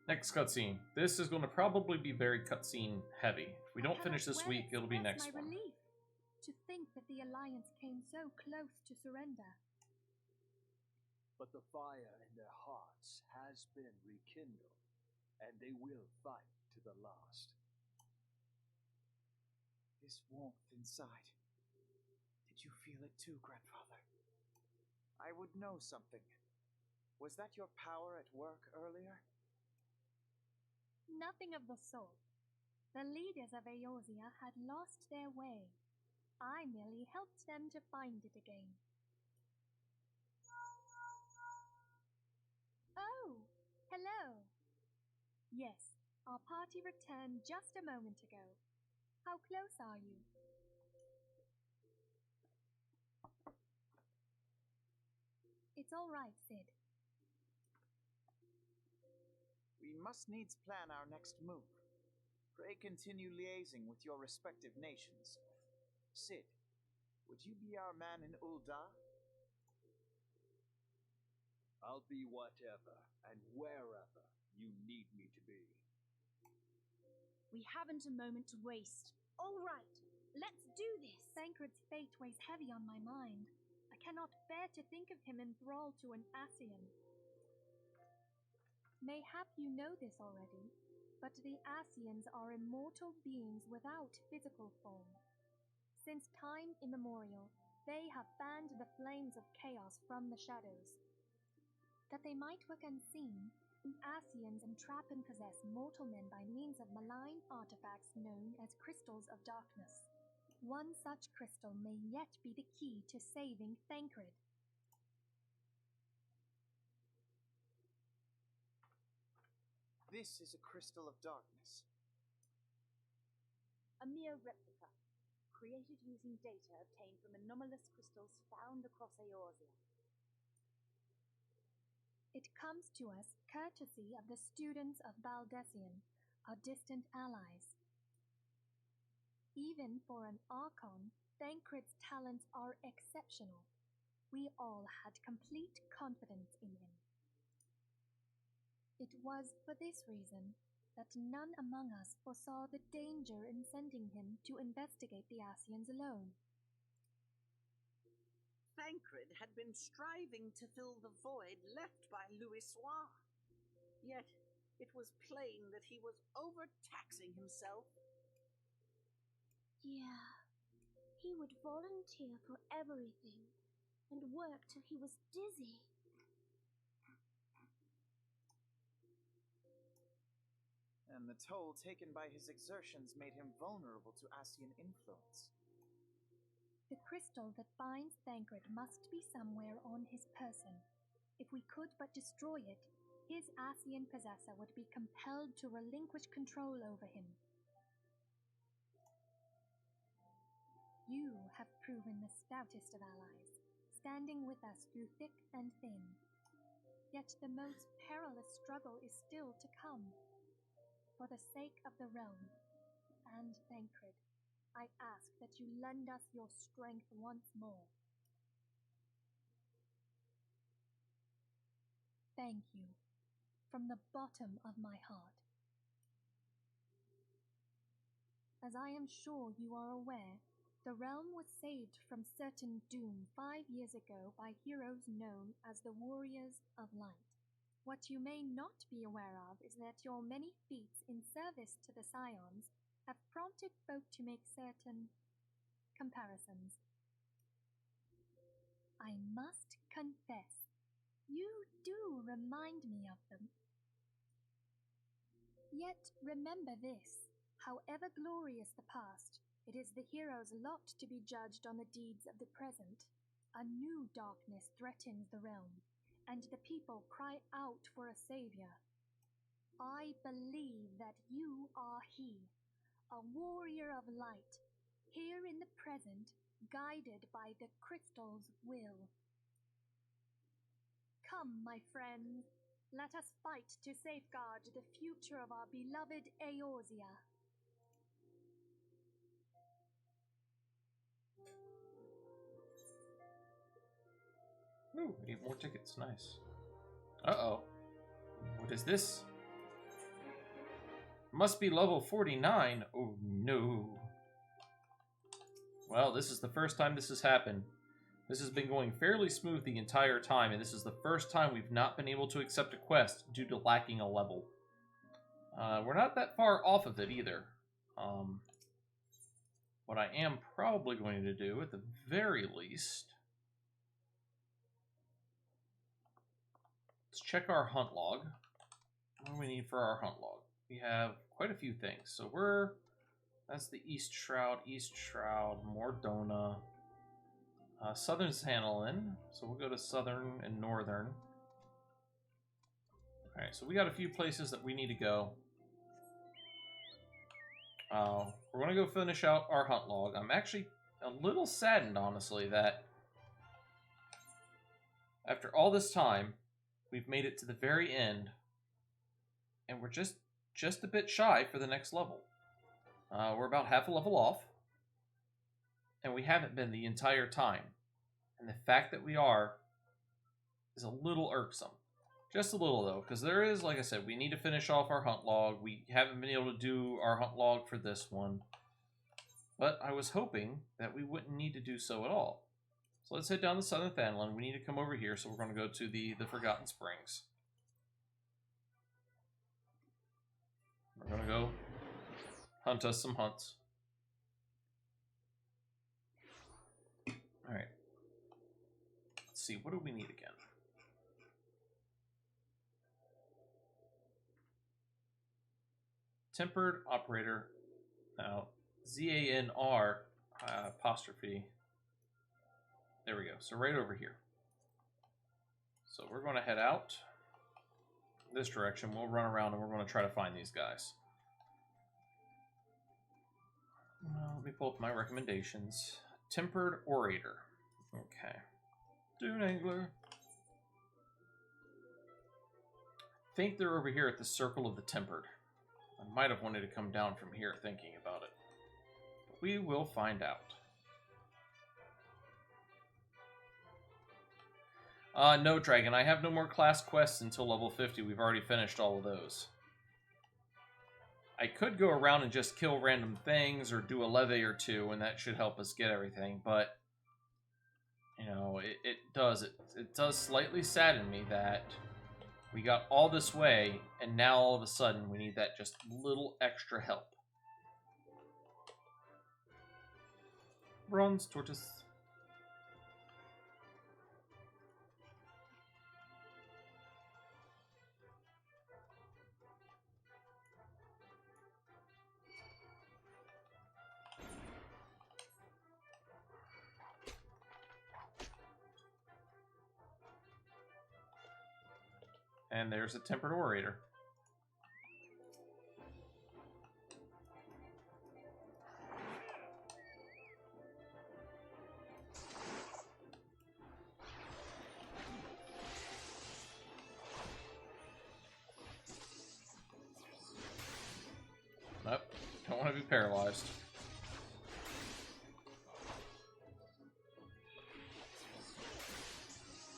Next cutscene. This is going to probably be very cutscene heavy. If we don't finish this week, it'll be next my one. relief to think that the Alliance came so close to surrender. But the fire in their hearts has been rekindled, and they will fight to the last. This warmth inside. Did you feel it too, grandfather? I would know something. Was that your power at work earlier? Nothing of the sort. The leaders of Eorzea had lost their way. I merely helped them to find it again. Oh, hello. Yes, our party returned just a moment ago. How close are you? It's all right, Sid. We must needs plan our next move. Pray continue liaising with your respective nations. Sid, would you be our man in Ulda? I'll be whatever and wherever you need me to be. We haven't a moment to waste. All right, let's do this. Thancred's fate weighs heavy on my mind. I cannot bear to think of him enthralled to an Ascian. Mayhap you know this already, but the Ascians are immortal beings without physical form. Since time immemorial, they have fanned the flames of chaos from the shadows. That they might work unseen, Ascians entrap and possess mortal men by means of malign artifacts known as crystals of darkness. One such crystal may yet be the key to saving Thancred. This is a crystal of darkness. A mere replica, created using data obtained from anomalous crystals found across Eorzea. It comes to us courtesy of the students of Baldessian, our distant allies. Even for an Archon, Thancred's talents are exceptional. We all had complete confidence in him. It was for this reason that none among us foresaw the danger in sending him to investigate the Asians alone. Thancred had been striving to fill the void left by Louisoix. Yet it was plain that he was overtaxing himself. Yeah, he would volunteer for everything and work till he was dizzy. And the toll taken by his exertions made him vulnerable to Asian influence. The crystal that binds Thancred must be somewhere on his person. If we could but destroy it, his Asian possessor would be compelled to relinquish control over him. You have proven the stoutest of allies, standing with us through thick and thin. Yet the most perilous struggle is still to come. For the sake of the realm and Thancred, I ask that you lend us your strength once more. Thank you, from the bottom of my heart. As I am sure you are aware, the realm was saved from certain doom 5 years ago by heroes known as the Warriors of Light. What you may not be aware of is that your many feats in service to the Scions have prompted folk to make certain comparisons. I must confess, you do remind me of them. Yet remember this, however glorious the past, it is the hero's lot to be judged on the deeds of the present. A new darkness threatens the realm, and the people cry out for a savior. I believe that you are he, a warrior of light, here in the present, guided by the crystal's will. Come, my friends, let us fight to safeguard the future of our beloved Eorzea. Ooh, 8 more tickets, nice. Uh-oh. What is this? Must be level 49. Oh no. Well, this is the first time this has happened. This has been going fairly smooth the entire time, and this is the first time we've not been able to accept a quest due to lacking a level. We're not that far off of it either. What I am probably going to do, at the very least, let's check our hunt log. What do we need for our hunt log? We have quite a few things. So that's the East Shroud, Mordona, Southern Sanalin. So we'll go to Southern and Northern. Alright, so we got a few places that we need to go. We're going to go finish out our hunt log. I'm actually a little saddened, honestly, that after all this time, we've made it to the very end, and we're just a bit shy for the next level. We're about half a level off, and we haven't been the entire time. And the fact that we are is a little irksome. Just a little, though, because there is, like I said, we need to finish off our hunt log. We haven't been able to do our hunt log for this one. But I was hoping that we wouldn't need to do so at all. So let's head down to Southern Thanlin. We need to come over here, so we're going to go to the Forgotten Springs. We're going to go hunt us some hunts. Alright. Let's see, what do we need again? Tempered Operator. Now, ZANR apostrophe. There we go. So right over here. So we're going to head out this direction. We'll run around and we're going to try to find these guys. Let me pull up my recommendations. Tempered Orator. Okay. Dune Angler. think they're over here at the Circle of the Tempered. I might have wanted to come down from here thinking about it. But we will find out. No, Dragon. I have no more class quests until level 50. We've already finished all of those. I could go around and just kill random things or do a levee or two, and that should help us get everything, but you know, it does slightly sadden me that we got all this way, and now all of a sudden we need that just little extra help. Bronze tortoise. And there's a tempered orator. Nope, don't want to be paralyzed.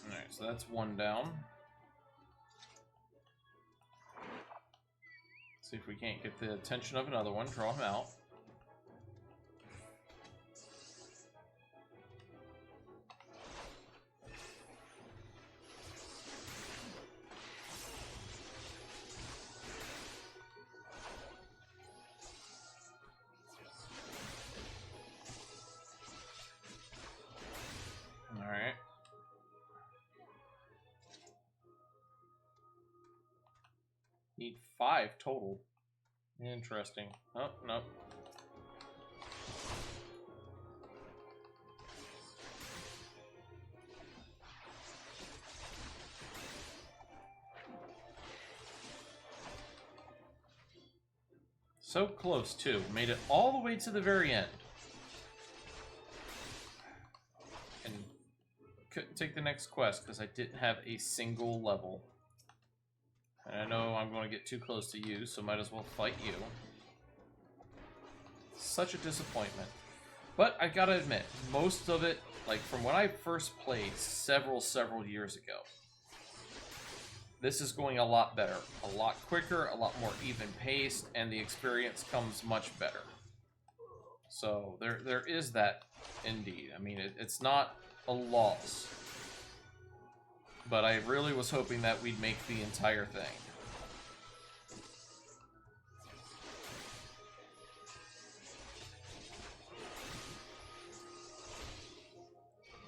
Alright, so that's one down. See if we can't get the attention of another one. Draw him out. Alright. Need 5 total. Interesting. Oh, no. So close, too. Made it all the way to the very end. And couldn't take the next quest because I didn't have a single level. And I know I'm going to get too close to you, so might as well fight you. Such a disappointment. But I gotta admit, most of it, like from when I first played several years ago, this is going a lot better. A lot quicker, a lot more even paced, and the experience comes much better. So there is that indeed. I mean, it's not a loss. But I really was hoping that we'd make the entire thing.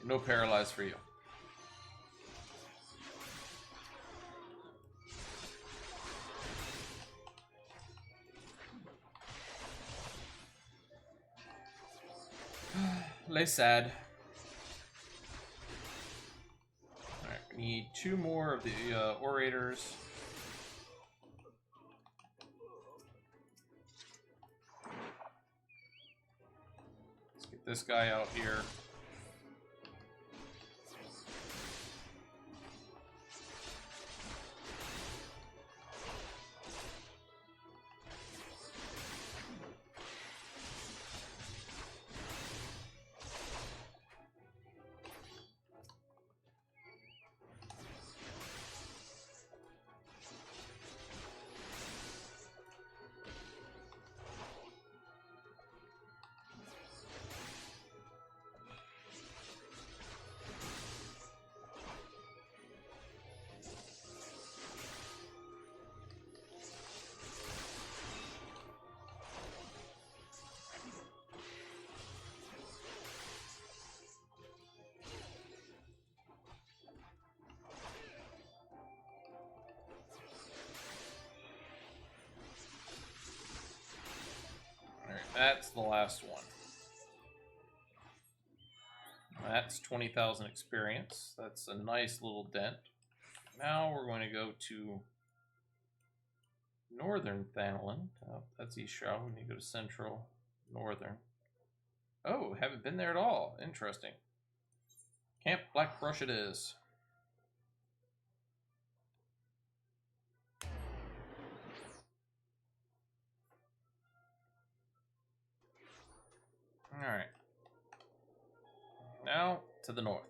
No paralyze for you. Lay sad. We need 2 more of the orators. Let's get this guy out here. That's the last one. That's 20,000 experience. That's a nice little dent. Now we're going to go to Northern Thanalan. Oh, that's East Shroud. We need to go to Central, Northern. Oh, haven't been there at all. Interesting. Camp Blackbrush it is. Alright. Now to the north.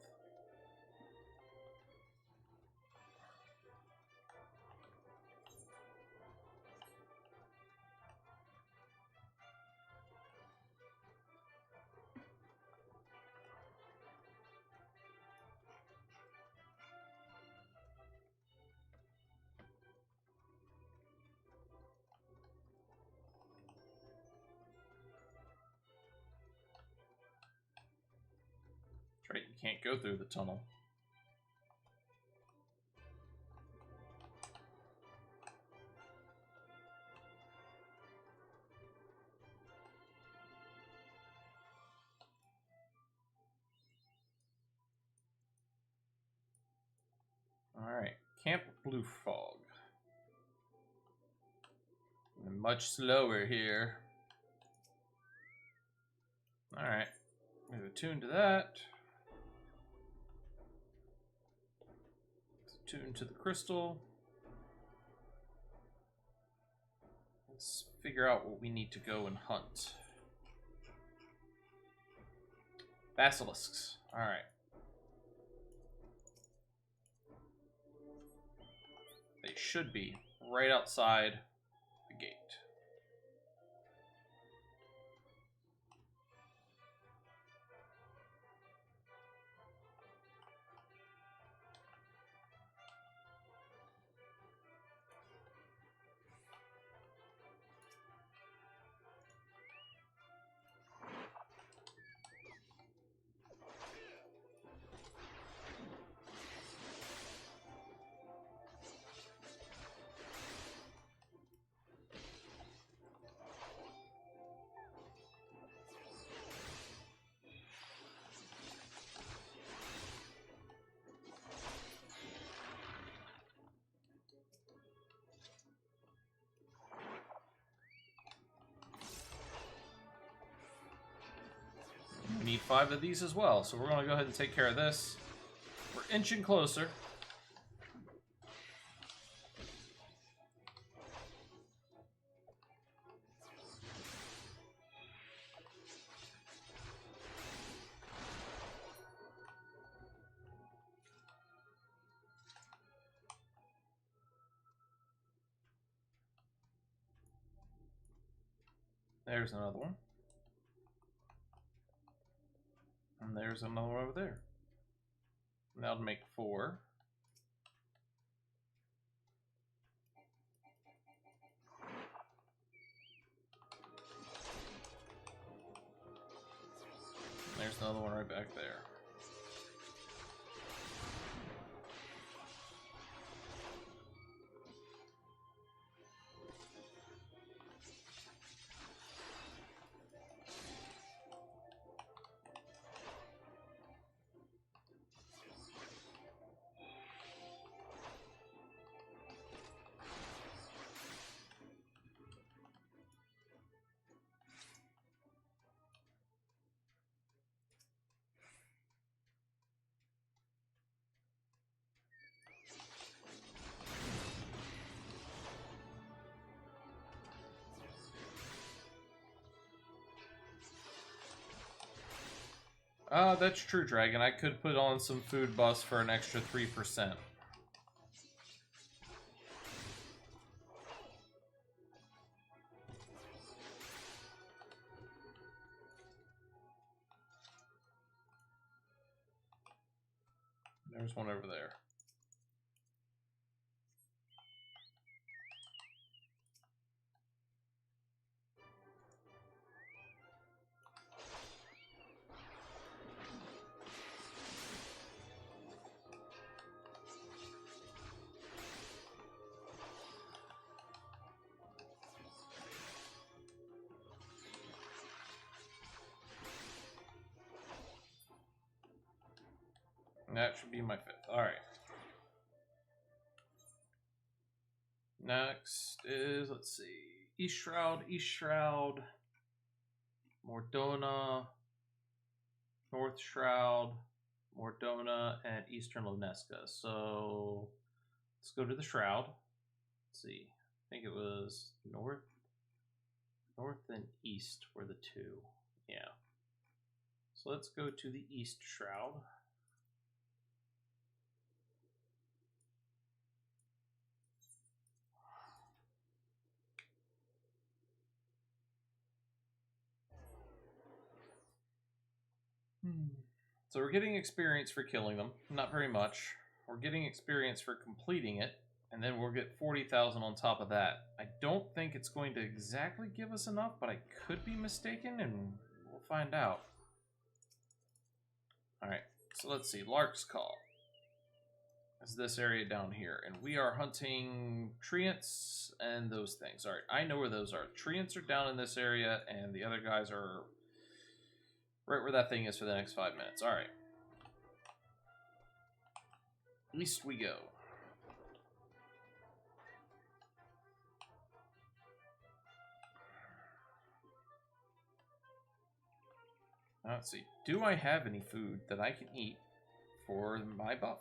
That's right, you can't go through the tunnel. Alright, Camp Blue Fog. And much slower here. Alright, we've attuned to that. Attune to the crystal. Let's figure out what we need to go and hunt. Basilisks. Alright. They should be right outside the gate. We need 5 of these as well, so we're going to go ahead and take care of this. We're inching closer. There's another one. And there's another one over there. And that'll make 4. And there's another one right back there. That's true, Dragon. I could put on some food buffs for an extra 3%. There's one over there. That should be my 5th. Alright. Next is, let's see, East Shroud, Mordona, North Shroud, Mordona, and Eastern Loneska. So let's go to the Shroud. Let's see. I think it was north and east were the 2. Yeah. So let's go to the East Shroud. So we're getting experience for killing them. Not very much. We're getting experience for completing it. And then we'll get 40,000 on top of that. I don't think it's going to exactly give us enough, but I could be mistaken, and we'll find out. Alright, so let's see. Lark's Call is this area down here. And we are hunting treants and those things. Alright, I know where those are. Treants are down in this area, and the other guys are right where that thing is for the next 5 minutes. Alright. East we go. Let's see. Do I have any food that I can eat for my buff?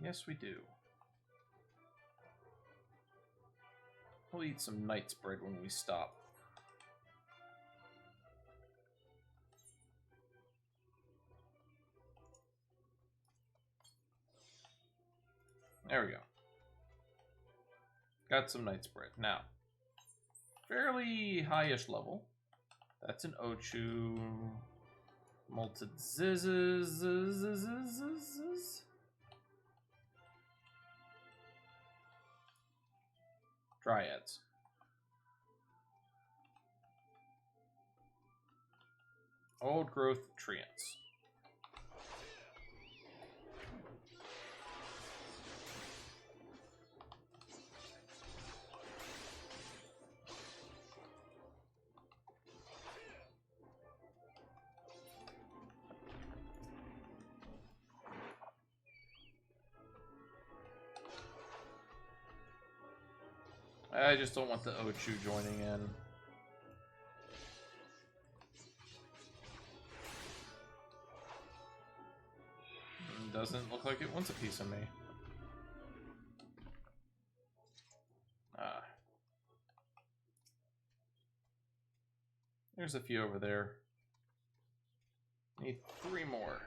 Yes, we do. We'll eat some night's bread when we stop. There we go. Got some night's bread. Now, fairly high-ish level. That's an Ochu. Malted zizzes. Dryads. Old growth treants. I just don't want the Ochu joining in. Doesn't look like it wants a piece of me. There's a few over there. Need 3 more.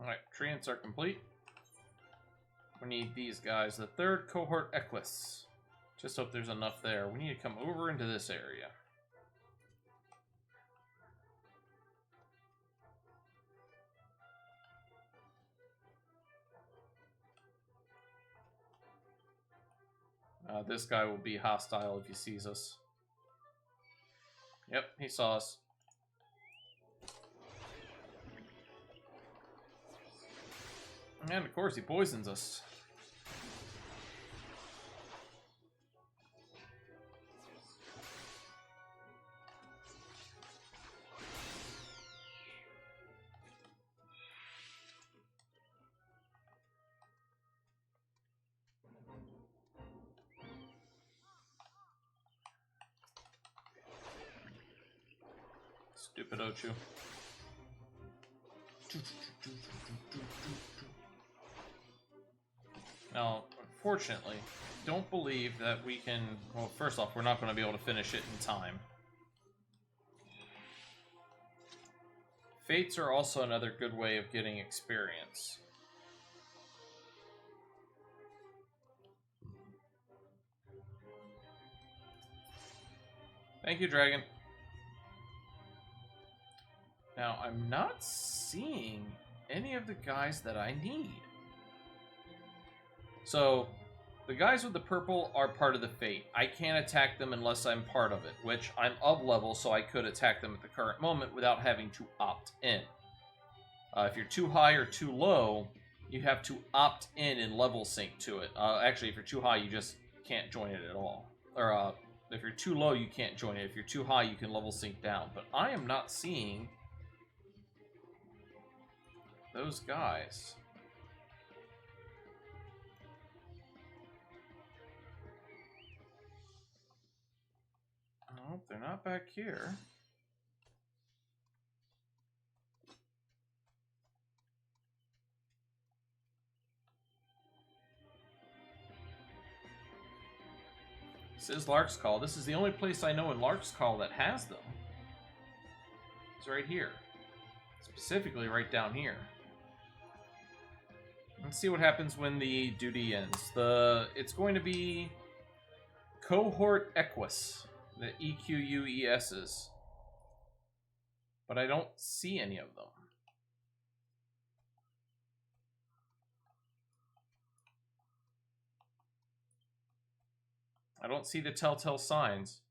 Alright, treants are complete. We need these guys. The 3rd cohort Equus. Just hope there's enough there. We need to come over into this area. This guy will be hostile if he sees us. Yep, he saw us. And of course he poisons us. Stupid Ochu. Now, unfortunately, don't believe that we can... Well, first off, we're not going to be able to finish it in time. Fates are also another good way of getting experience. Thank you, Dragon. Now, I'm not seeing any of the guys that I need. So, the guys with the purple are part of the Fate. I can't attack them unless I'm part of it, which I'm of level, so I could attack them at the current moment without having to opt in. If you're too high or too low, you have to opt in level sync to it. Actually, if you're too high, you just can't join it at all. Or if you're too low, you can't join it. If you're too high, you can level sync down. But I am not seeing those guys. Nope, they're not back here. This is Lark's Call. This is the only place I know in Lark's Call that has them. It's right here. Specifically right down here. Let's see what happens when the duty ends. It's going to be Cohort Equus. The EQUESs. But I don't see any of them. I don't see the telltale signs.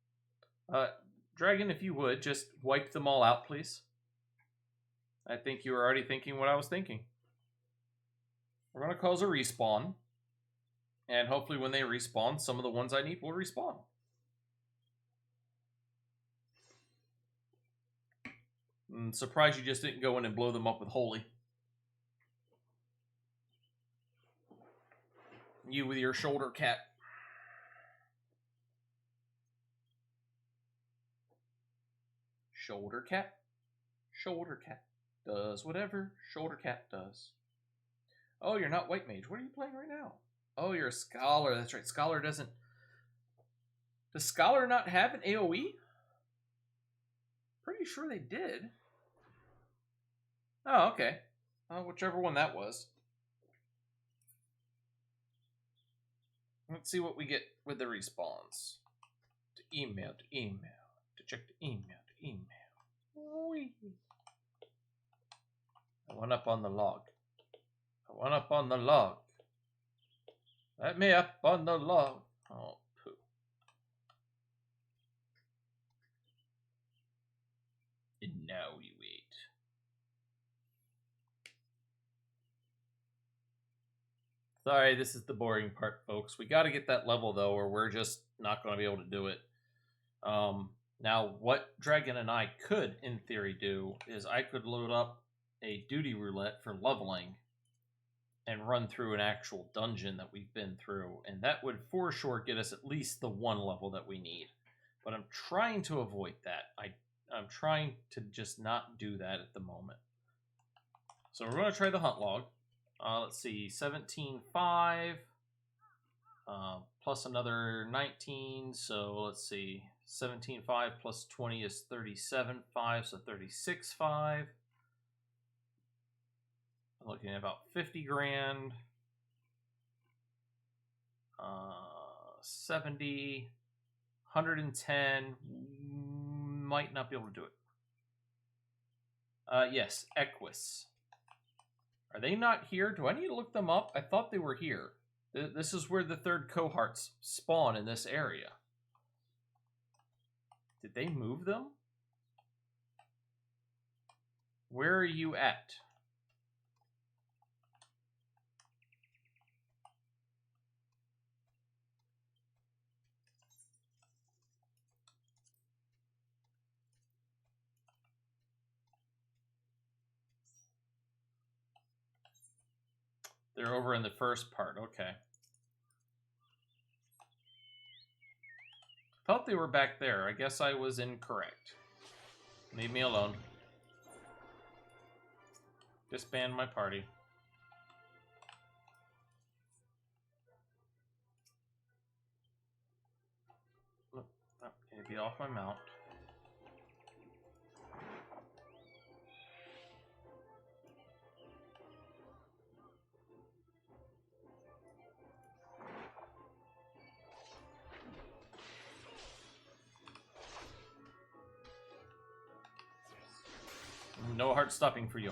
Dragon, if you would, just wipe them all out, please. I think you were already thinking what I was thinking. We're going to cause a respawn. And hopefully when they respawn, some of the ones I need will respawn. I'm surprised you just didn't go in and blow them up with Holy. You with your shoulder cap. Shoulder cap? Shoulder cap. Does whatever shoulder cap does. Oh, you're not White Mage. What are you playing right now? Oh, you're a Scholar. That's right. Scholar doesn't... Does Scholar not have an AoE? Pretty sure they did. Oh, okay. Whichever one that was. Let's see what we get with the respawns. To email, to email. To check the email, to email. Whee. I went up on the log. I went up on the log. Let me up on the log. Oh, poo. And now we wait. Sorry, this is the boring part, folks. We got to get that level, though, or we're just not going to be able to do it. Now, what Dragon and I could, in theory, do is I could load up a duty roulette for leveling and run through an actual dungeon that we've been through, and that would for sure get us at least the one level that we need. But I'm trying to avoid that. I'm trying to just not do that at the moment. So we're going to try the hunt log. Let's see, 17.5 plus another 19, so let's see, 17.5 plus 20 is 37.5, so 36.5. I'm looking at about 50 grand, 70, 110, might not be able to do it. Yes, Equus. Are they not here? Do I need to look them up? I thought they were here. This is where the third cohorts spawn in this area. Did they move them? Where are you at? They're over in the first part, okay. Thought they were back there. I guess I was incorrect. Leave me alone. Disband my party. Look, okay, be off my mount. No hard stopping for you.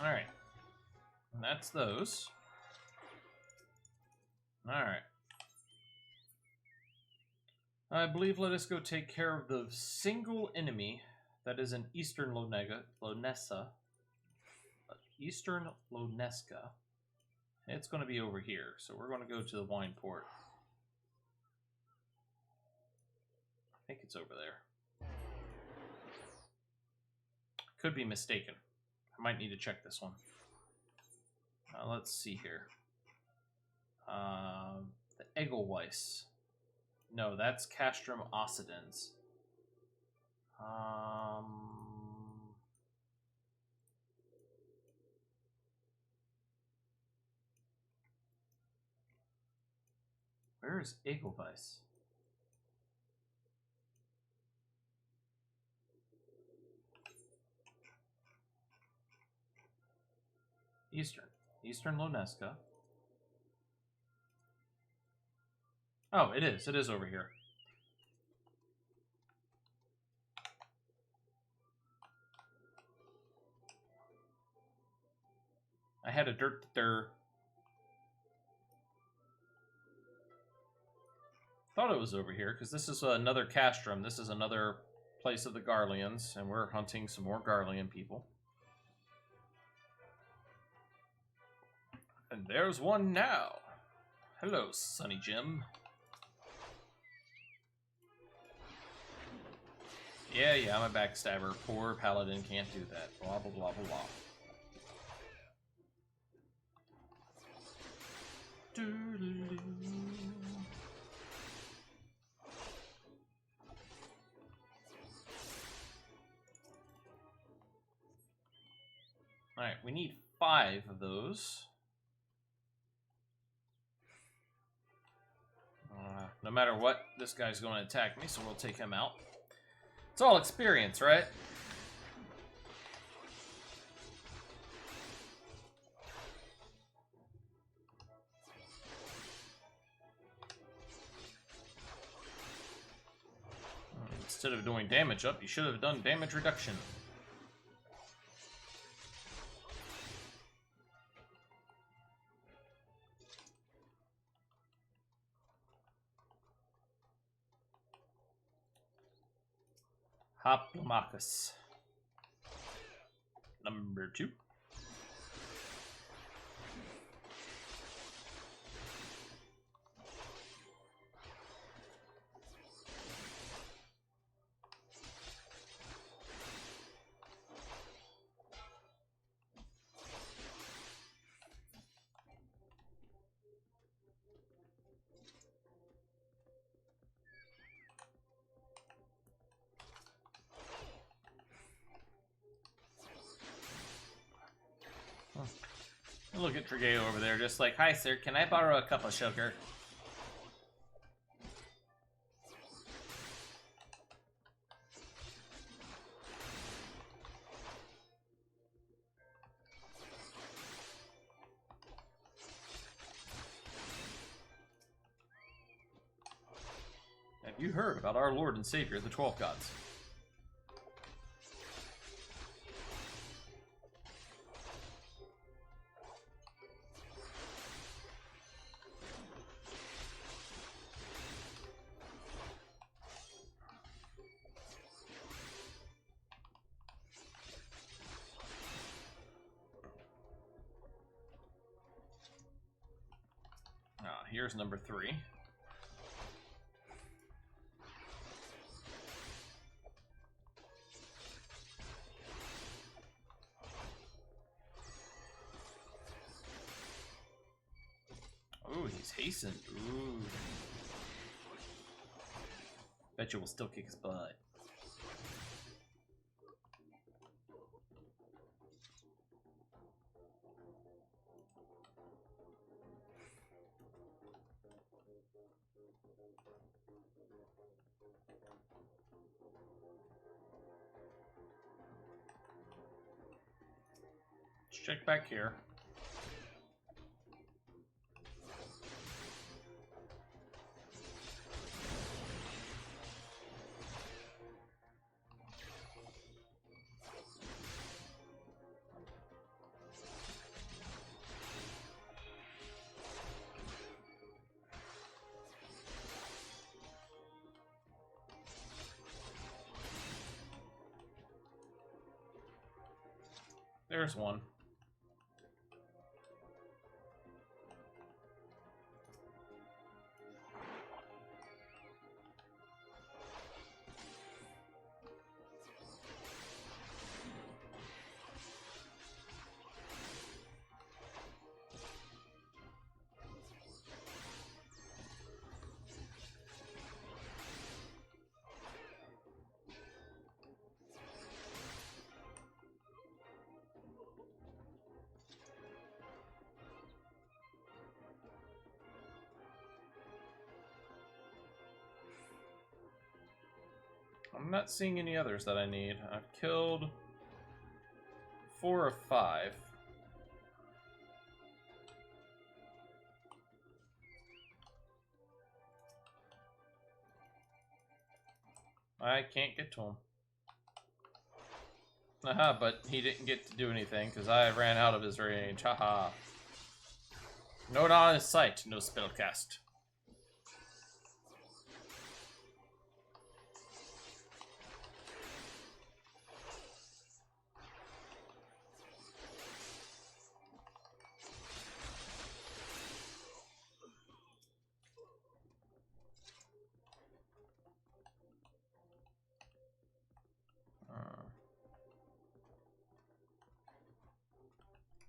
Alright. And that's those. Alright. I believe let us go take care of the single enemy that is in Eastern Lonessa. Eastern Loneska. It's going to be over here, so we're going to go to the wine port. I think it's over there. Could be mistaken. I might need to check this one. Let's see here. The Egelweiss. No, that's Castrum Occidens. Where is Egelweiss? Eastern Loneska. Oh, it is. It is over here. I had a dirt there. Thought it was over here, because this is another castrum. This is another place of the Garleans, and we're hunting some more Garlean people. And there's one now. Hello, Sonny Jim. Yeah, I'm a backstabber. Poor paladin can't do that. Blah, blah, blah, blah, blah. Alright, we need 5 of those. No matter what, this guy's going to attack me, so we'll take him out. It's all experience, right? Instead of doing damage up, you should have done damage reduction. Hoplomachus. Number 2. Look at Trigeo over there, just like, hi sir, can I borrow a cup of sugar? Have you heard about our Lord and Savior, the 12 Gods? Here's number 3. Ooh, he's hastened. Ooh. Bet you will still kick his butt. Let's check back here. There's one. I'm not seeing any others that I need. I've killed 4 of 5. I can't get to him. Haha, but he didn't get to do anything because I ran out of his range. Haha. No on his sight, no spell cast.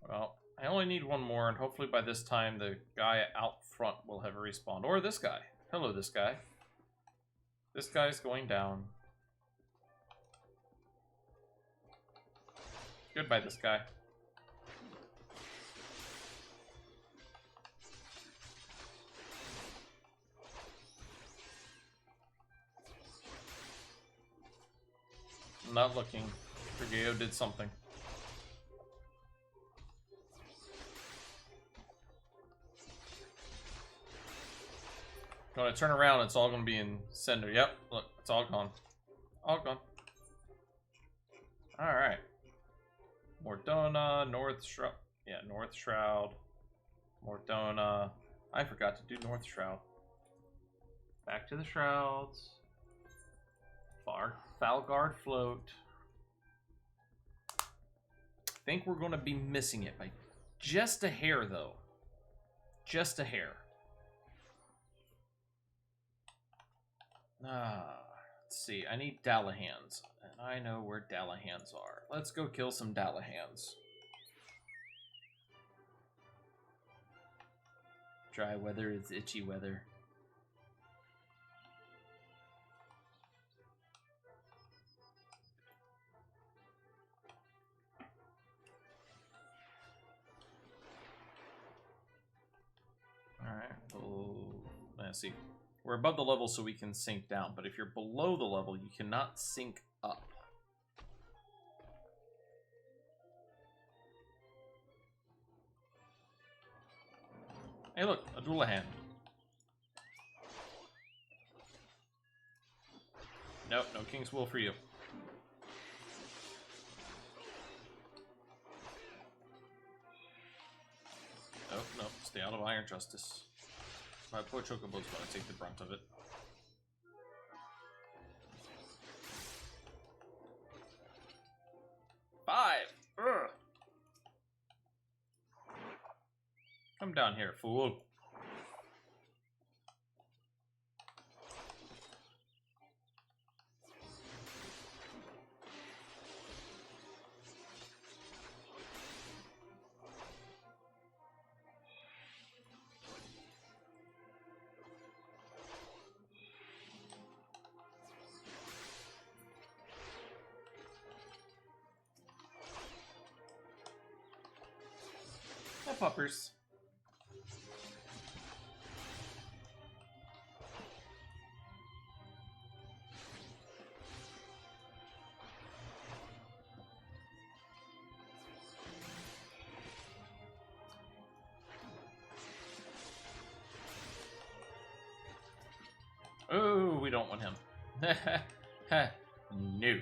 Well, I only need one more, and hopefully by this time the guy out front will have respawned. Or this guy. Hello, this guy. This guy's going down. Goodbye, this guy. I'm not looking. Trigeo did something. When I turn around, it's all going to be in Cinder. Yep, look, it's all gone. All gone. Alright. Mordona, North Shroud. Yeah, North Shroud. Mordona. I forgot to do North Shroud. Back to the Shrouds. Falguard Float. I think we're going to be missing it by just a hair, though. Just a hair. Let's see. I need Dalahans, and I know where Dalahans are. Let's go kill some Dalahans. Dry weather is itchy weather. Alright, let's see. We're above the level so we can sink down, but if you're below the level, you cannot sink up. Hey look, a Dullahan. Nope, no King's Will for you. Nope, nope, stay out of Iron Justice. My poor Chocobo's gonna take the brunt of it. Five! Ugh. Come down here, fool. Puppers. don't want him. No.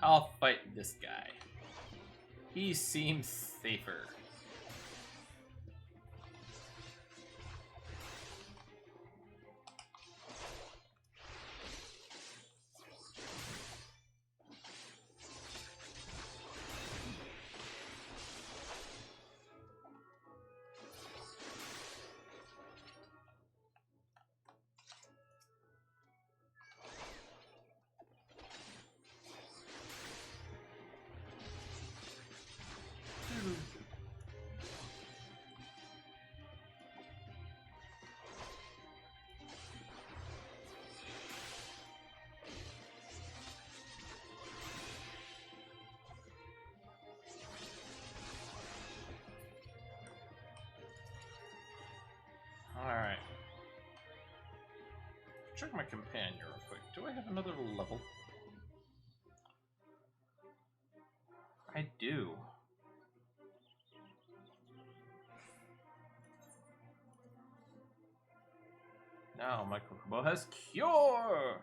I'll fight this guy. He seems safer. Alright. Check my companion real quick. Do I have another level? I do. Now my Kokobo has Cure!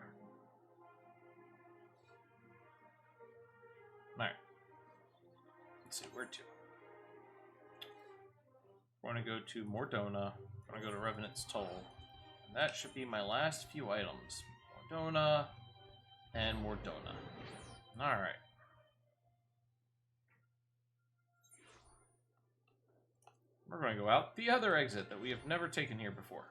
Alright. Let's see, where to? We're going to go to Mordona. I'm going to go to Revenant's Toll. And that should be my last few items. Mordona and Mordona. Alright. We're going to go out the other exit that we have never taken here before.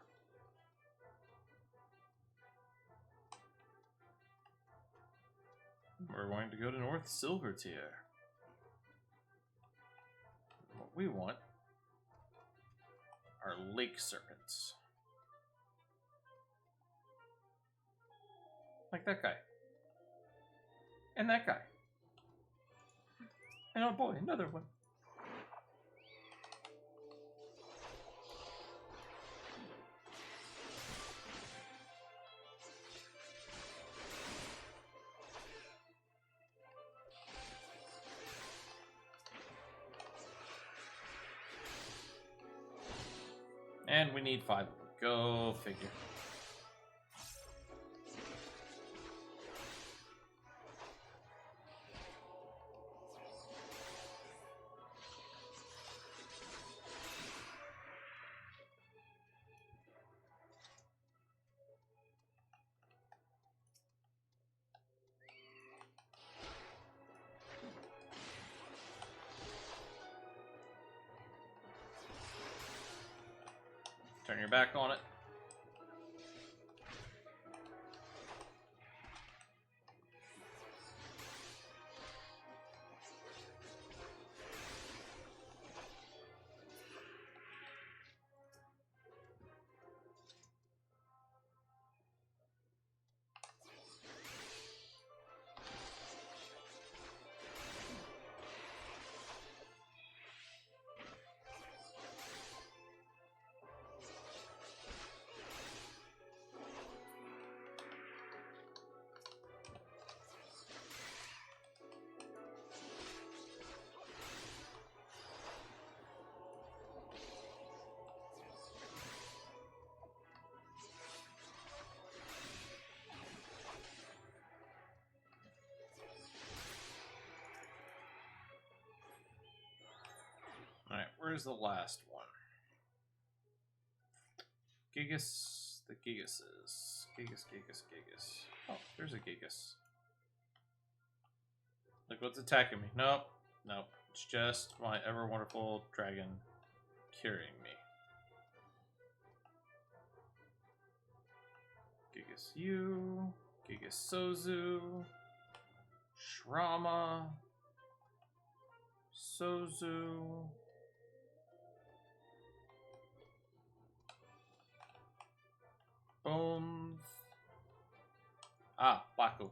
We're going to go to North Silvertier. What we want are lake serpents. Like that guy. And that guy. And oh boy, another one. And we need 5 of them. Go figure. Turn your back on it. Alright, where's the last one? Gigas, the Gigases. Gigas. Oh, there's a Gigas. Look what's attacking me. Nope. It's just my ever wonderful dragon curing me. Gigas you, Gigas Sozu, Shrama, Sozu. Bones. Ah, Baku.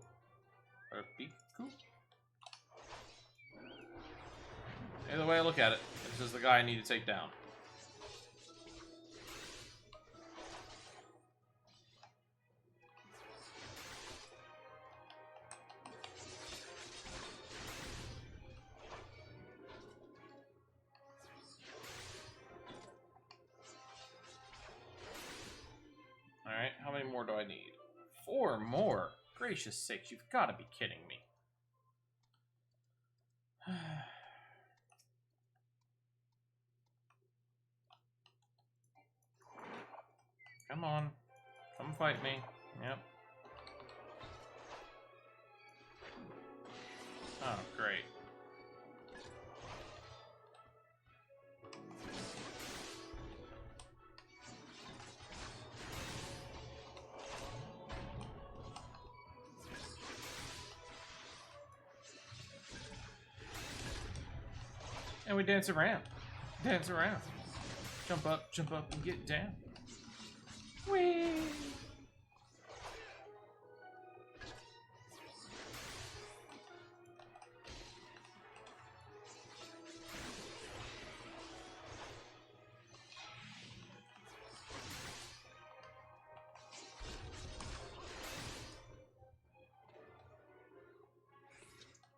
Or Biku? Either way I look at it, this is the guy I need to take down. do I need? 4 more? Gracious sakes, you've got to be kidding me. Come on. Come fight me. Yep. Oh, great. And we dance around. Dance around. Jump up, and get down. Whee!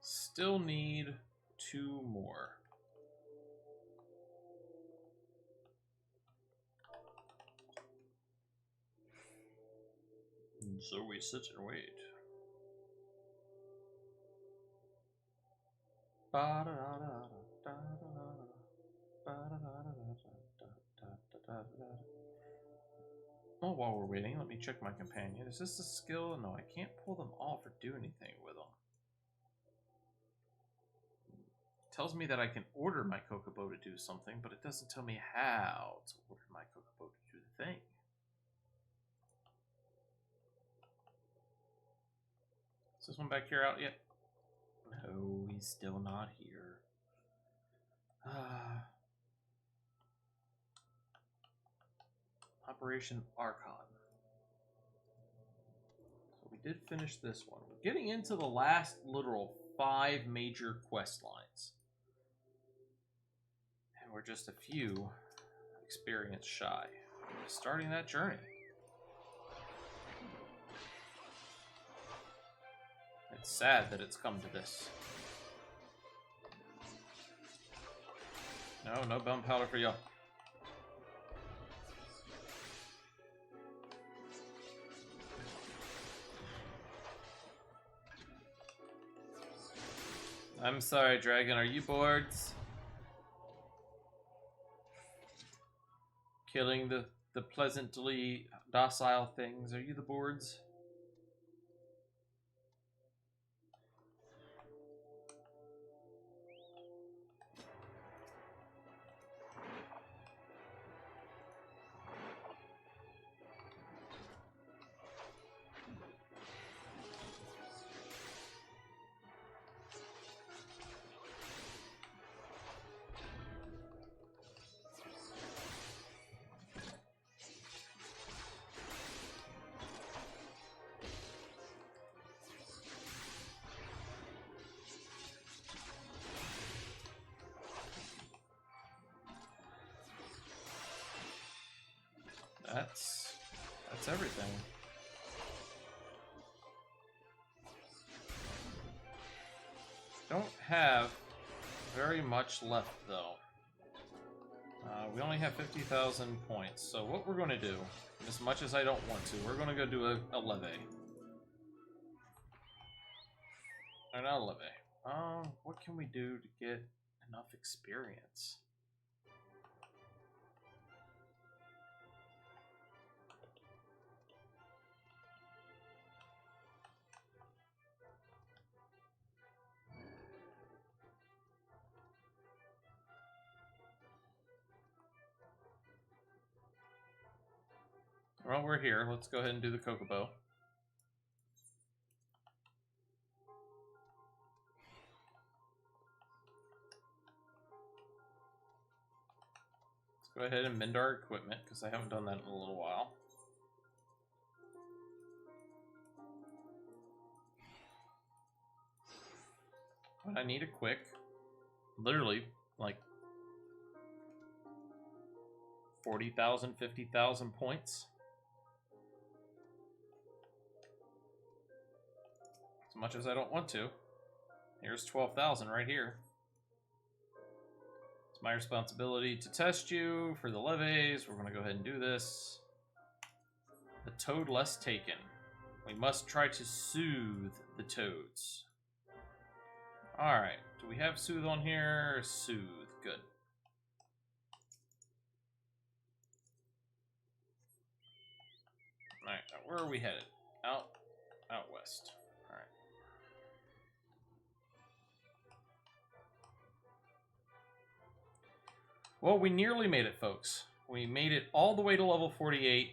Still need 2 more. And so we sit and wait. Oh, while we're waiting, let me check my companion. Is this a skill? No, I can't pull them off or do anything with them. It tells me that I can order my Kokobo to do something, but it doesn't tell me how to order my Kokobo to do the thing. Is this one back here out yet? No, he's still not here. Operation Archon. So we did finish this one. We're getting into the last literal 5 major quest lines. And we're just a few experience shy. Starting that journey. It's sad that it's come to this. No, no gunpowder for y'all. I'm sorry, Dragon. Are you boards? Killing the pleasantly docile things. Are you the boards? That's everything. Don't have very much left though. We only have 50,000 points. So what we're going to do, as much as I don't want to, we're going to go do a leve. Or not a leve. What can we do to get enough experience? Well, we're here. Let's go ahead and do the Kokobo. Let's go ahead and mend our equipment, because I haven't done that in a little while. But I need a quick, literally, like 40,000, 50,000 points. As much as I don't want to. Here's 12,000 right here. It's my responsibility to test you for the leves. We're going to go ahead and do this. The toad less taken. We must try to soothe the toads. Alright, do we have soothe on here? Soothe, good. Alright, where are we headed? Out west. Alright. Well, we nearly made it, folks. We made it all the way to level 48,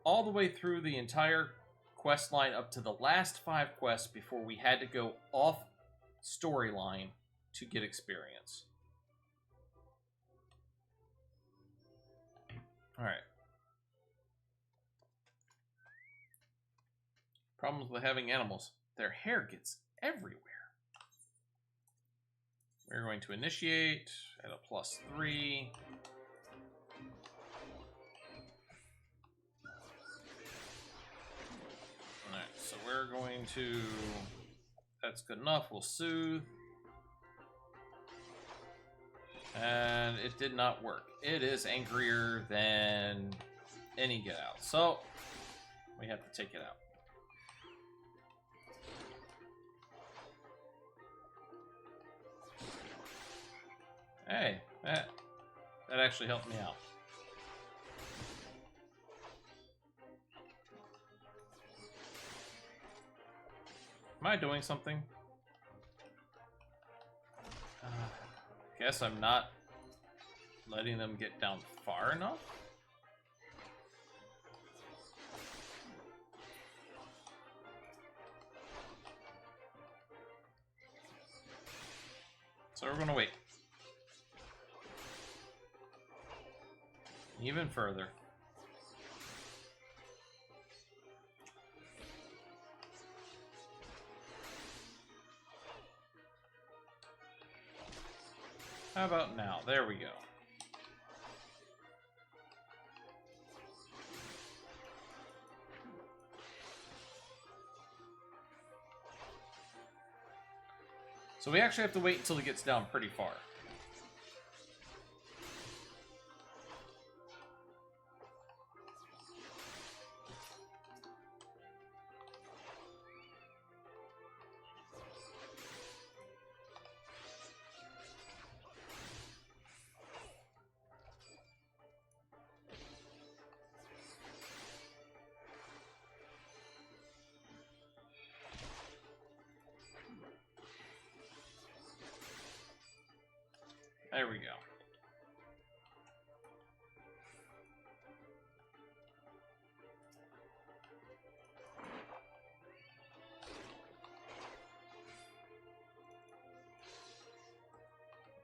all the way through the entire quest line up to the last 5 quests before we had to go off storyline to get experience. Alright. Problems with having animals. Their hair gets everywhere. We're going to initiate at a +3. Alright, so we're going to... That's good enough. We'll soothe. And it did not work. It is angrier than any get out. So, we have to take it out. Hey, that actually helped me out. Am I doing something? Guess I'm not letting them get down far enough? So we're gonna wait. Even further. How about now? There we go. So we actually have to wait until it gets down pretty far. There we go.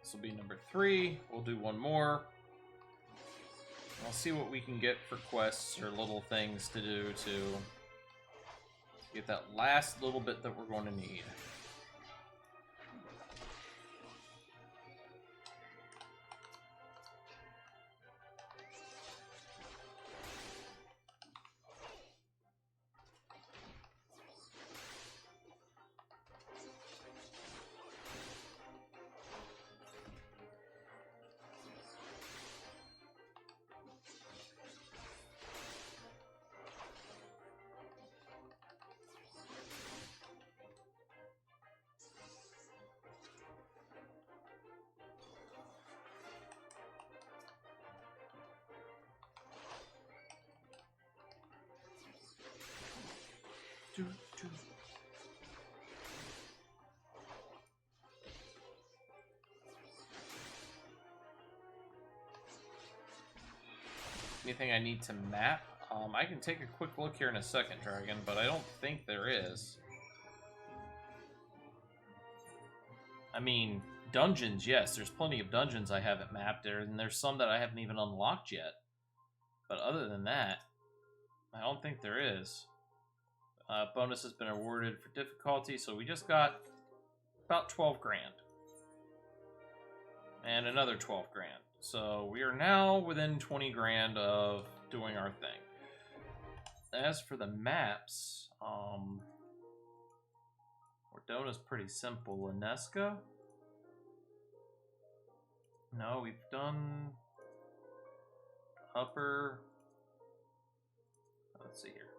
This will be number 3. We'll do one more. I'll see what we can get for quests or little things to do to get that last little bit that we're going to need. Anything I need to map? I can take a quick look here in a second, Dragon, but I don't think there is. I mean, dungeons, yes, there's plenty of dungeons I haven't mapped there, and there's some that I haven't even unlocked yet. But other than that, I don't think there is. Bonus has been awarded for difficulty, so we just got about 12 grand. And another 12 grand. So we are now within 20 grand of doing our thing. As for the maps, Ordona's pretty simple. Linesca? No, we've done Upper Let's see here.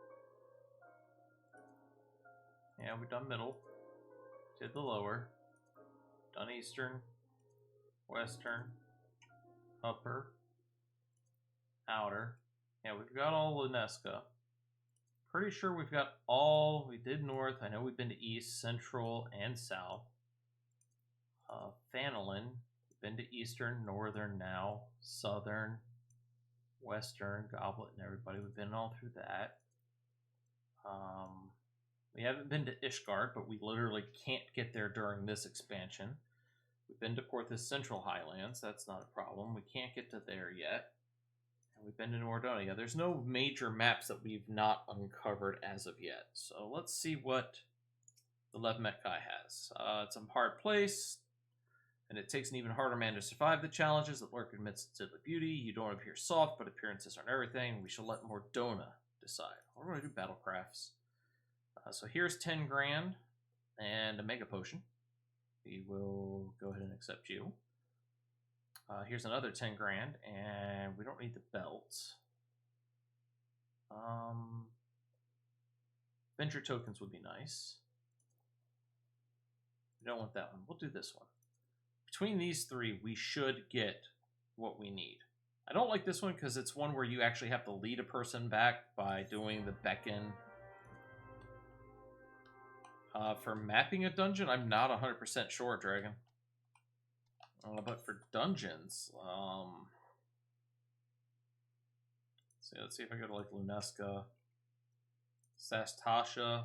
Yeah, we've done middle. Did the lower. Done eastern. Western. Upper. Outer. Yeah, we've got all Lunesca. Pretty sure we've got all. We did north. I know we've been to east, central, and south. Fanolin. We've been to eastern, northern now, southern, western, Goblet, and everybody. We've been all through that. We haven't been to Ishgard, but we literally can't get there during this expansion. We've been to Porthos Central Highlands. That's not a problem. We can't get to there yet. And we've been to Nordonia. There's no major maps that we've not uncovered as of yet. So let's see what the Lev Metkai has. It's a hard place, and it takes an even harder man to survive the challenges that lurk amidst its deadly beauty. You don't appear soft, but appearances aren't everything. We shall let Mordona decide. We're going to do Battlecrafts. So here's 10 grand and a Mega Potion. We will go ahead and accept you. Here's another 10 grand, and we don't need the belt. Venture tokens would be nice. We don't want that one. We'll do this one. Between these three, we should get what we need. I don't like this one because it's one where you actually have to lead a person back by doing the beckon. For mapping a dungeon, I'm not 100% sure, Dragon. But for dungeons, let's see if I go to like Lunesca, Sashtasha.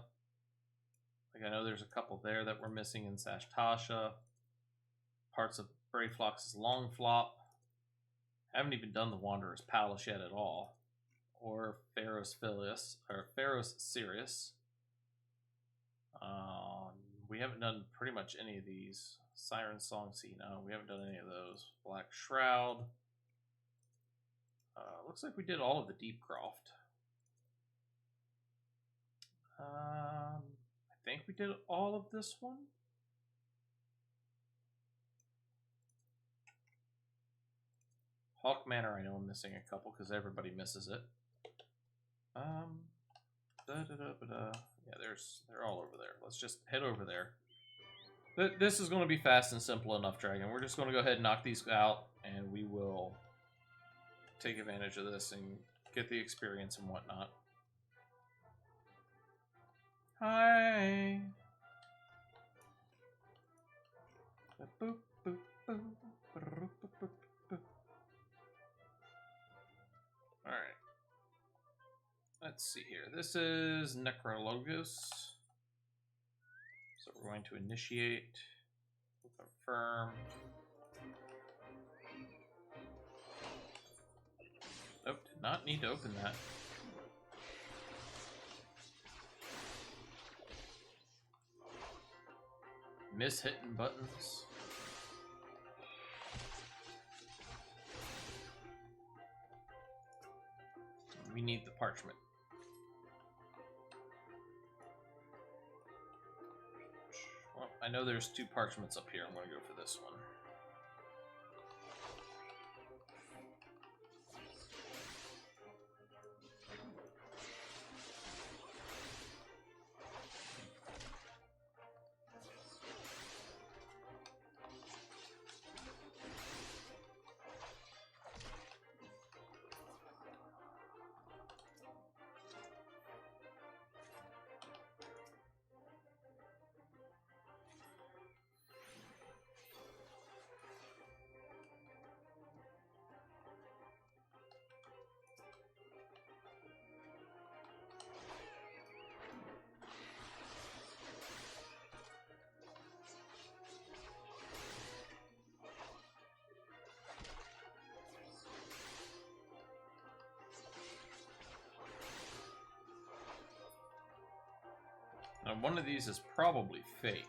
Like I know there's a couple there that we're missing in Sashtasha. Parts of Brayflox's Long Flop. Haven't even done the Wanderer's Palace yet at all, or Pharaoh's Philius or Pharaoh's Sirius. We haven't done pretty much any of these. Siren Song Sea, no, we haven't done any of those. Black Shroud. Looks like we did all of the Deepcroft. I think we did all of this one. Hawk Manor, I know I'm missing a couple because everybody misses it. Yeah, they're all over there. Let's just head over there. This is going to be fast and simple enough, Dragon. We're just going to go ahead and knock these out, and we will take advantage of this and get the experience and whatnot. Hi. Alright. Let's see here. This is Necrologos. So we're going to initiate, confirm. Nope, did not need to open that. Miss hitting buttons. We need the parchment. Well, I know there's 2 parchments up here. I'm going to go for this one. Now, one of these is probably fake.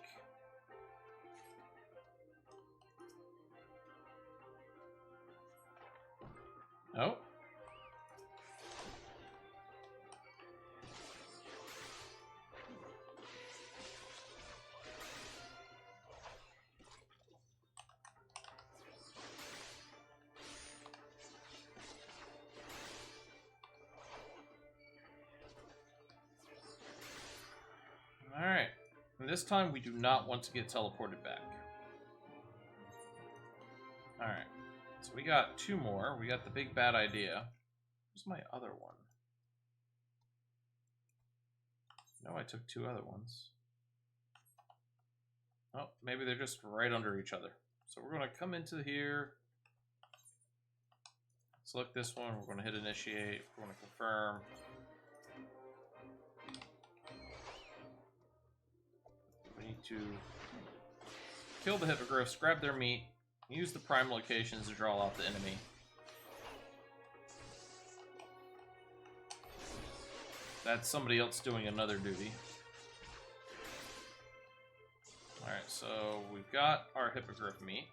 Oh. And this time we do not want to get teleported back. Alright. So we got 2 more. We got the big bad idea. Where's my other one? No, I took 2 other ones. Oh, maybe they're just right under each other. So we're going to come into here. Select this one. We're going to hit initiate. We're going to confirm. We need to kill the hippogriffs, grab their meat, use the prime locations to draw out the enemy. That's somebody else doing another duty. Alright, so we've got our hippogriff meat.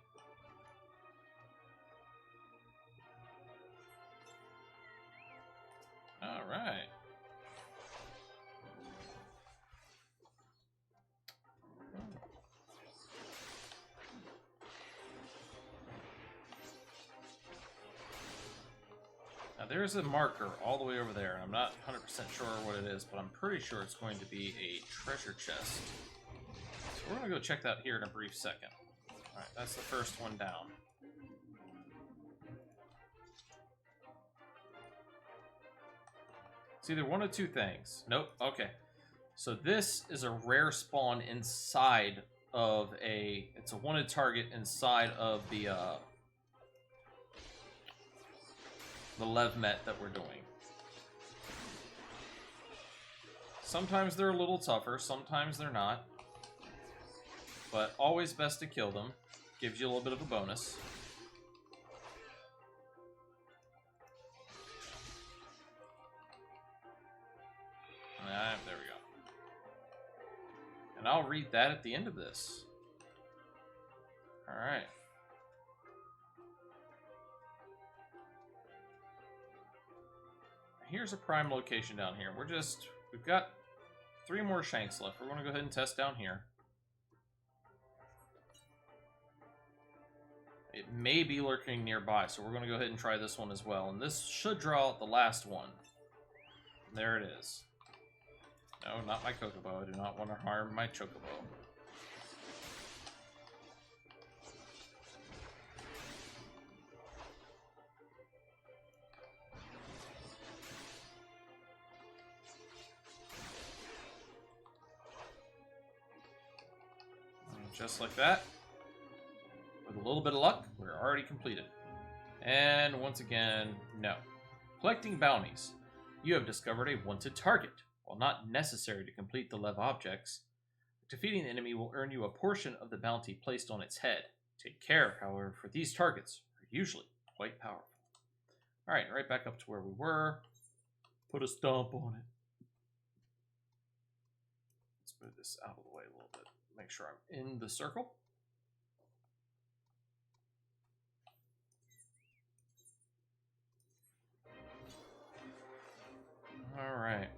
Alright. Now there's a marker all the way over there, and I'm not 100% sure what it is, but I'm pretty sure it's going to be a treasure chest. So we're going to go check that here in a brief second. Alright, that's the first one down. It's either one of 2 things. Nope, okay. So this is a rare spawn inside of a... It's a wanted target inside of the Levmet that we're doing. Sometimes they're a little tougher, sometimes they're not. But always best to kill them. Gives you a little bit of a bonus. There we go. And I'll read that at the end of this. Alright. Here's a prime location down here. We've got 3 more shanks left. We're going to go ahead and test down here. It may be lurking nearby, so we're going to go ahead and try this one as well. And this should draw out the last one. There it is. No, not my chocobo. I do not want to harm my chocobo. Just like that. With a little bit of luck, we're already completed. And once again, no. Collecting bounties. You have discovered a wanted target. While not necessary to complete the Lev objects, defeating the enemy will earn you a portion of the bounty placed on its head. Take care, however, for these targets are usually quite powerful. Alright, right back up to where we were. Put a stomp on it. Let's move this out of the way a little bit. Make sure I'm in the circle. Alright.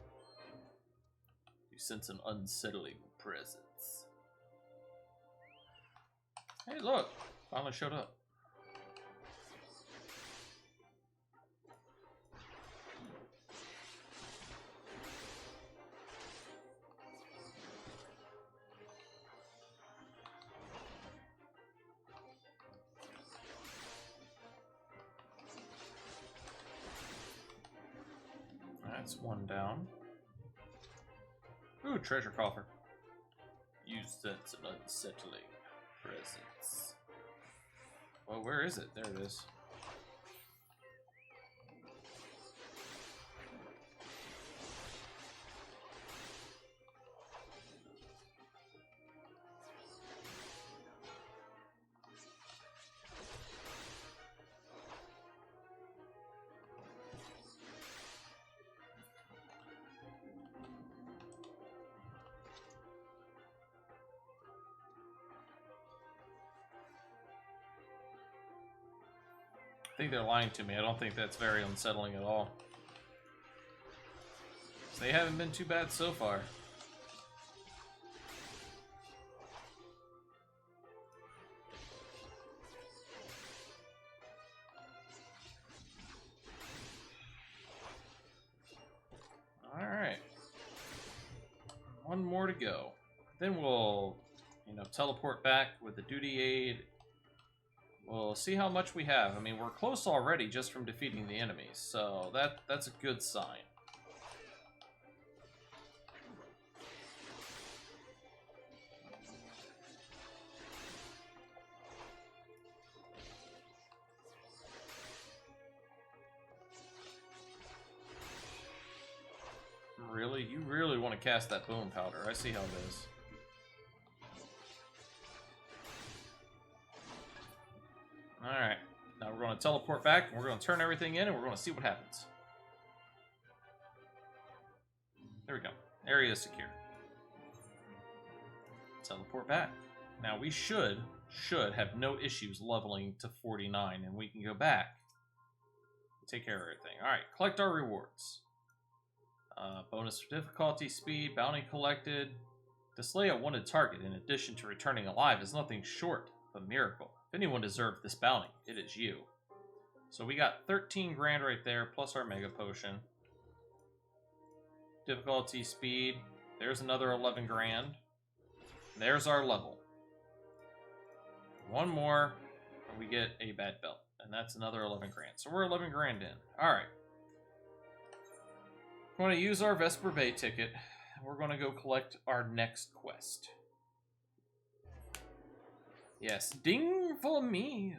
You sense an unsettling presence. Hey, look! Finally showed up. That's one down. Ooh, treasure coffer. You sense an unsettling presence. Well, where is it? There it is. I think they're lying to me. I don't think that's very unsettling at all. They haven't been too bad so far. Alright. One more to go. then we'll, teleport back with the duty aid. We'll see how much we have. I mean, we're close already just from defeating the enemies, so that's a good sign. Really? You really want to cast that bone powder. I see how it is. Alright. Now we're going to teleport back, and we're going to turn everything in, and we're going to see what happens. There we go. Area is secure. Teleport back. Now we should have no issues leveling to 49, and we can go back. Take care of everything. Alright, collect our rewards. Bonus for difficulty, speed, bounty collected. To slay a wanted target in addition to returning alive is nothing short of a miracle. If anyone deserved this bounty, it is you. So we got 13 grand right there, plus our mega potion. Difficulty, speed. There's another 11 grand. There's our level. One more, and we get a bad belt. And that's another 11 grand. So we're 11 grand in. Alright. We're going to use our Vesper Bay ticket. And we're going to go collect our next quest. Yes, ding for me.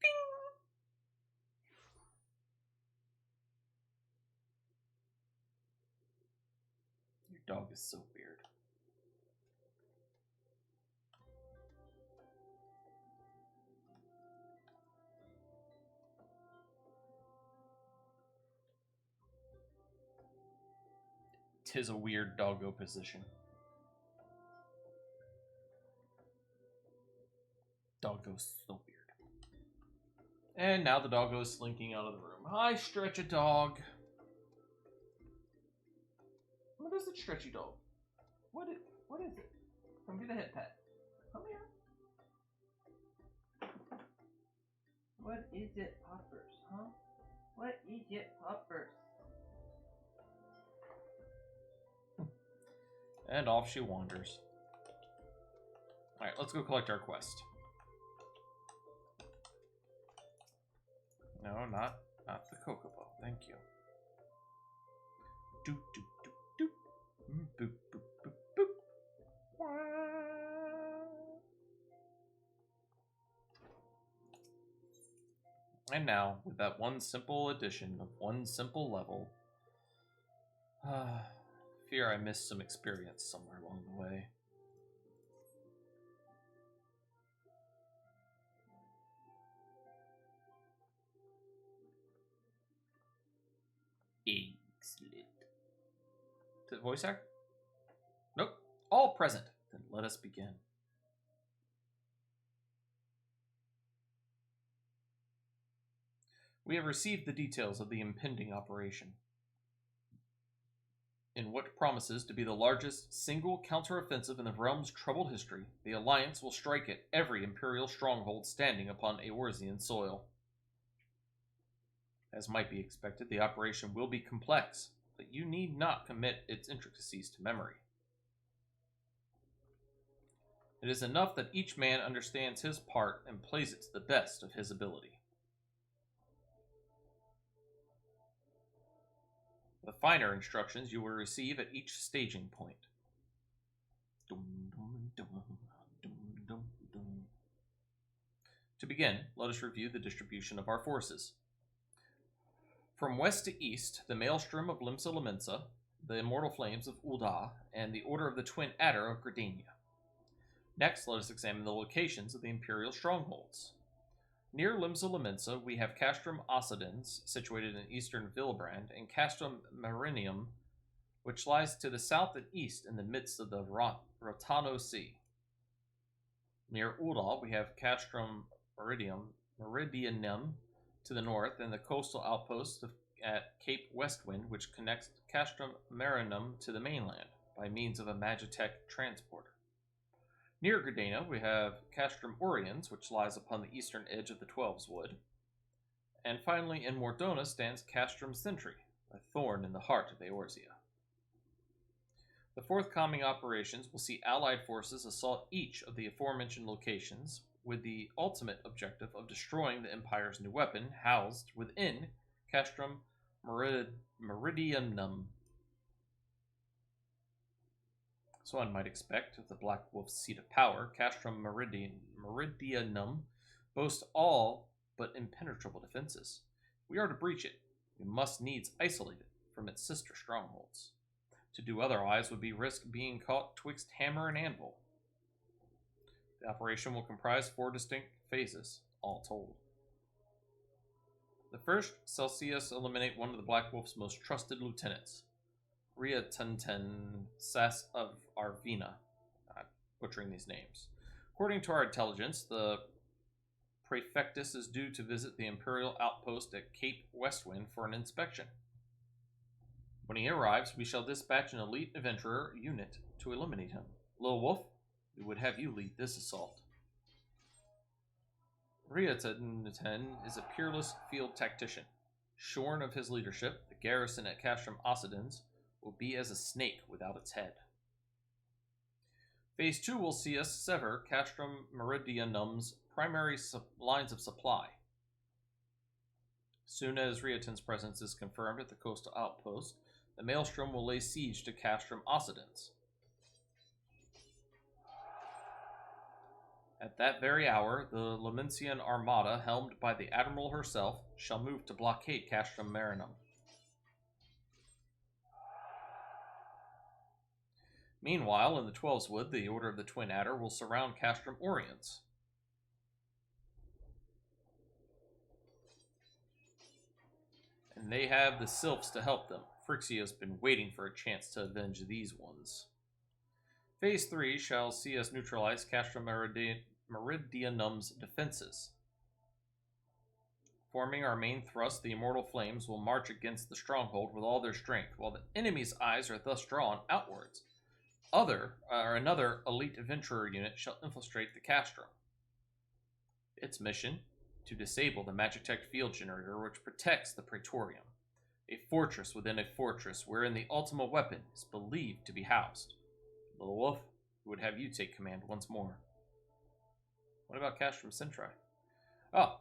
Ding. Your dog is so weird. Tis a weird doggo position. Doggo's so weird. And now the doggo is slinking out of the room. Hi, Stretch a Dog. What is it, Stretchy Dog? What is it? Come get a head pat. Come here. What is it, Poppers, huh? What is it, Poppers? And off she wanders. Alright, let's go collect our quest. No, not the Chocobo. Thank you. Doop, doop, doop, doop. Boop, boop, boop, boop. Wah. And now, with that one simple addition of one simple level, fear I missed some experience somewhere along the way. Excellent. To the voice actor? Nope. All present. Then let us begin. We have received the details of the impending operation. In what promises to be the largest single counteroffensive in the realm's troubled history, the Alliance will strike at every Imperial stronghold standing upon Eorzean soil. As might be expected, the operation will be complex, but you need not commit its intricacies to memory. It is enough that each man understands his part and plays it to the best of his ability. The finer instructions you will receive at each staging point. To begin, let us review the distribution of our forces. From west to east, the Maelstrom of Limsa Lominsa, the Immortal Flames of Ulda, and the Order of the Twin Adder of Gridania. Next, let us examine the locations of the Imperial strongholds. Near Limsa Lominsa, we have Castrum Ossidens, situated in eastern Villebrand, and Castrum Marinium, which lies to the south and east in the midst of the Rotano Sea. Near Ulda, we have Castrum Meridianum to the north, and the coastal outpost at Cape Westwind, which connects Castrum Marinum to the mainland by means of a Magitech transporter. Near Gridania, we have Castrum Oriens, which lies upon the eastern edge of the Twelves Wood. And finally, in Mordona stands Castrum Sentry, a thorn in the heart of Eorzea. The forthcoming operations will see Allied forces assault each of the aforementioned locations with the ultimate objective of destroying the Empire's new weapon housed within Castrum Meridianum. So one might expect, with the Black Wolf's seat of power, Castrum Meridianum boasts all but impenetrable defenses. If we are to breach it, we must needs isolate it from its sister strongholds. To do otherwise would be risk being caught twixt hammer and anvil. The operation will comprise 4 distinct phases, all told. The first shall see us eliminate one of the Black Wolf's most trusted lieutenants, Riatunten Sas of Arvina. I'm butchering these names. According to our intelligence, the Prefectus is due to visit the Imperial outpost at Cape Westwind for an inspection. When he arrives, we shall dispatch an elite adventurer unit to eliminate him. Lil Wolf, we would have you lead this assault. Riatunten is a peerless field tactician. Shorn of his leadership, the garrison at Castrum Occidens will be as a snake without its head. Phase 2 will see us sever Castrum Meridianum's primary lines of supply. Soon as Riatun's presence is confirmed at the coastal outpost, the Maelstrom will lay siege to Castrum Occidens. At that very hour, the Lamentian armada, helmed by the Admiral herself, shall move to blockade Castrum Marinum. Meanwhile, in the Twelveswood, the Order of the Twin Adder will surround Castrum Oriens. And they have the Sylphs to help them. Phrixio's been waiting for a chance to avenge these ones. Phase 3 shall see us neutralize Castrum Meridianum's defenses. Forming our main thrust, the Immortal Flames will march against the stronghold with all their strength, while the enemy's eyes are thus drawn outwards. Another elite adventurer unit shall infiltrate the castrum. Its mission, to disable the Magitech field generator which protects the Praetorium, a fortress within a fortress wherein the Ultima weapon is believed to be housed. Little Wolf, we would have you take command once more. What about Castrum Centri?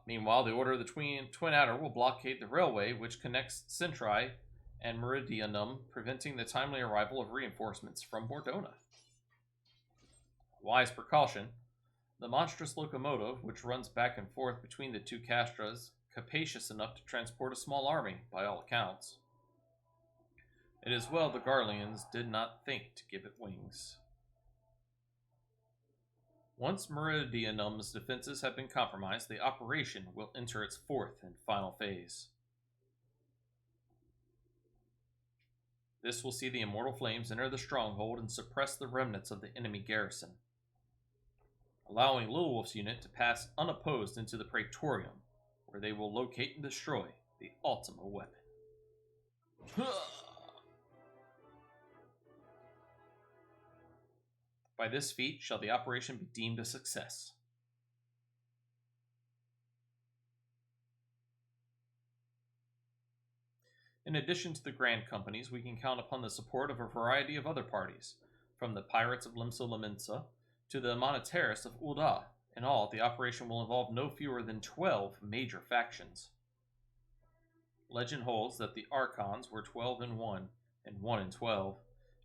Meanwhile, the Order of the Twin Adder will blockade the railway which connects Centri and Meridianum, preventing the timely arrival of reinforcements from Mordona. Wise precaution, the monstrous locomotive, which runs back and forth between the two castras, capacious enough to transport a small army, by all accounts. It is well the Garleans did not think to give it wings. Once Meridianum's defenses have been compromised, the operation will enter its 4th and final phase. This will see the Immortal Flames enter the stronghold and suppress the remnants of the enemy garrison, allowing Little Wolf's unit to pass unopposed into the Praetorium, where they will locate and destroy the Ultima weapon. By this feat shall the operation be deemed a success. In addition to the Grand Companies, we can count upon the support of a variety of other parties, from the Pirates of Limsa Laminsa to the Monetaris of Ulda. In all, the operation will involve no fewer than 12 major factions. Legend holds that the Archons were 12 in 1 and 1 in 12.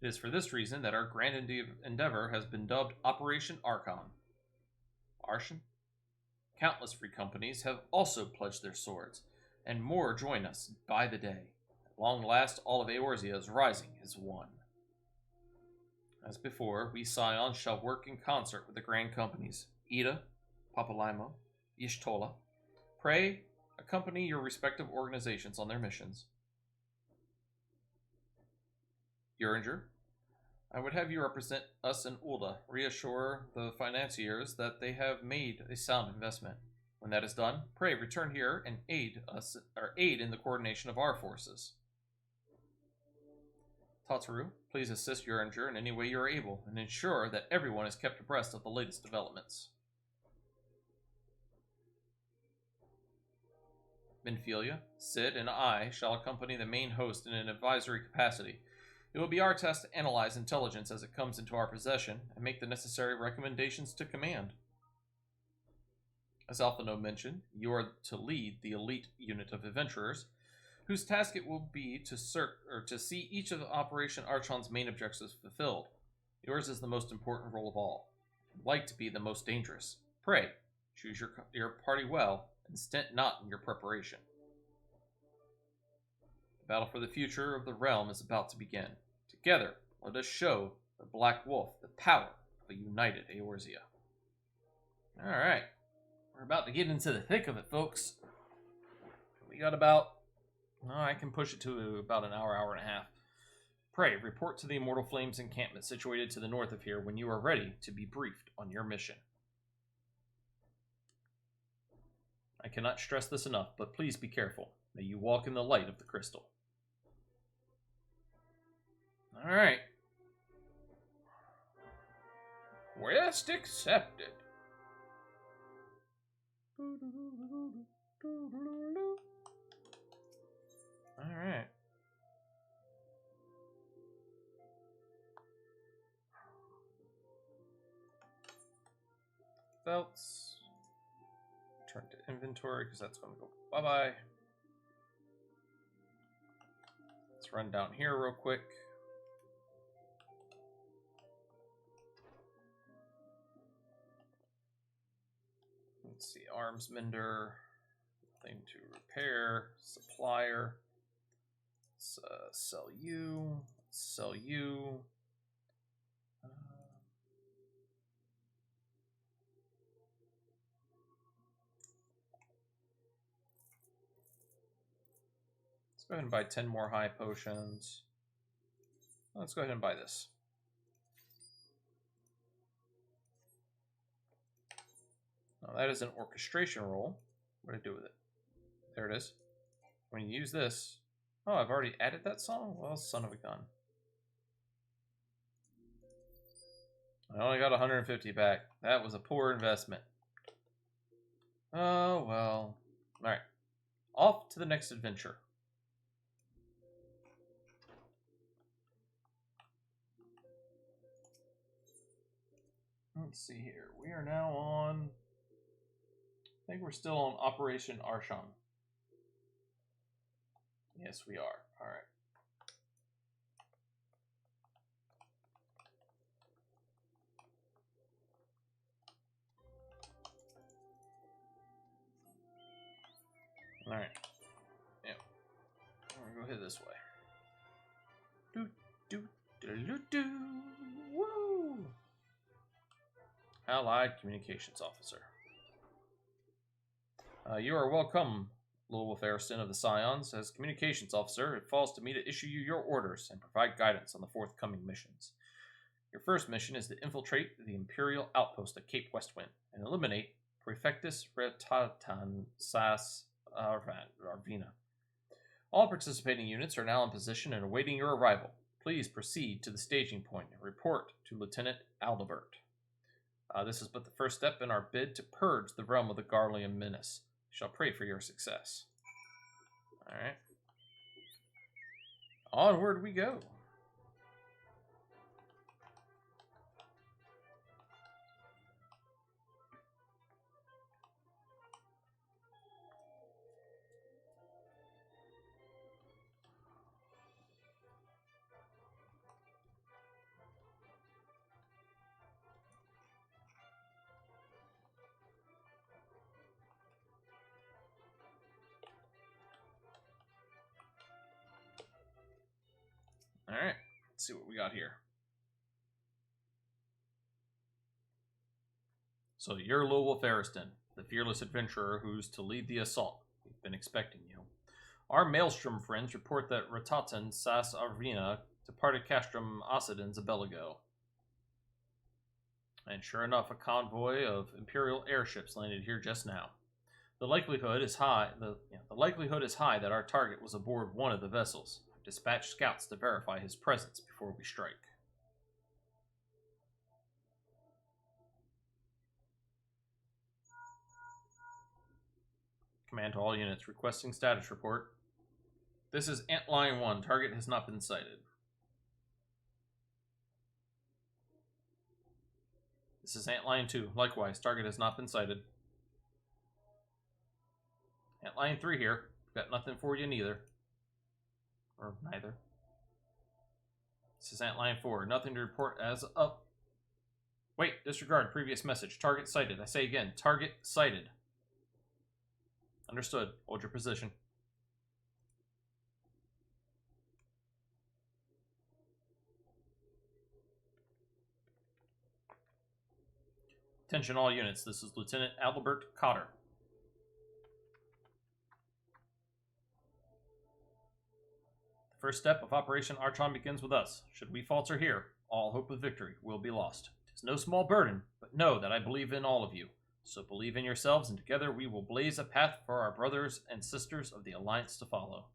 It is for this reason that our grand endeavor has been dubbed Operation Archon. Arshan? Countless free companies have also pledged their swords, and more join us by the day. At long last, all of Eorzea is rising as one. As before, we Scions shall work in concert with the Grand Companies, Ida, Papalaimo, Y'shtola. Pray, accompany your respective organizations on their missions. Uringer, I would have you represent us in Ulda, reassure the financiers that they have made a sound investment. When that is done, pray return here and aid in the coordination of our forces. Tataru, please assist Uringer in any way you are able, and ensure that everyone is kept abreast of the latest developments. Benfilia, Sid, and I shall accompany the main host in an advisory capacity. It will be our task to analyze intelligence as it comes into our possession and make the necessary recommendations to command. As Alphino mentioned, you are to lead the elite unit of adventurers, whose task it will be to see each of Operation Archon's main objectives fulfilled. Yours is the most important role of all. You'd like to be the most dangerous. Pray, choose your party well, and stint not in your preparation. The battle for the future of the realm is about to begin. Together, let us show the Black Wolf the power of a united Eorzea. Alright, we're about to get into the thick of it, folks. We got about... I can push it to about an hour, hour and a half. Pray, report to the Immortal Flames encampment situated to the north of here when you are ready to be briefed on your mission. I cannot stress this enough, but please be careful. May you walk in the light of the crystal. Alright. Quest accepted. Alright. Belts. Turn to inventory because that's going to go bye-bye. Let's run down here real quick. Let's see, arms mender, thing to repair, supplier. Let's sell you, sell you. Let's go ahead and buy 10 more high potions. Let's go ahead and buy this. Now that is an orchestration roll. What do I do with it? There it is. When you use this... Oh, I've already added that song? Well, son of a gun. I only got 150 back. That was a poor investment. Oh, well. Alright. Off to the next adventure. Let's see here. We are now on... I think we're still on Operation Archon. Yes, we are. All right. All right. Yeah. I'm gonna go hit this way. Do do do do do. Woo! Allied Communications Officer. You are welcome, Lowell Ferriston of the Scions. As Communications Officer, it falls to me to issue you your orders and provide guidance on the forthcoming missions. Your first mission is to infiltrate the Imperial outpost at Cape Westwind and eliminate Prefectus Retatan Sas Arvina. All participating units are now in position and awaiting your arrival. Please proceed to the staging point and report to Lieutenant Aldebert. This is but the first step in our bid to purge the realm of the Garlean menace. We shall pray for your success. Alright. Onward we go. Alright, let's see what we got here. So you're Lowell Ferriston, the fearless adventurer who's to lead the assault. We've been expecting you. Our Maelstrom friends report that Ratatan Sas Arvina departed Castrum Occidens a bell ago. And sure enough, a convoy of Imperial airships landed here just now. The likelihood is high. The likelihood is high that our target was aboard one of the vessels. Dispatch scouts to verify his presence before we strike. Command to all units requesting status report. This is Antlion 1. Target has not been sighted. This is Antlion 2. Likewise, target has not been sighted. Antlion 3 here. Got nothing for you neither. Or neither. This is Antlion 4. Nothing to report as up. Wait, disregard previous message. Target sighted. I say again, target sighted. Understood. Hold your position. Attention all units. This is Lieutenant Albert Cotter. The first step of Operation Archon begins with us. Should we falter here, all hope of victory will be lost. It is no small burden, but know that I believe in all of you. So believe in yourselves, and together we will blaze a path for our brothers and sisters of the Alliance to follow.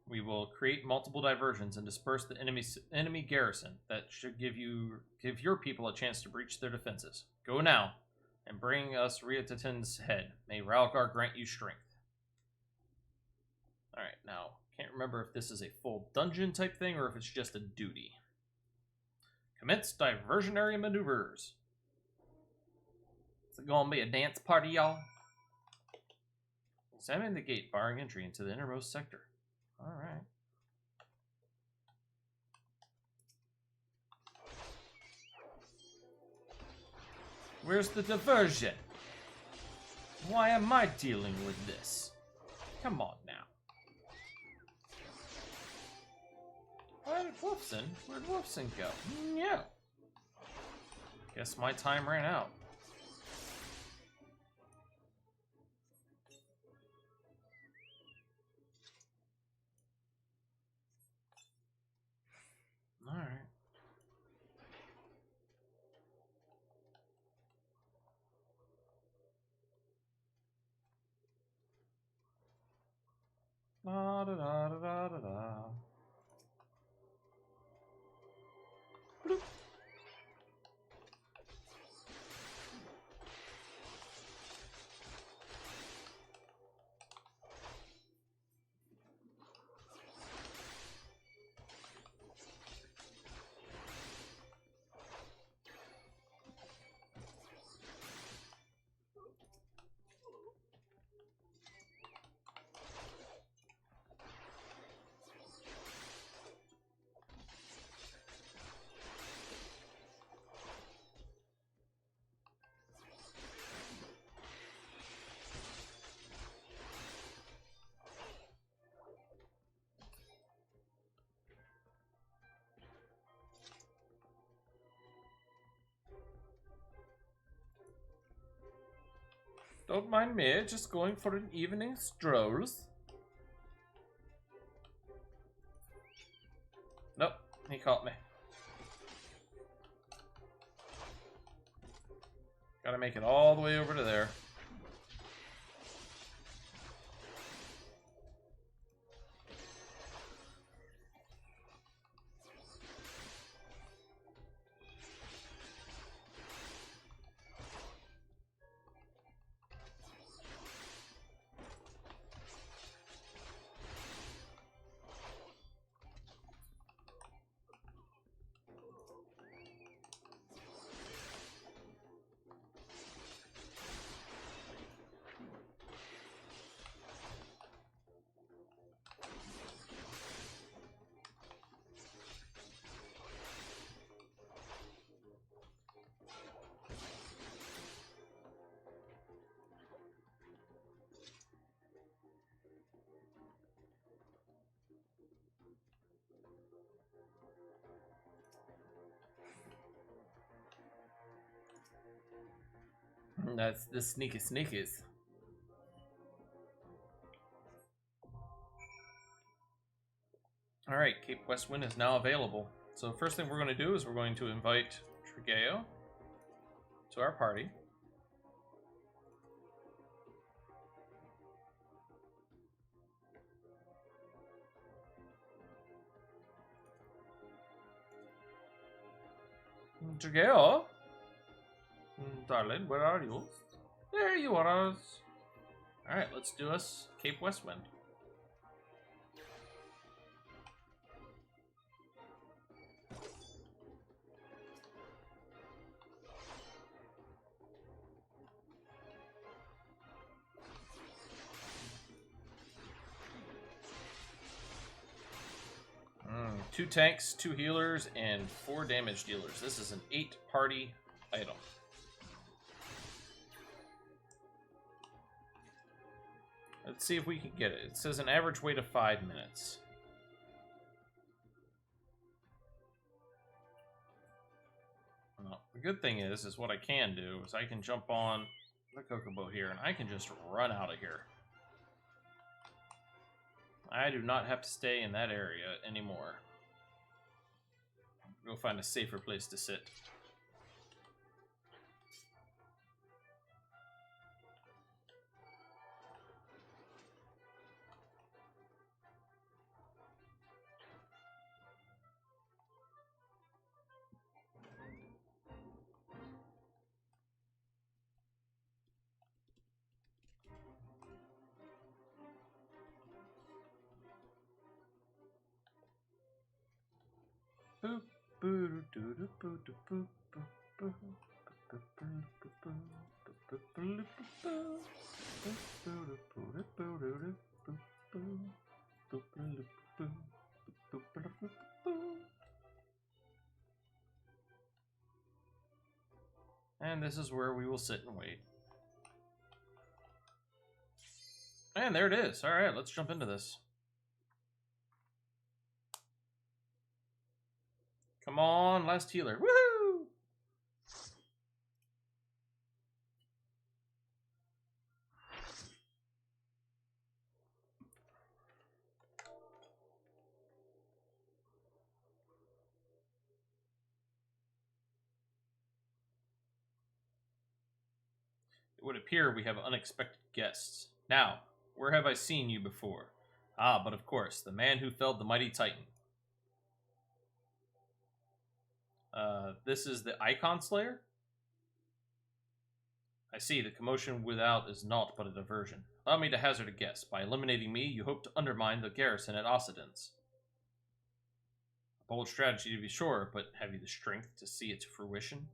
We will create multiple diversions and disperse the enemy garrison that should give your people a chance to breach their defenses. Go now, and bring us Riatatin's head. May Ralgar grant you strength. Alright, now, can't remember if this is a full dungeon type thing or if it's just a duty. Commence diversionary maneuvers. Is it gonna be a dance party, y'all? Examine the gate barring entry into the innermost sector. Alright. Where's the diversion? Why am I dealing with this? Come on now. Where'd Wolfson go? Yeah. Guess my time ran out. Alright. Da da da da da da da. Bloop. Don't mind me, just going for an evening strolls. Nope, he caught me. Gotta make it all the way over to there. That's the sneakies. Alright, Cape Westwind is now available. So first thing we're going to do is we're going to invite Trigeo to our party. Trigeo? Darling, where are you? There you are. Alright, let's do us Cape Westwind. 2 tanks, 2 healers, and 4 damage dealers. This is an 8-party item. Let's see if we can get it. It says an average wait of 5 minutes. Well, the good thing is what I can do is I can jump on the Chocobo here, and I can just run out of here. I do not have to stay in that area anymore. Go find a safer place to sit. And this is where we will sit and wait. And there it is. Alright, let's jump into this. Come on, last healer. Woohoo! It would appear we have unexpected guests. Now, where have I seen you before? Ah, but of course, the man who felled the mighty Titan. This is the Icon Slayer? I see, the commotion without is naught but a diversion. Allow me to hazard a guess. By eliminating me, you hope to undermine the garrison at Occidents. A bold strategy to be sure, but have you the strength to see it to fruition?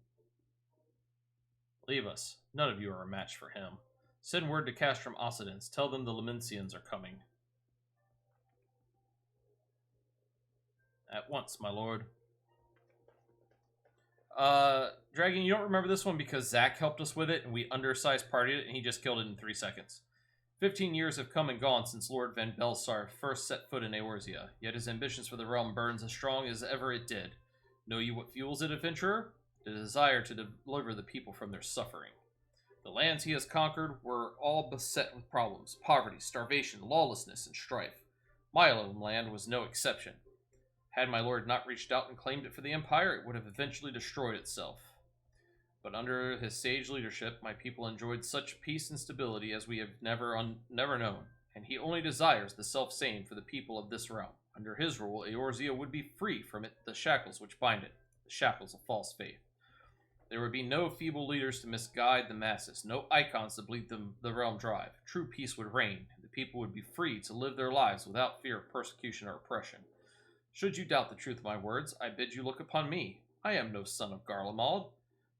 Leave us. None of you are a match for him. Send word to Castrum Occidents. Tell them the Lemencians are coming. At once, my lord. Dragon, you don't remember this one because Zach helped us with it, and we undersized partied it, and he just killed it in 3 seconds. 15 years have come and gone since Lord Van Belsar first set foot in Eorzea, yet his ambitions for the realm burns as strong as ever it did. Know you what fuels it, adventurer? The desire to deliver the people from their suffering. The lands he has conquered were all beset with problems, poverty, starvation, lawlessness, and strife. My own land was no exception. Had my lord not reached out and claimed it for the Empire, it would have eventually destroyed itself. But under his sage leadership, my people enjoyed such peace and stability as we have never known, and he only desires the self-same for the people of this realm. Under his rule, Eorzea would be free from the shackles which bind it, the shackles of false faith. There would be no feeble leaders to misguide the masses, no icons to bleed the realm dry. True peace would reign, and the people would be free to live their lives without fear of persecution or oppression. Should you doubt the truth of my words, I bid you look upon me. I am no son of Garlemald,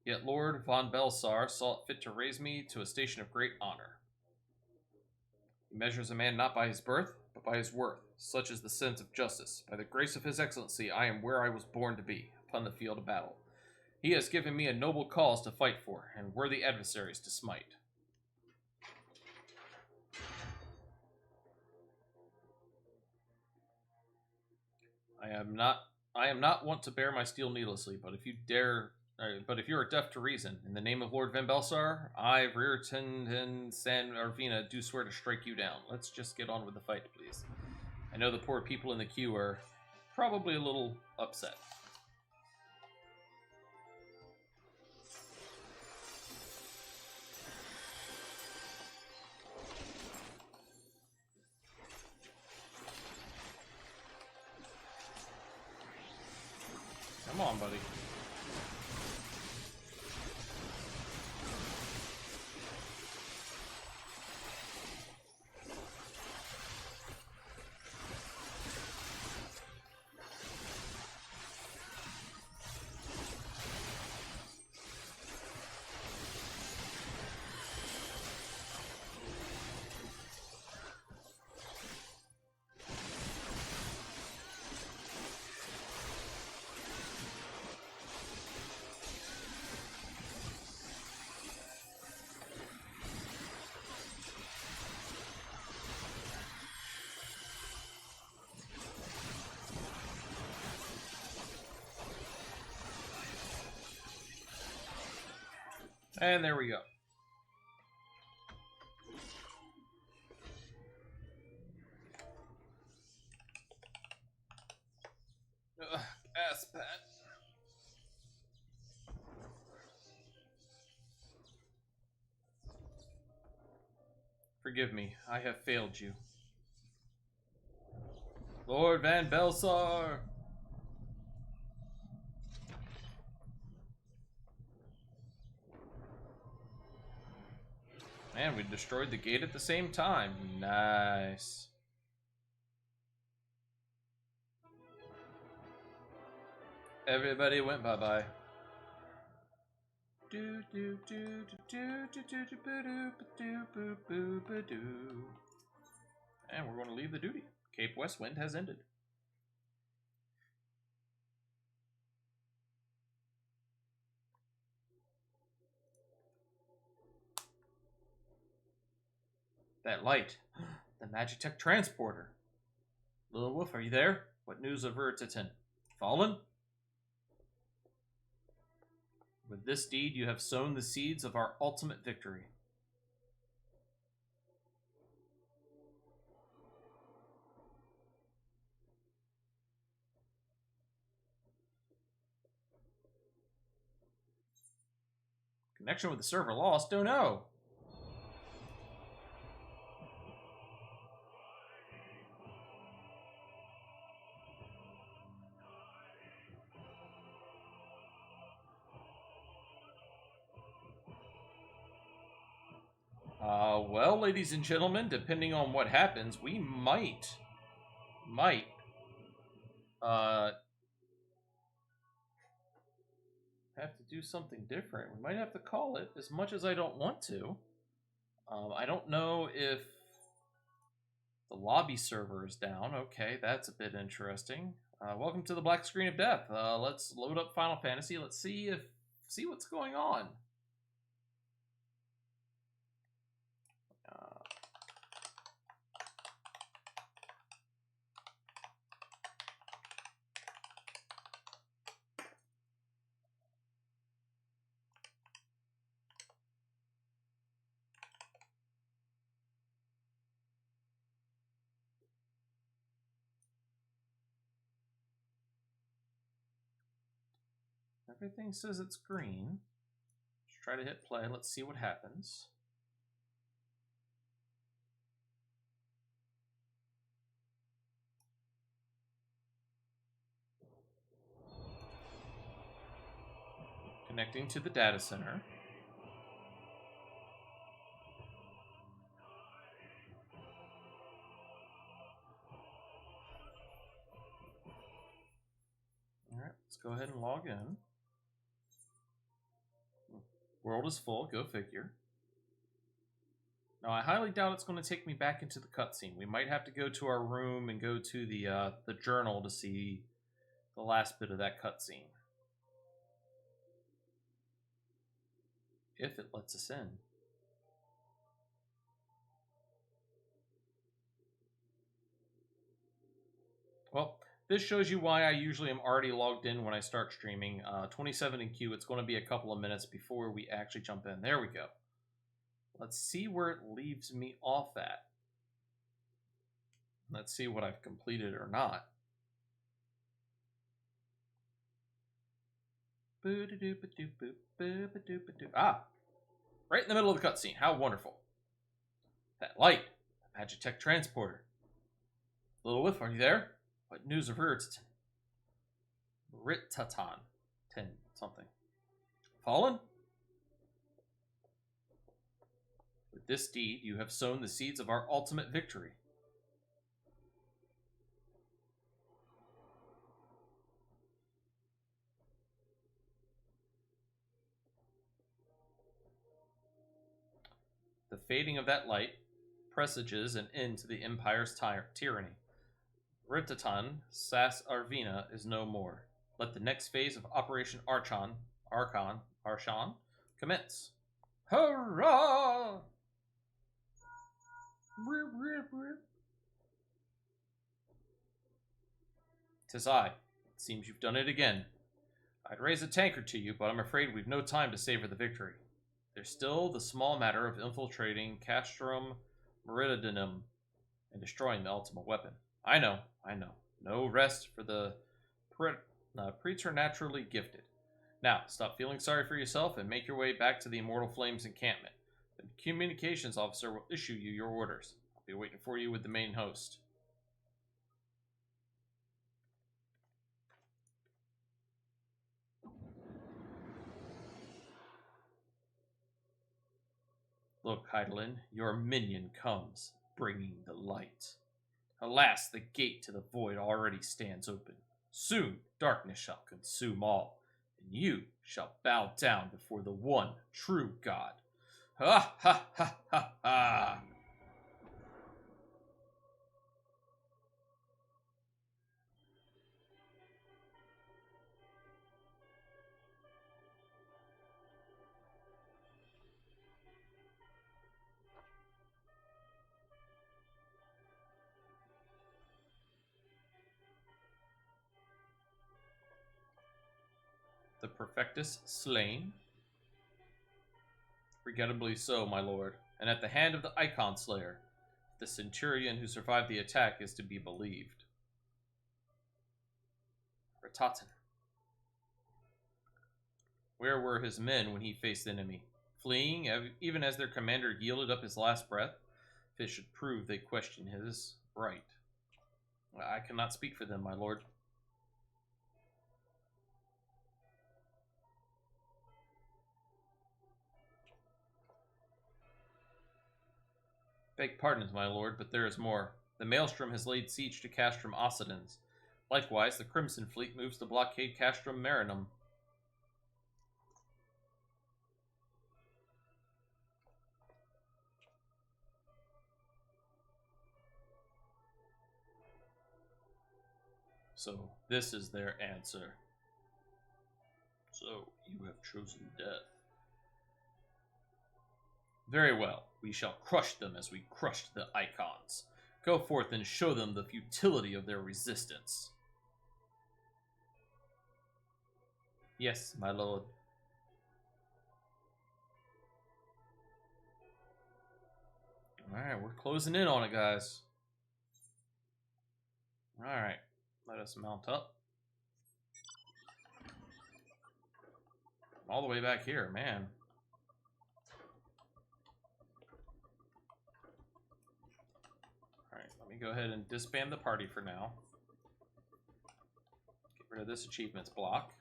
yet Lord Von Belsar saw it fit to raise me to a station of great honor. He measures a man not by his birth, but by his worth. Such is the sense of justice. By the grace of his excellency, I am where I was born to be, upon the field of battle. He has given me a noble cause to fight for, and worthy adversaries to smite. I am not wont to bear my steel needlessly, but if you are deaf to reason, in the name of Lord Van Belsar, I, Rearton and San Arvina, do swear to strike you down. Let's just get on with the fight, please. I know the poor people in the queue are probably a little upset. Come on, buddy. And there we go. Ugh, ass pat. Forgive me, I have failed you. Lord Van Belsar! Man, we destroyed the gate at the same time. Nice. Everybody went bye-bye. And we're going to leave the duty. Cape Westwind has ended. That light. The Magitech transporter. Little Wolf, are you there? What news of Urtitan? Fallen? With this deed, you have sown the seeds of our ultimate victory. Connection with the server lost? Don't know. Well, ladies and gentlemen, depending on what happens, we might have to do something different. We might have to call it, as much as I don't want to. I don't know if the lobby server is down. Okay, that's a bit interesting. Welcome to the Black Screen of Death. Let's load up Final Fantasy. Let's see what's going on. Everything says it's green. Let's try to hit play. Let's see what happens. Connecting to the data center. Alright, let's go ahead and log in. World is full, go figure. Now, I highly doubt it's going to take me back into the cutscene. We might have to go to our room and go to the journal to see the last bit of that cutscene. If it lets us in. Well, this shows you why I usually am already logged in when I start streaming. 27 in queue, it's going to be a couple of minutes before we actually jump in. There we go. Let's see where it leaves me off at. Let's see what I've completed or not. Ah! Right in the middle of the cutscene. How wonderful. That light. The Magitech transporter. Little Whiff, are you there? What news of Urtitan? 10 something. Fallen? With this deed, you have sown the seeds of our ultimate victory. The fading of that light presages an end to the Empire's tyranny. Urtitan, Sas Arvina, is no more. Let the next phase of Operation Archon commence. Hurrah! Tis I. It seems you've done it again. I'd raise a tankard to you, but I'm afraid we've no time to savor the victory. There's still the small matter of infiltrating Castrum Meridionum and destroying the Ultima weapon. I know. No rest for the preternaturally gifted. Now, stop feeling sorry for yourself and make your way back to the Immortal Flames encampment. The communications officer will issue you your orders. I'll be waiting for you with the main host. Look, Heidelin, your minion comes, bringing the light. Alas, the gate to the void already stands open. Soon, darkness shall consume all, and you shall bow down before the one true God. Ha ha ha ha ha! The Perfectus slain? Regrettably so, my lord, and at the hand of the Icon Slayer. The centurion who survived the attack is to be believed. Ratatin. Where were his men when he faced the enemy? Fleeing, even as their commander yielded up his last breath? If it should prove they question his right. I cannot speak for them, my lord. Beg pardons, my lord, but there is more. The Maelstrom has laid siege to Castrum Occidens. Likewise, the Crimson Fleet moves to blockade Castrum Marinum. So, this is their answer. So, you have chosen death. Very well, we shall crush them as we crushed the Icons. Go forth and show them the futility of their resistance. Yes, my lord. Alright, we're closing in on it, guys. Alright, let us mount up. All the way back here, man. Alright, let me go ahead and disband the party for now. Get rid of this achievements block.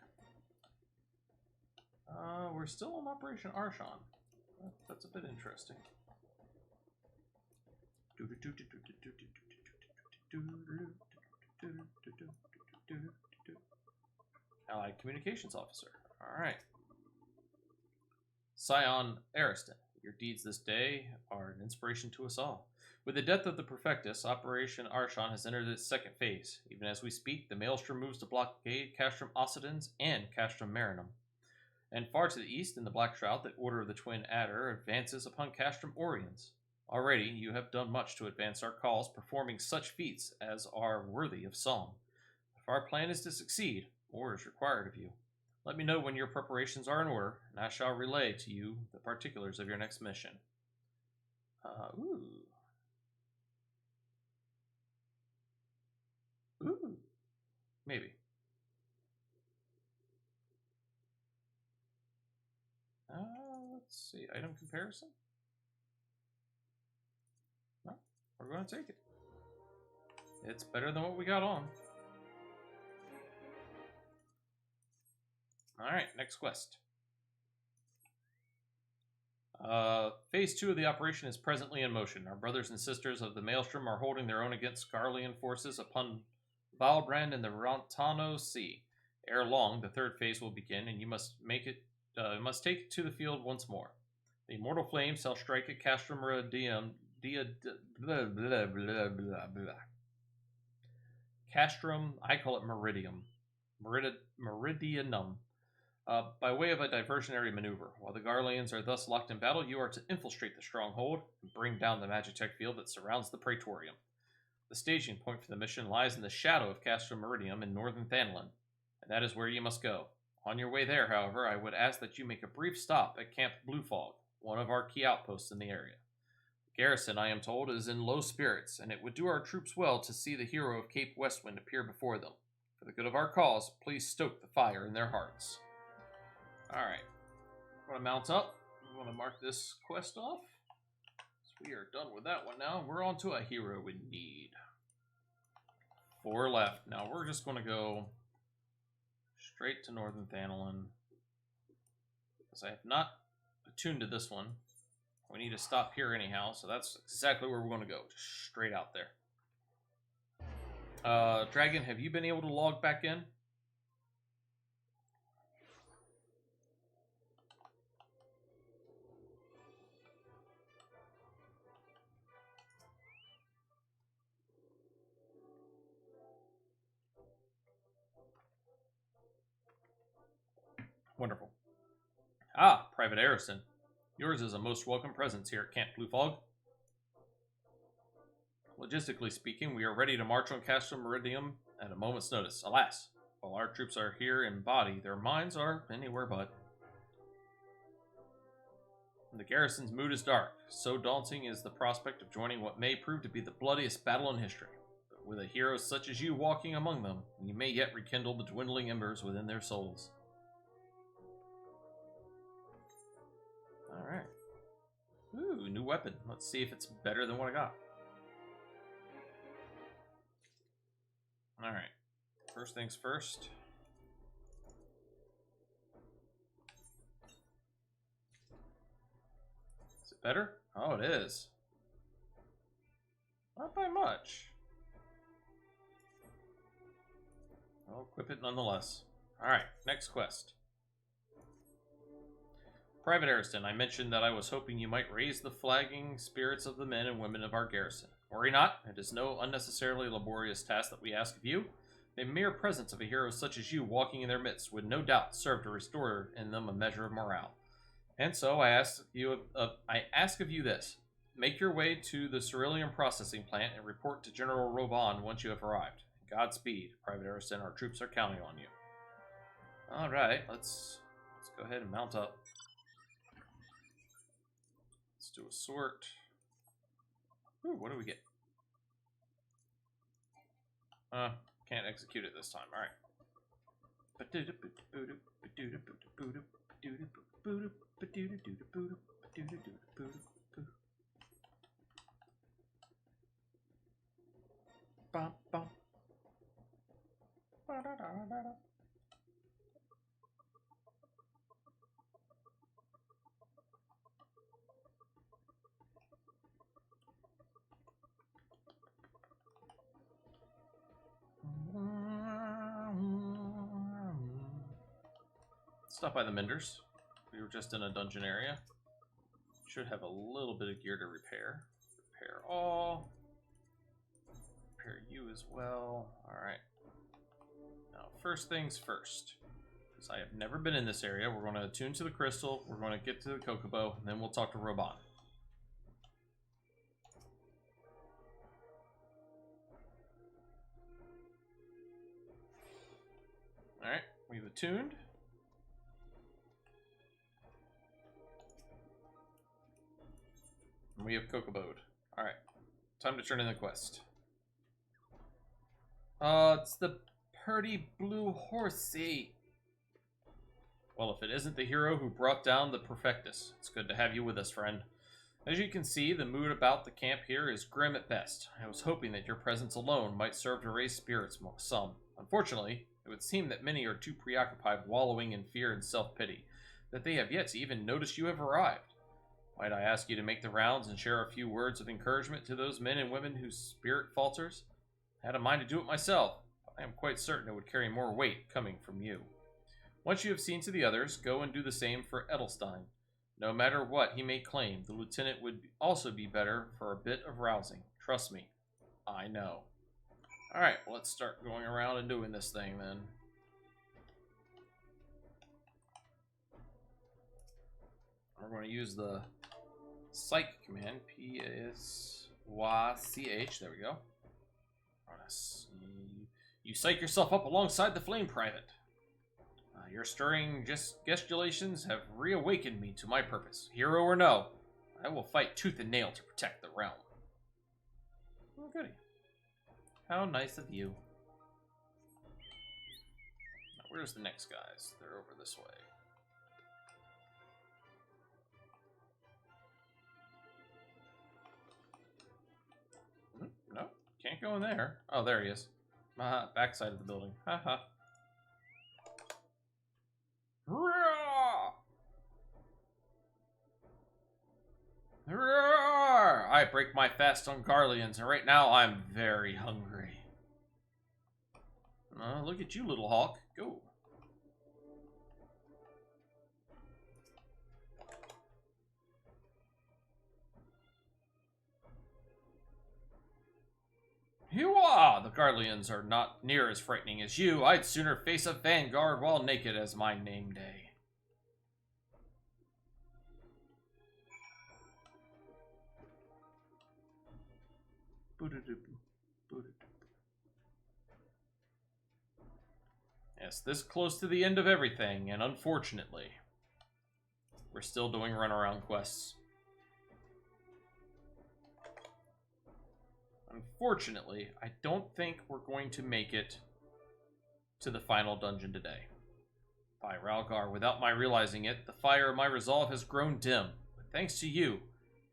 We're still on Operation Arshan. That's a bit interesting. Allied Communications Officer. Alright. Scion Ariston, your deeds this day are an inspiration to us all. With the death of the Perfectus, Operation Arshan has entered its second phase. Even as we speak, the Maelstrom moves to blockade Castrum Occidens and Castrum Marinum. And far to the east, in the Black Shroud, the Order of the Twin Adder advances upon Castrum Oriens. Already, you have done much to advance our cause, performing such feats as are worthy of song. If our plan is to succeed, more is required of you. Let me know when your preparations are in order, and I shall relay to you the particulars of your next mission. Ooh. Maybe. Let's see. Item comparison? No, we're going to take it. It's better than what we got on. Alright, next quest. Phase 2 of the operation is presently in motion. Our brothers and sisters of the Maelstrom are holding their own against Garlean forces upon Valbrand and the Rantano Sea. Ere long, the third phase will begin, and you must take it to the field once more. The Immortal Flames shall strike at Castrum Castrum, I call it Meridionum. By way of a diversionary maneuver. While the Garleans are thus locked in battle, you are to infiltrate the stronghold and bring down the Magitech field that surrounds the Praetorium. The staging point for the mission lies in the shadow of Castrum Meridium in northern Thanlin, and that is where you must go. On your way there, however, I would ask that you make a brief stop at Camp Blue Fog. one of our key outposts in the area. The garrison, I am told, is in low spirits, and it would do our troops well to see the hero of Cape Westwind appear before them. For the good of our cause, please stoke the fire in their hearts. Alright. I'm going to mount up. I'm going to mark this quest off. So we are done with that one now. We're on to a hero in need. 4 left. Now we're just going to go straight to Northern Thanolin. Because I have not attuned to this one. We need to stop here anyhow, so that's exactly where we're going to go. Just straight out there. Dragon, have you been able to log back in? Wonderful. Ah, Private Arison. Yours is a most welcome presence here at Camp Blue Fog. Logistically speaking, we are ready to march on Castle Meridium at a moment's notice. Alas, while our troops are here in body, their minds are anywhere but. The garrison's mood is dark. So daunting is the prospect of joining what may prove to be the bloodiest battle in history. But with a hero such as you walking among them, you may yet rekindle the dwindling embers within their souls. Alright. Ooh, new weapon. Let's see if it's better than what I got. Alright. First things first. Is it better? Oh, it is. Not by much. I'll equip it nonetheless. Alright, next quest. Private Ariston, I mentioned that I was hoping you might raise the flagging spirits of the men and women of our garrison. Worry not, it is no unnecessarily laborious task that we ask of you. The mere presence of a hero such as you walking in their midst would no doubt serve to restore in them a measure of morale. And so I ask of you this. Make your way to the Cerulean processing plant and report to General Reborn once you have arrived. Godspeed, Private Ariston, our troops are counting on you. Alright, let's go ahead and mount up. Let's do a sort. Ooh, what do we get? Can't execute it this time. All right. Stop by the Menders. We were just in a dungeon area. Should have a little bit of gear to repair. Repair all. Repair you as well. Alright. Now, first things first. Because I have never been in this area, we're going to attune to the crystal, we're going to get to the Kokobo, and then we'll talk to Reborn. Alright, we've attuned. And we have Kokobo'd. Alright, time to turn in the quest. It's the pretty blue horsey. Well, if it isn't the hero who brought down the Perfectus, it's good to have you with us, friend. As you can see, the mood about the camp here is grim at best. I was hoping that your presence alone might serve to raise spirits some. Unfortunately, it would seem that many are too preoccupied wallowing in fear and self-pity, that they have yet to even notice you have arrived. Might I ask you to make the rounds and share a few words of encouragement to those men and women whose spirit falters? I had a mind to do it myself, but I am quite certain it would carry more weight coming from you. Once you have seen to the others, go and do the same for Edelstein. No matter what he may claim, the lieutenant would also be better for a bit of rousing. Trust me, I know. Alright, well, let's start going around and doing this thing then. We're going to use the Psych command, P-S-Y-C-H, there we go. You psych yourself up alongside the Flame Private. Your stirring gesticulations have reawakened me to my purpose. Hero or no, I will fight tooth and nail to protect the realm. Oh, goody. How nice of you. Now, where's the next guys? They're over this way. No, can't go in there. Oh, there he is. Backside of the building. Haha. I break my fast on Garleans, and right now I'm very hungry. Look at you, little hawk. Go. Hee-wah! The Garleans are not near as frightening as you. I'd sooner face a vanguard while naked as my name day. Yes, this close to the end of everything, and unfortunately, we're still doing runaround quests. Unfortunately, I don't think we're going to make it to the final dungeon today. By Ralgar, without my realizing it, the fire of my resolve has grown dim. But thanks to you,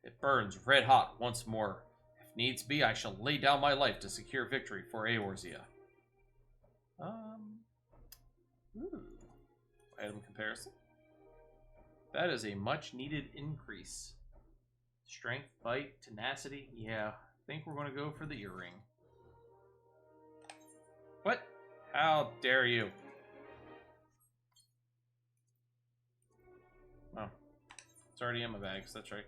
it burns red hot once more. If needs be, I shall lay down my life to secure victory for Eorzea. Item comparison. That is a much needed increase. Strength, bite, tenacity. Yeah, I think we're going to go for the earring. What? How dare you? Oh, it's already in my bags. That's right.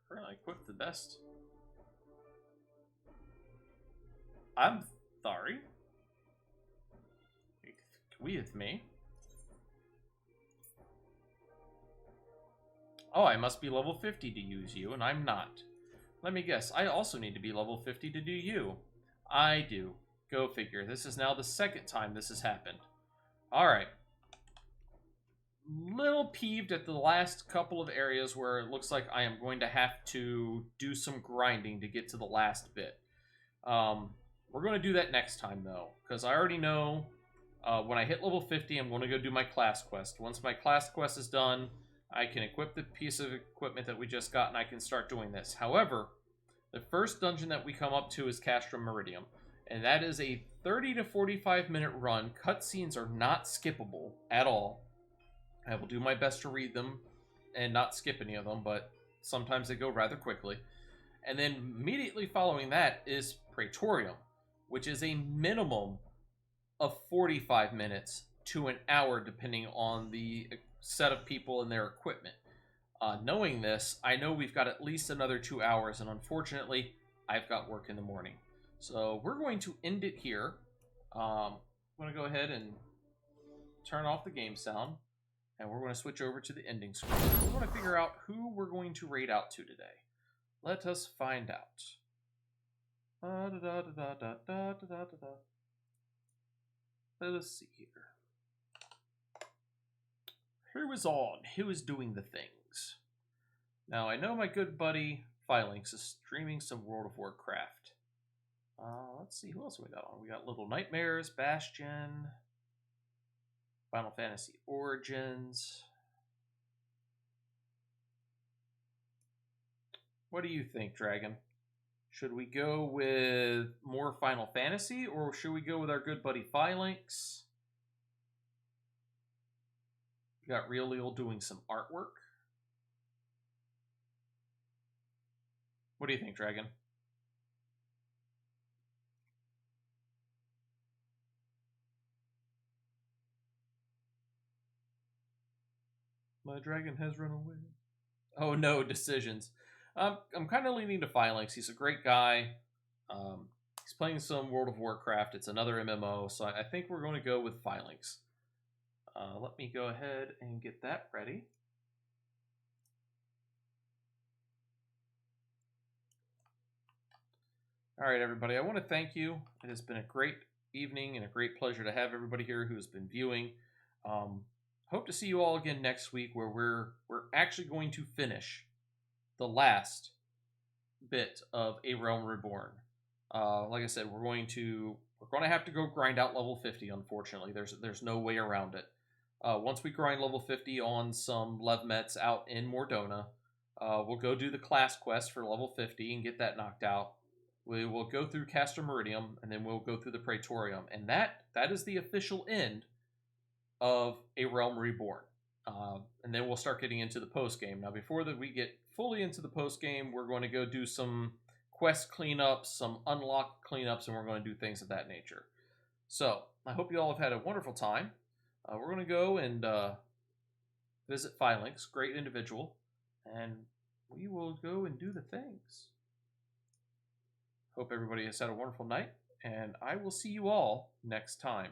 Currently equipped the best. I'm sorry. With me. Oh, I must be level 50 to use you, and I'm not. Let me guess, I also need to be level 50 to do you. I do. Go figure. This is now the second time this has happened. Alright. Little peeved at the last couple of areas where it looks like I am going to have to do some grinding to get to the last bit. We're going to do that next time, though, because I already know when I hit level 50, I'm going to go do my class quest. Once my class quest is done, I can equip the piece of equipment that we just got, and I can start doing this. However, the first dungeon that we come up to is Castrum Meridium, and that is a 30 to 45 minute run. Cutscenes are not skippable at all. I will do my best to read them and not skip any of them, but sometimes they go rather quickly. And then immediately following that is Praetorium, which is a minimum of 45 minutes to an hour, depending on the set of people and their equipment. Knowing this, I know we've got at least another 2 hours, and unfortunately, I've got work in the morning. So we're going to end it here. I'm going to go ahead and turn off the game sound, and we're going to switch over to the ending screen. We're going to figure out who we're going to raid out to today. Let us find out. Let us see here. Who is on? Who is doing the things? Now, I know my good buddy Phylinx is streaming some World of Warcraft. Let's see, who else we got on? We got Little Nightmares, Bastion, Final Fantasy Origins. What do you think, Dragon? Should we go with more Final Fantasy, or should we go with our good buddy Phylinx? We got Real Lil doing some artwork. What do you think, Dragon? My dragon has run away. Oh no, decisions. I'm kind of leaning to Phylinx. He's a great guy. He's playing some World of Warcraft. It's another MMO, so I think we're going to go with Phylinx. Let me go ahead and get that ready. All right, everybody. I want to thank you. It has been a great evening and a great pleasure to have everybody here who has been viewing. Hope to see you all again next week, where we're actually going to finish the last bit of A Realm Reborn. Like I said, we're going to have to go grind out level 50. Unfortunately, there's no way around it. Once we grind level 50 on some Levmets out in Mordona, we'll go do the class quest for level 50 and get that knocked out. We will go through Castor Meridium, and then we'll go through the Praetorium, and that is the official end of A Realm Reborn. And then we'll start getting into the post game. Now, before that we get fully into the post game, we're going to go do some quest cleanups, some unlock cleanups, and we're going to do things of that nature. So I hope you all have had a wonderful time. We're going to go and visit Phylinx, great individual, and we will go and do the things. Hope everybody has had a wonderful night, and I will see you all next time.